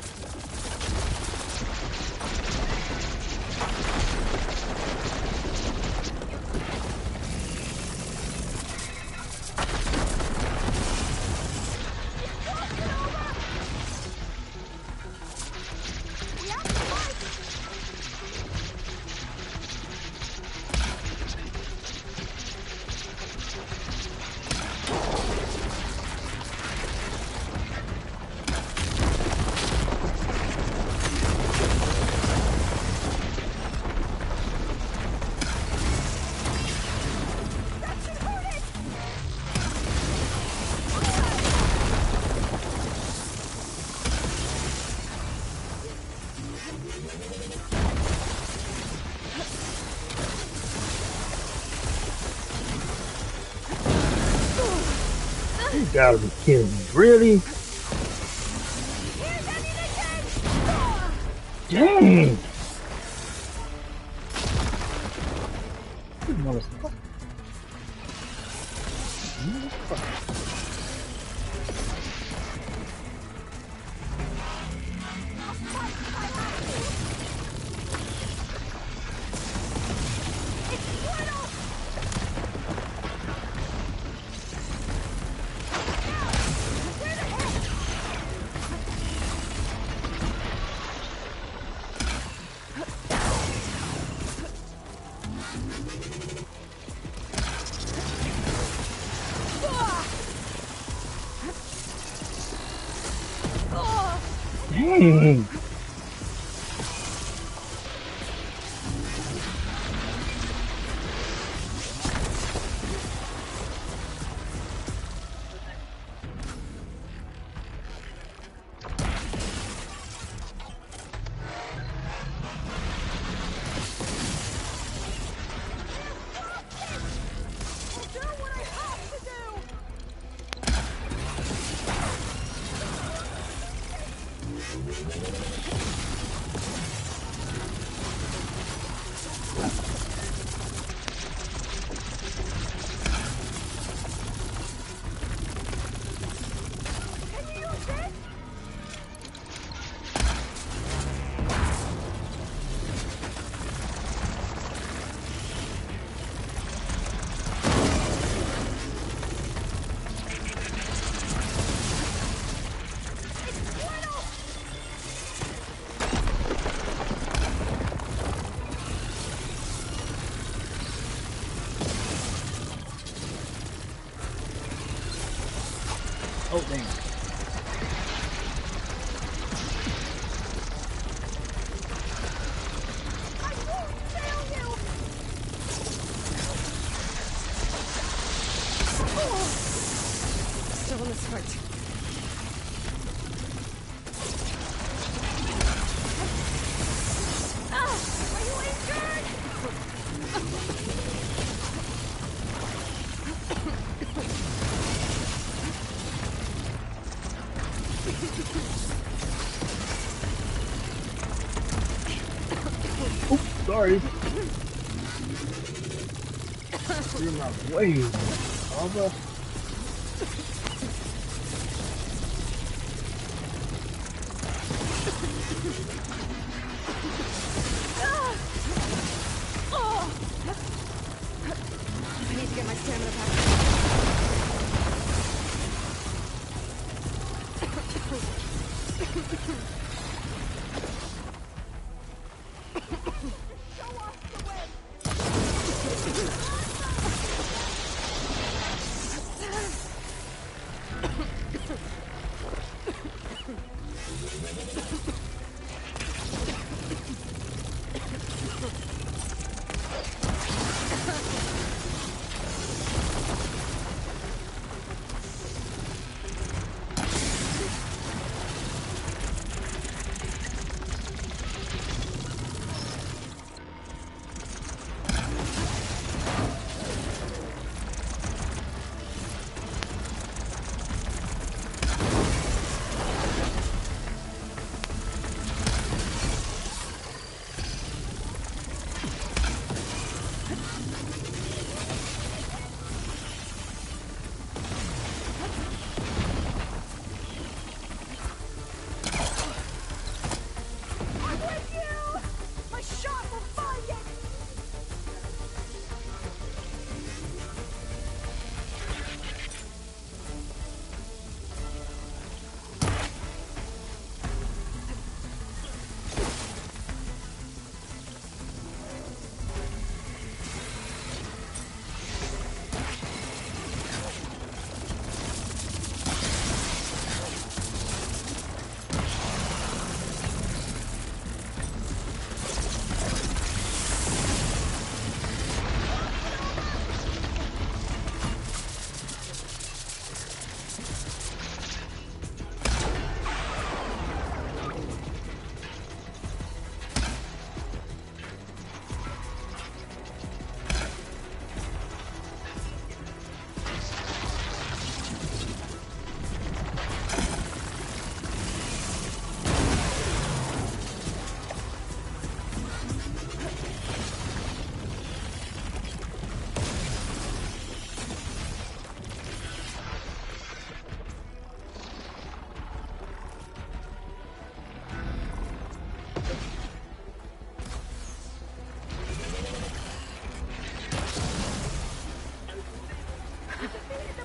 You gotta be kidding me. Really? Dang! Motherfucker. Dang. Oh, dang. Still in this fight. Are you injured? Oops, sorry. You're my way, Alva. I need to get my stamina back.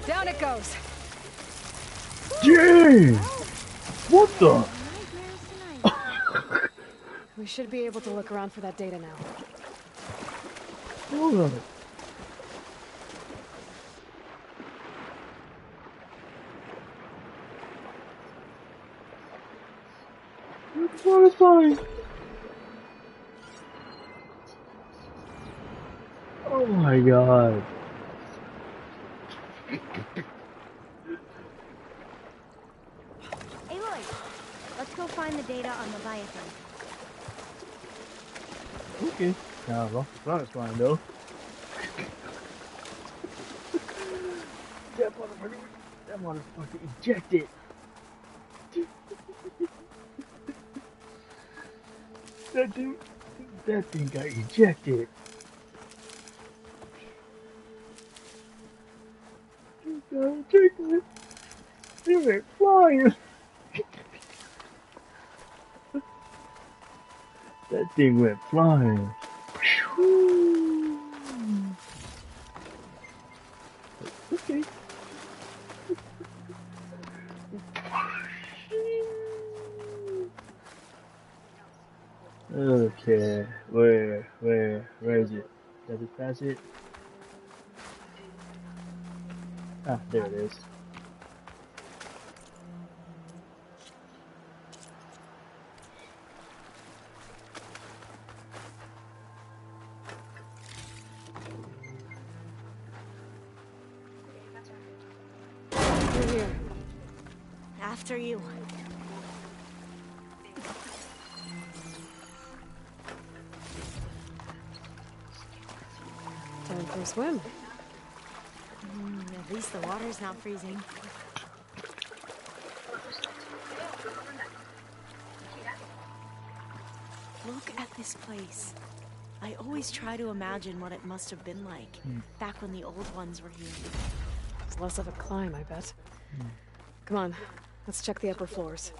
Down it goes. Dang! What the? We should be able to look around for that data now. Hold on. Water's fine. Oh my god. Aloy, let's go find the data on Leviathan. Okay. Nah, water's fine though. That motherfucker ejected. That thing got ejected. It went flying. That thing went flying. Okay. Okay, where is it? Does it pass it? Ah, there it is. We're here. After you. Time for a swim. At least the water's not freezing. Look at this place. I always try to imagine what it must have been like back when the old ones were here. It's less of a climb, I bet. Come on, let's check the upper floors.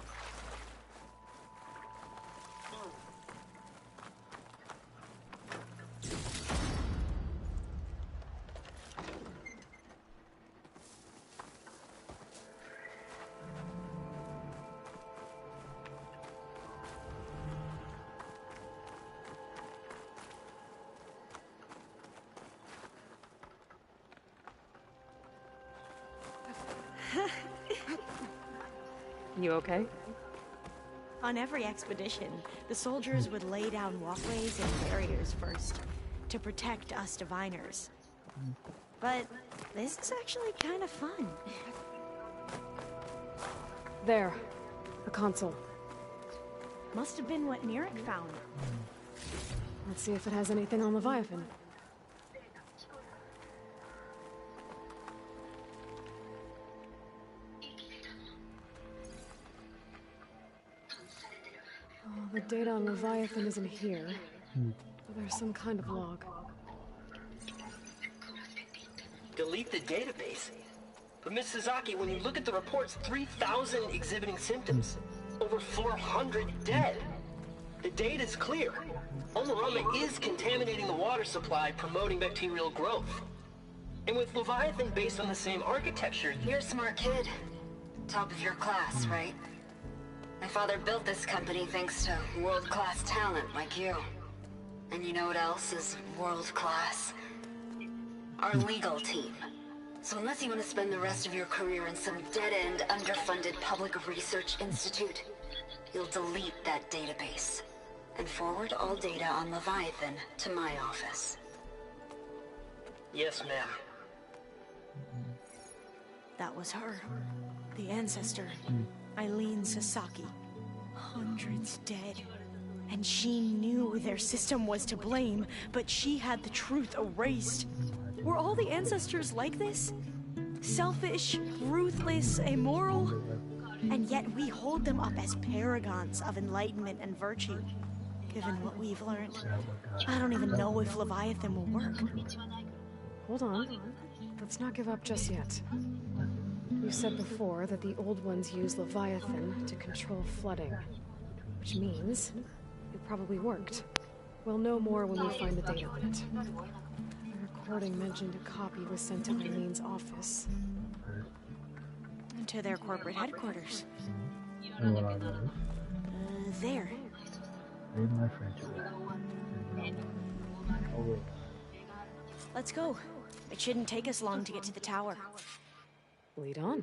You okay? On every expedition, the soldiers would lay down walkways and barriers first to protect us diviners. But this is actually kind of fun. There. A console. Must have been what Neric found. Let's see if it has anything on Leviathan. Oh, the data on Leviathan isn't here. But there's some kind of log. Delete the database. But Miss Sasaki, when you look at the reports, 3,000 exhibiting symptoms. Over 400 dead. The data's clear. Omarama is contaminating the water supply, promoting bacterial growth. And with Leviathan based on the same architecture... You're a smart kid. Top of your class, right? My father built this company thanks to world-class talent like you. And you know what else is world-class? Our legal team. So unless you want to spend the rest of your career in some dead-end, underfunded public research institute, you'll delete that database and forward all data on Leviathan to my office. Yes, ma'am. That was her. The ancestor. Eileen Sasaki. Hundreds dead. And she knew their system was to blame, but she had the truth erased. Were all the ancestors like this? Selfish, ruthless, immoral? And yet we hold them up as paragons of enlightenment and virtue. Given what we've learned, I don't even know if Leviathan will work. Hold on. Let's not give up just yet. You said before that the old ones use Leviathan to control flooding. Which means it probably worked. We'll know more when we find the data on it. The recording mentioned a copy was sent to Eileen's office. To their corporate headquarters. And what I know. There. Leave my friend to that. Over. Let's go. It shouldn't take us long to get to the tower. Lead on.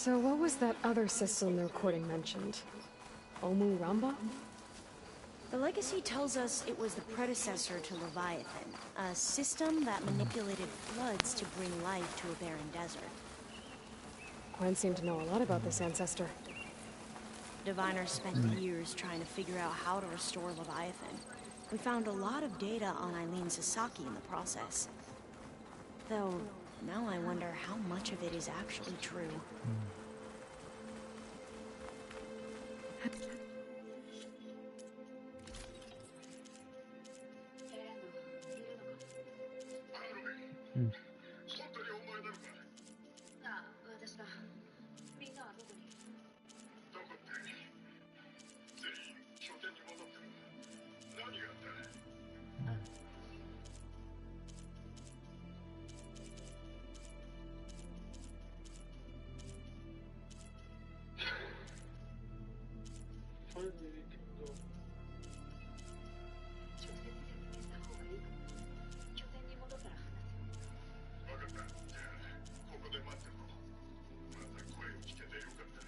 So what was that other system the recording mentioned? Omu Ramba? The legacy tells us it was the predecessor to Leviathan, a system that manipulated floods to bring life to a barren desert. Gwen seemed to know a lot about this ancestor. Diviners spent years trying to figure out how to restore Leviathan. We found a lot of data on Eileen Sasaki in the process. Though, now I wonder how much of it is actually true. Finally, we can go. 直接に説明した方がいいかも。拠点に戻ったら話すよ。分かった。じゃあ、ここで待ってろ。また声を聞けてよかった。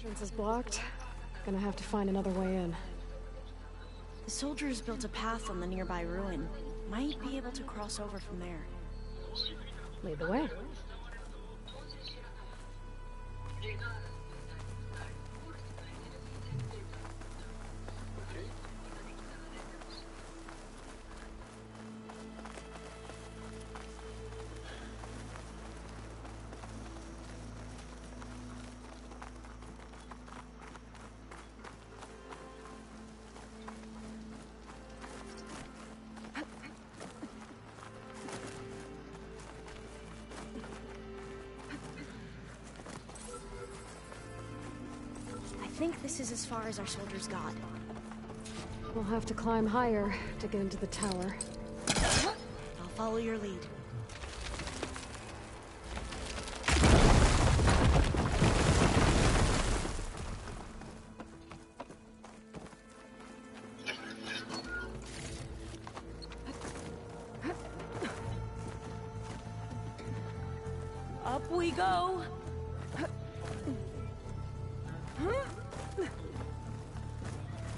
Entrance is blocked. Gonna have to find another way in. The soldiers built a path on the nearby ruin. Might be able to cross over from there. Lead the way. I think this is as far as our soldiers got. We'll have to climb higher to get into the tower. I'll follow your lead. Up we go!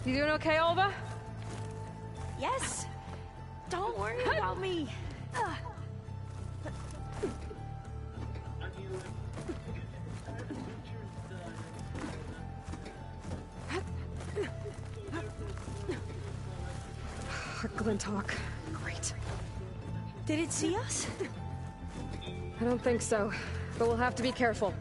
You doing okay, Olva? Yes! Don't worry about me! Glinthawk. Great. Did it see us? I don't think so, but we'll have to be careful.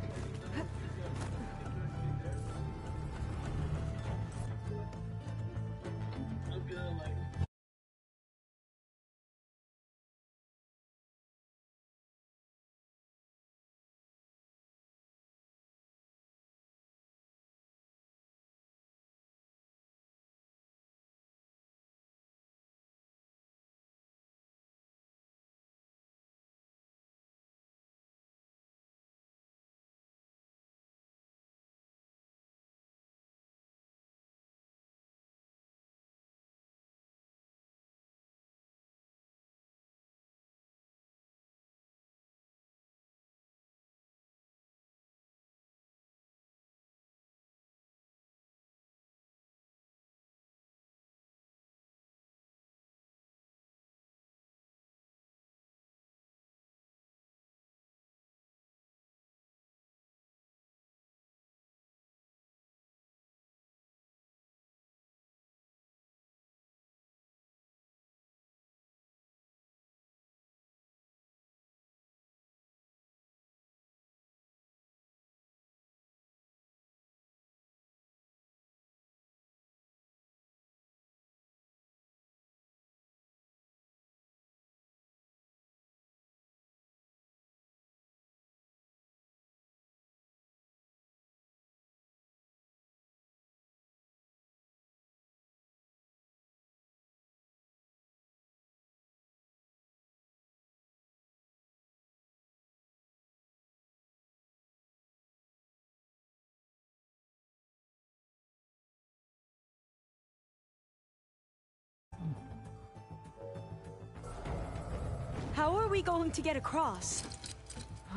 How are we going to get across?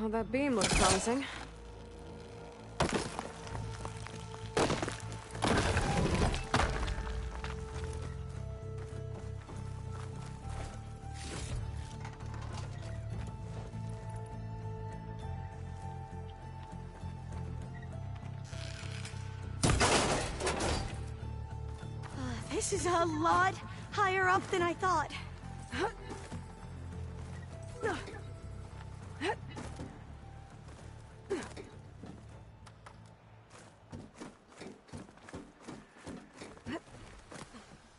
Oh, that beam looks promising. This is a lot higher up than I thought.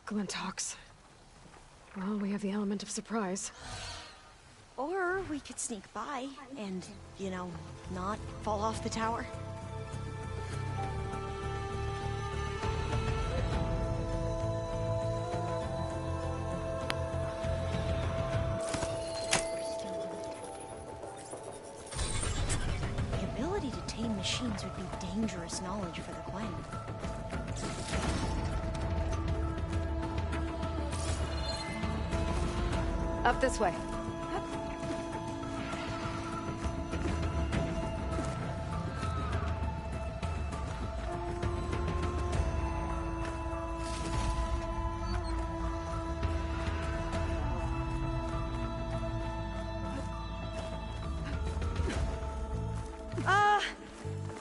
Glinthawks. Well, we have the element of surprise. Or we could sneak by and, you know, not fall off the tower. The ability to tame machines would be dangerous knowledge for the Quen. Up this way.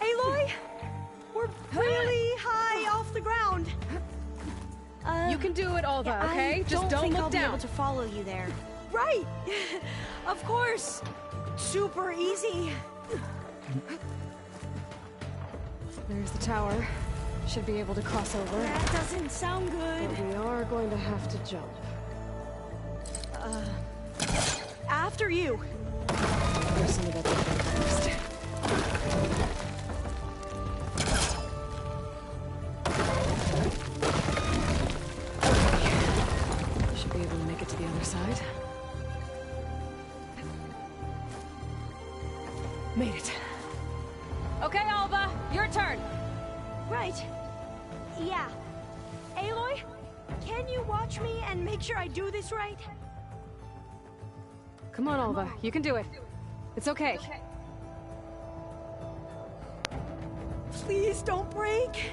Aloy? We're really high off the ground. You can do it, Alva, okay? Just don't think look I'll down. be able to follow you there. Right! Of course! Super easy. There's the tower. Should be able to cross over. That doesn't sound good. But we are going to have to jump. After you. There's some of that first. Should be able to make it to the other side. Made it. Okay, Alva, your turn. Right. Yeah. Aloy, can you watch me and make sure I do this right? Come on, Alva. You can do it. It's okay. Please don't break.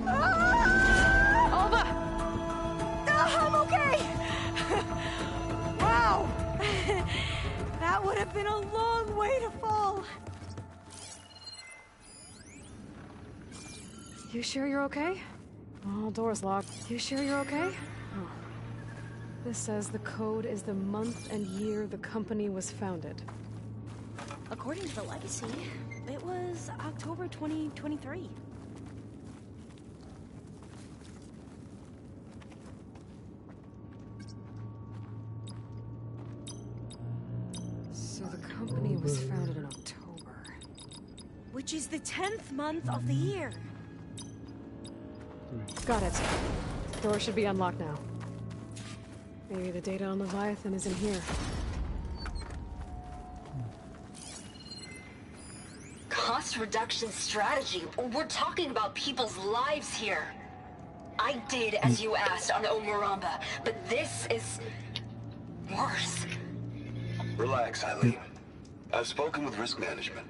Alva! I'm okay! Wow! That would have been a long way to fall. You sure you're okay? Oh, door's locked. You sure you're okay? Oh. This says the code is the month and year the company was founded. According to the legacy, it was October 2023. So the company was founded in October. Which is the 10th month of the year. Got it. Door should be unlocked now. Maybe the data on Leviathan is in here. Cost reduction strategy? We're talking about people's lives here. I did as you asked on Omuramba, but this is worse. Relax, Eileen. I've spoken with risk management.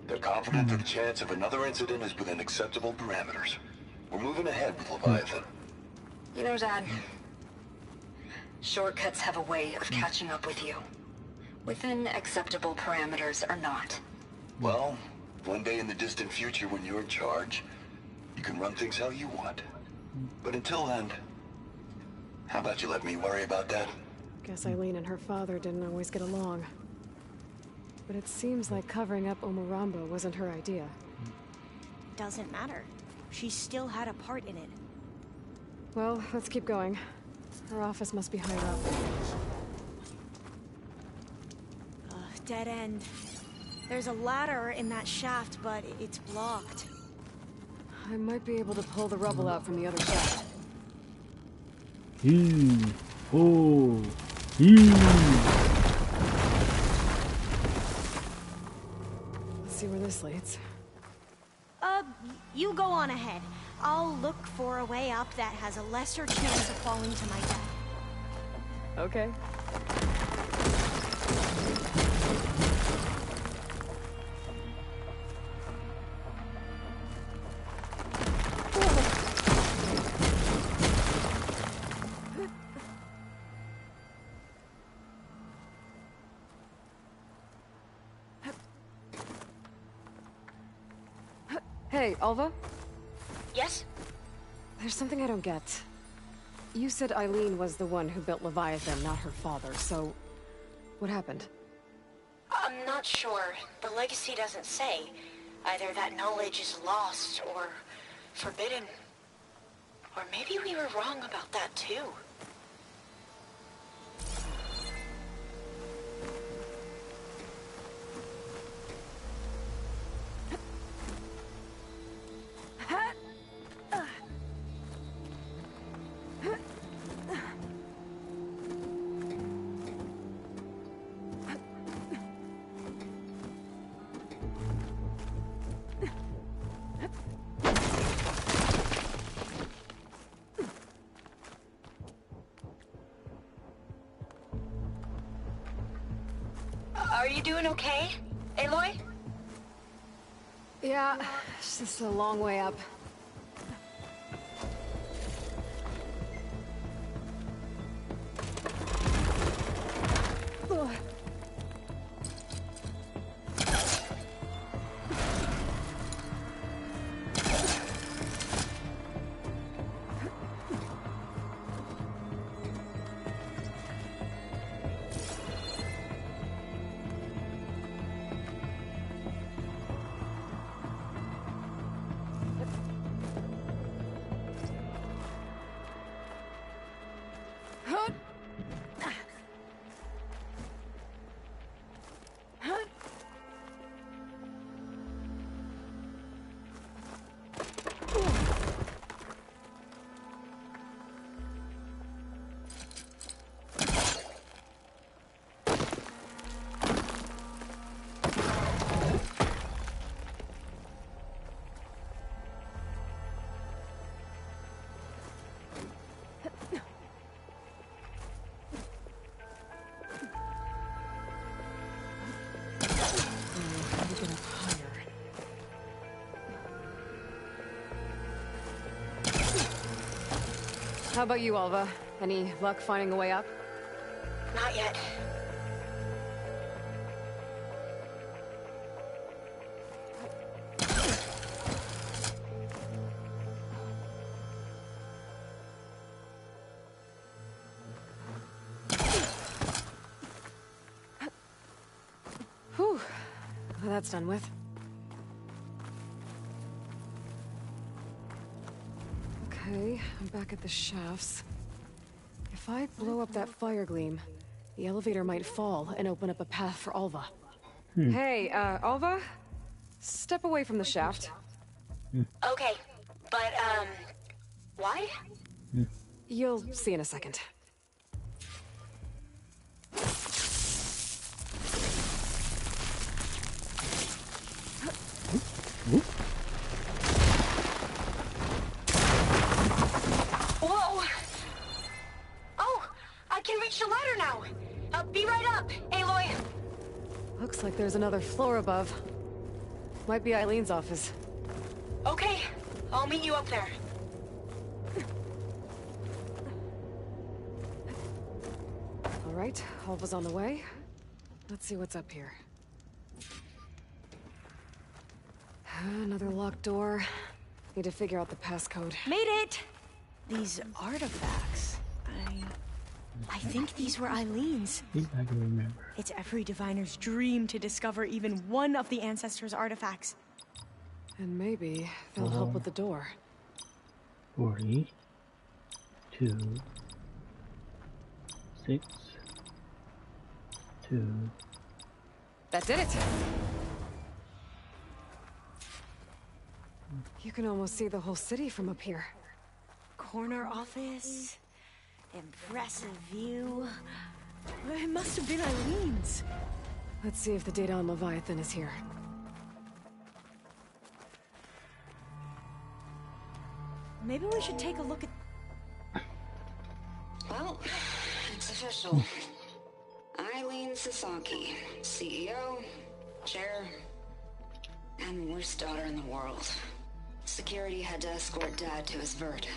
They're confident that the chance of another incident is within acceptable parameters. We're moving ahead with Leviathan. You know, Dad, shortcuts have a way of catching up with you. Within acceptable parameters or not. Well, one day in the distant future when you're in charge, you can run things how you want. But until then, how about you let me worry about that? Guess Eileen and her father didn't always get along. But it seems like covering up Omuramba wasn't her idea. Doesn't matter. She still had a part in it. Well, let's keep going. Her office must be higher up. Dead end. There's a ladder in that shaft, but it's blocked. I might be able to pull the rubble out from the other shaft. Let's see where this leads. you go on ahead. I'll look for a way up that has a lesser chance of falling to my death. Okay. Hey, Alva? Yes? There's something I don't get. You said Eileen was the one who built Leviathan, not her father, so... what happened? I'm not sure. The legacy doesn't say. Either that knowledge is lost or forbidden. Or maybe we were wrong about that too. Are you doing okay, Aloy? Yeah, it's just a long way up. Ugh. How about you, Alva? Any luck finding a way up? Not yet. Whew. Well, that's done with. Okay, I'm back at the shafts. If I blow up that fire gleam, the elevator might fall and open up a path for Alva. Hey, Alva? Step away from the shaft. Okay, but, why? You'll see in a second. Whoa! Oh, I can reach the ladder now. Be right up, Aloy. Looks like there's another floor above. Might be Eileen's office. Okay, I'll meet you up there. All right, Alva's on the way. Let's see what's up here. Another locked door. Need to figure out the passcode. Made it! These artifacts. I think these were Eileen's. I can remember. It's every diviner's dream to discover even one of the ancestors' artifacts. And maybe they'll help with the door. 40, 2, 6, 2. That did it! You can almost see the whole city from up here. Corner office. Impressive view. It must have been Eileen's. Let's see if the data on Leviathan is here. maybe we should take a look at... Well, it's official. Eileen Sasaki, CEO, chair, and worst daughter in the world. Security had to escort Dad to his vert.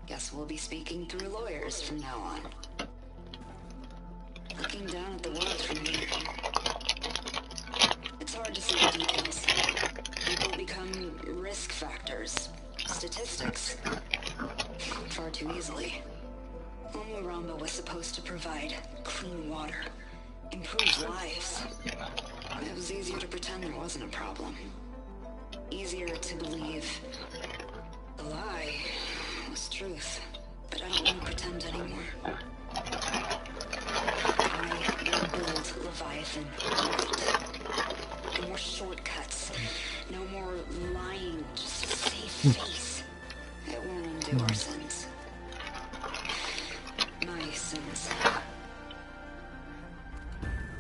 Guess we'll be speaking through lawyers from now on. Looking down at the world from here. It's hard to see the details. People become risk factors, statistics, far too easily. Omuramba was supposed to provide clean water, improve lives. It was easier to pretend there wasn't a problem. Easier to believe the lie was truth. But I don't want to pretend anymore. I will build Leviathan right. No more shortcuts. No more lying. Just a safe face. It won't undo our sins. My sins.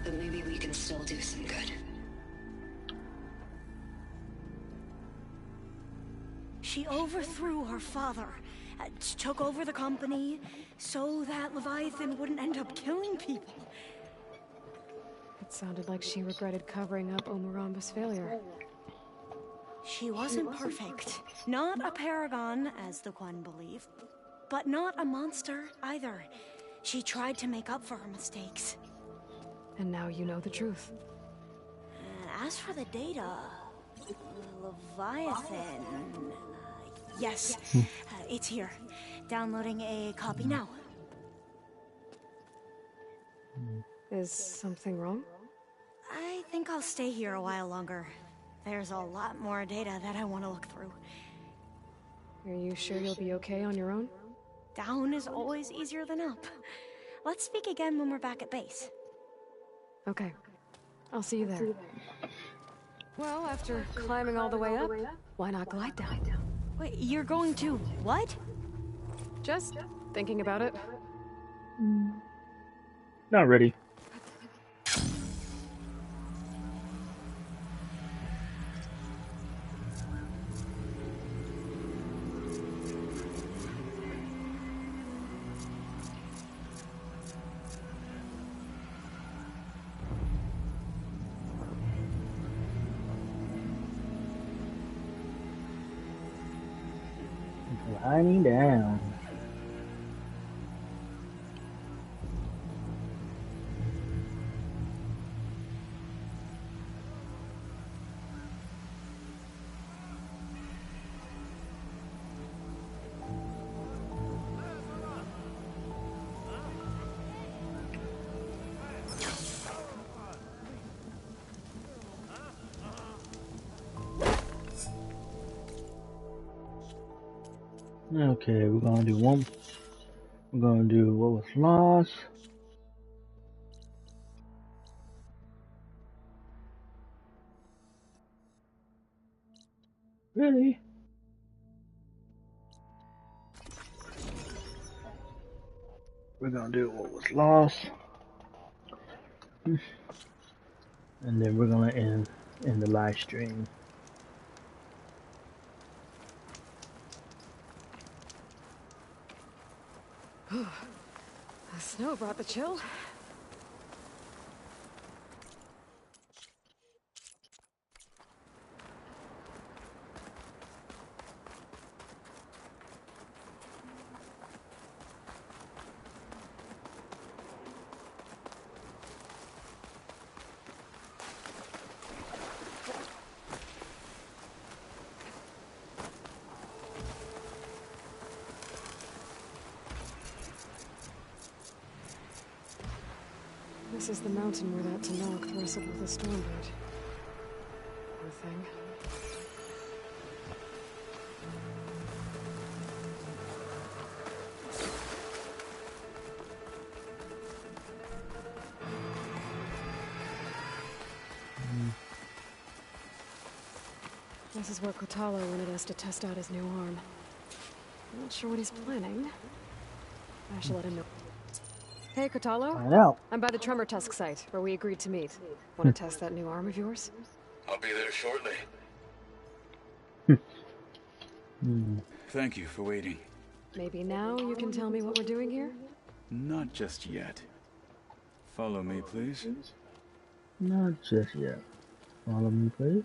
But maybe we can still do some good. She overthrew her father, took over the company, so that Leviathan wouldn't end up killing people. It sounded like she regretted covering up Omuramba's failure. She wasn't perfect. Not a paragon, as the Quan believe, but not a monster either. She tried to make up for her mistakes. And now you know the truth. As for the data, Leviathan... yes, it's here. Downloading a copy now. Is something wrong? I think I'll stay here a while longer. There's a lot more data that I want to look through. Are you sure you'll be okay on your own? Down is always easier than up. Let's speak again when we're back at base. Okay. I'll see you there. Well, after climbing all the way up, why not glide down? Wait, you're going to what? Just thinking about it. Not ready. Gliding down. Okay, we're gonna do one. We're gonna do what was lost. Really? We're gonna do what was lost. And then we're gonna end the live stream. The snow brought the chill. This is the mountain where that Tanakh wrestled with the Stormbird. Poor thing. This is where Kotalo wanted us to test out his new arm. I'm not sure what he's planning. I should let him know. Hey, Kotalo. Find out. I'm by the Tremor Tusk site, where we agreed to meet. Want to test that new arm of yours? I'll be there shortly. Thank you for waiting. Maybe now you can tell me what we're doing here? Not just yet. Follow me, please. Not just yet. Follow me, please.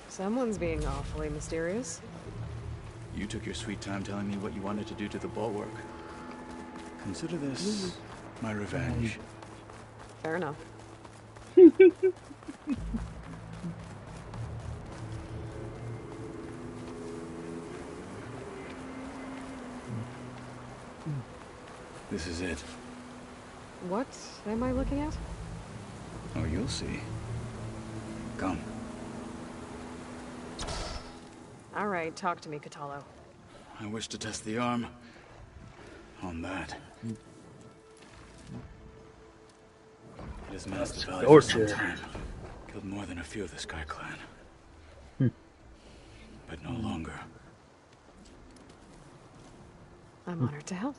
Someone's being awfully mysterious. You took your sweet time telling me what you wanted to do to the bulwark. Consider this my revenge. Fair enough. This is it. What am I looking at? Oh, you'll see. Come. All right, talk to me, Kotallo. I wish to test the arm on that. It has masked the valley for some time. Killed more than a few of the Sky Clan. But no longer. I'm honored to help.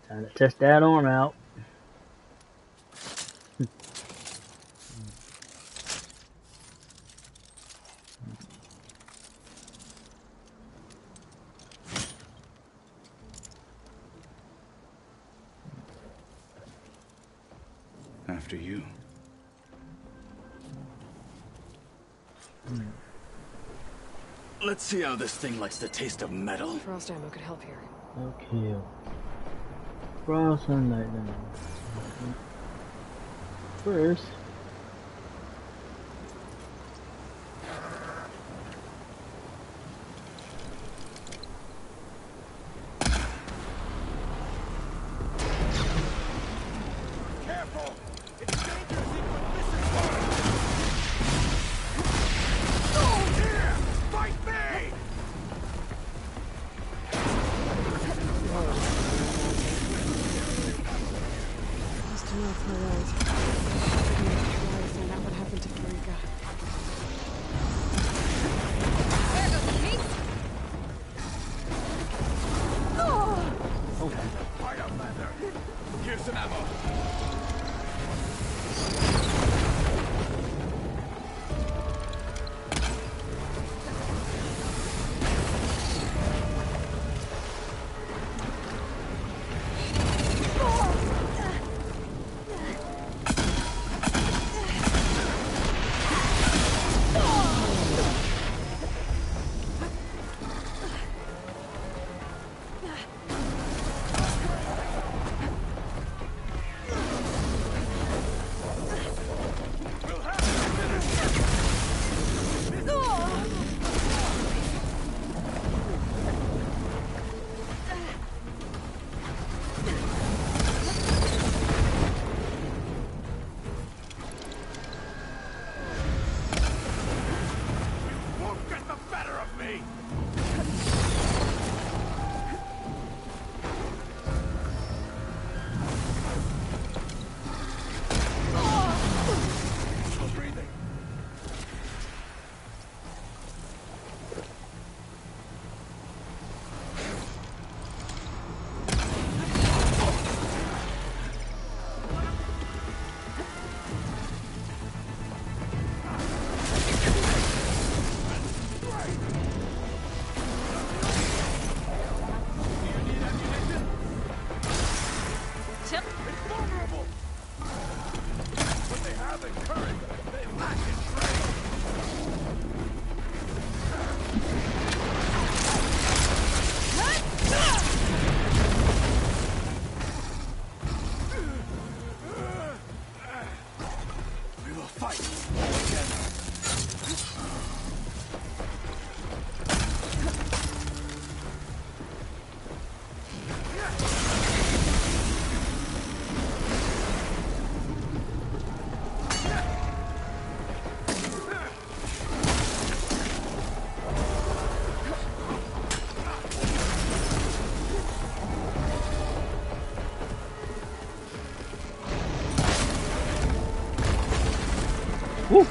Time to test that arm out. After you. Let's see how this thing likes the taste of metal. Frost ammo could help here. Okay. Frost and lightning. First. Careful! It's dangerous even with this Oh, here! Fight me! Lost enough, all right. I didn't try to find out what happened to Eureka. There goes Pete! Okay. Fire leather! Here's some ammo. Won't get the better of me! Still breathing. Chip. It's vulnerable! What they have in courage, they lack in strength. We will fight together. Woo!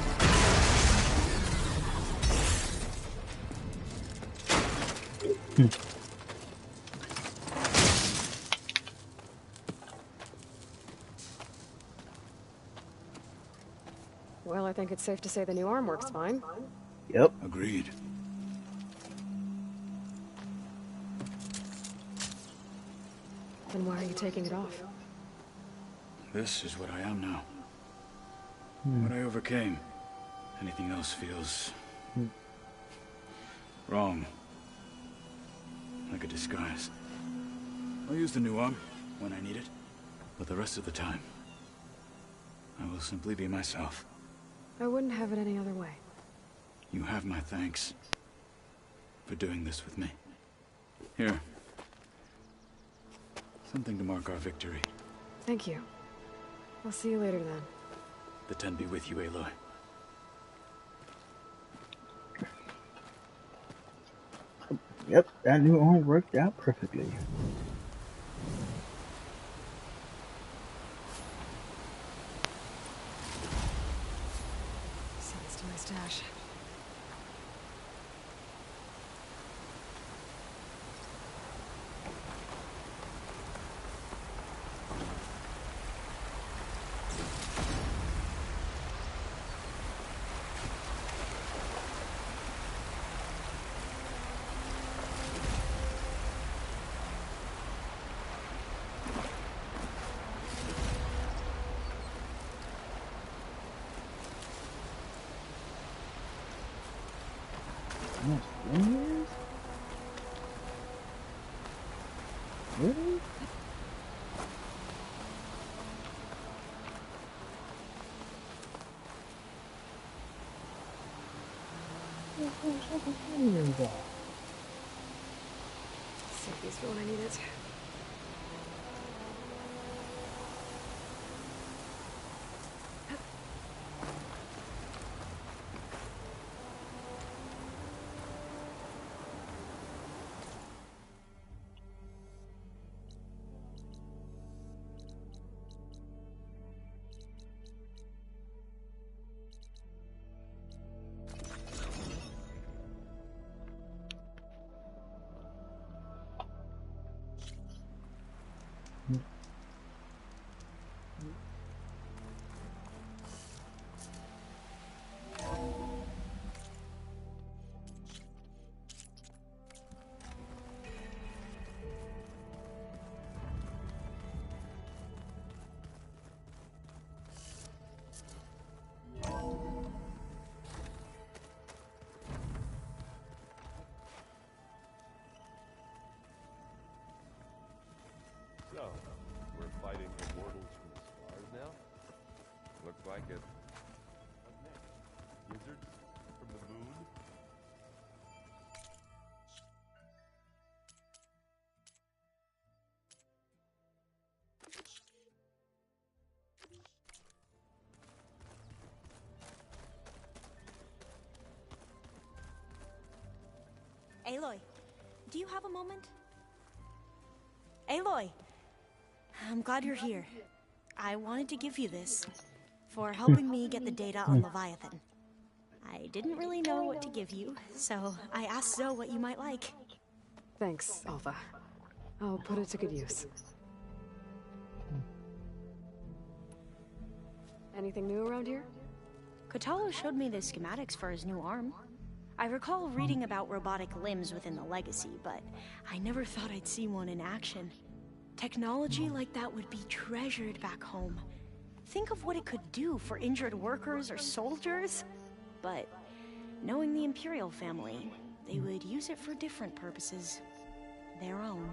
Well, I think it's safe to say the new arm works fine. Yep. Agreed. Then why are you taking it off? This is what I am now. What I overcame. Anything else feels... wrong. Like a disguise. I'll use the new arm when I need it. But the rest of the time, I will simply be myself. I wouldn't have it any other way. You have my thanks for doing this with me. Here. Something to mark our victory. Thank you. I'll see you later then. The Ten be with you, Aloy. Yep, that new arm worked out perfectly. Send this to my stash. Really? Save these for when I need it. So, we're fighting immortals from the stars now? Looks like it. What next? Wizards from the moon? Aloy, do you have a moment? Aloy! I'm glad you're here. I wanted to give you this for helping me get the data on Leviathan. I didn't really know what to give you, so I asked Zoe what you might like. Thanks, Alpha. I'll put it to good use. Anything new around here? Kotallo showed me the schematics for his new arm. I recall reading about robotic limbs within the Legacy, but I never thought I'd see one in action. Technology like that would be treasured back home. Think of what it could do for injured workers or soldiers. But knowing the Imperial family, they would use it for different purposes. Their own.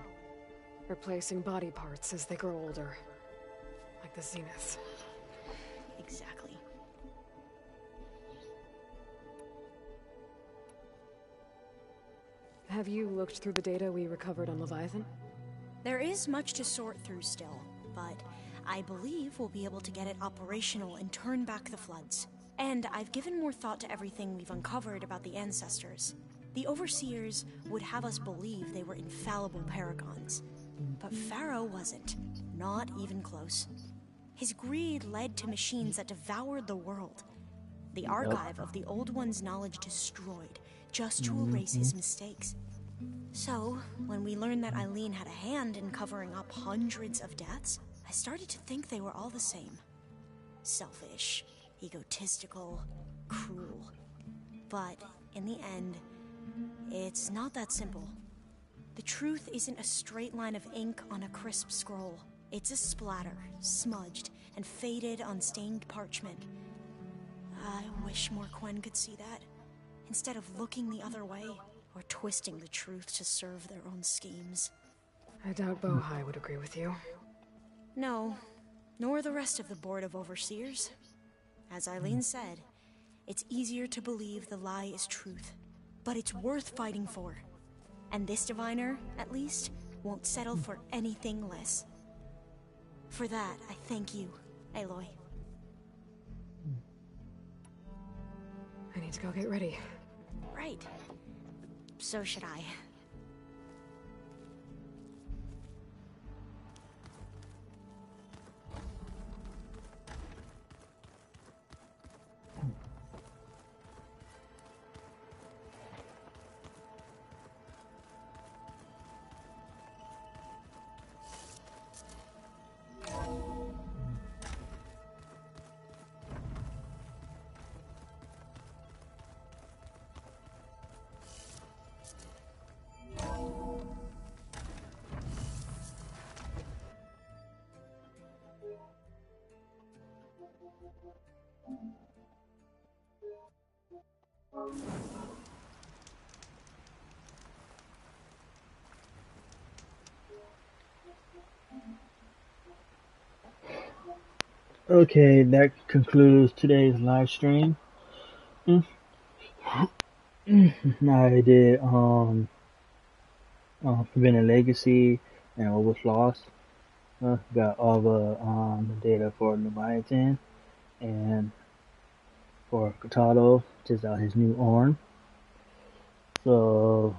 Replacing body parts as they grow older. Like the Zeniths. Exactly. Have you looked through the data we recovered on Leviathan? There is much to sort through still, but I believe we'll be able to get it operational and turn back the floods. And I've given more thought to everything we've uncovered about the ancestors. The Overseers would have us believe they were infallible paragons. But Pharaoh wasn't. Not even close. His greed led to machines that devoured the world. The archive of the Old One's knowledge destroyed, just to erase his mistakes. So, when we learned that Eileen had a hand in covering up hundreds of deaths, I started to think they were all the same. Selfish, egotistical, cruel. But in the end, it's not that simple. The truth isn't a straight line of ink on a crisp scroll. It's a splatter, smudged and faded on stained parchment. I wish more Quen could see that, instead of looking the other way or twisting the truth to serve their own schemes. I doubt Bohai would agree with you. No, nor the rest of the Board of Overseers. As Eileen said, it's easier to believe the lie is truth, but it's worth fighting for. And this diviner, at least, won't settle for anything less. For that, I thank you, Aloy. I need to go get ready. Right. So should I. Okay, that concludes today's live stream. I did Forbidden Legacy and What Was Lost. Got all the data for Leviathan and for Cortado, just out his new arm. So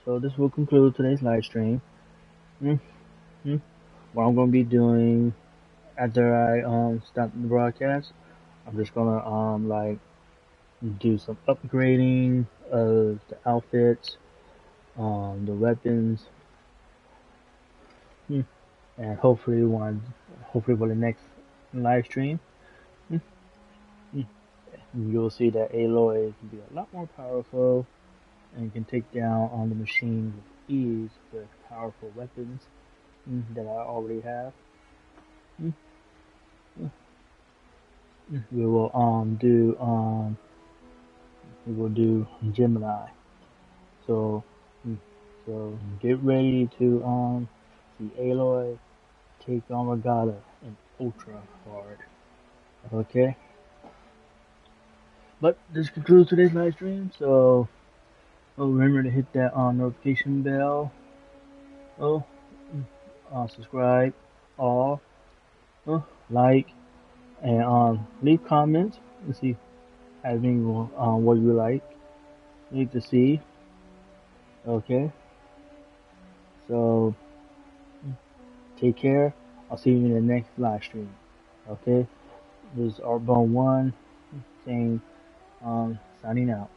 this will conclude today's live stream. What I'm gonna be doing after I stop the broadcast, I'm just gonna do some upgrading of the outfits, the weapons, and hopefully for the next live stream, you'll see that Aloy can be a lot more powerful and can take down on the machine with ease with powerful weapons that I already have. We will do Gemini. So get ready to see Aloy take on Regatta in ultra hard. Okay? But this concludes today's live stream, so remember to hit that notification bell. Subscribe, like, and leave comments and see what you like to see. Okay, so take care. I'll see you in the next live stream. Okay, this is Artbone1 saying signing out.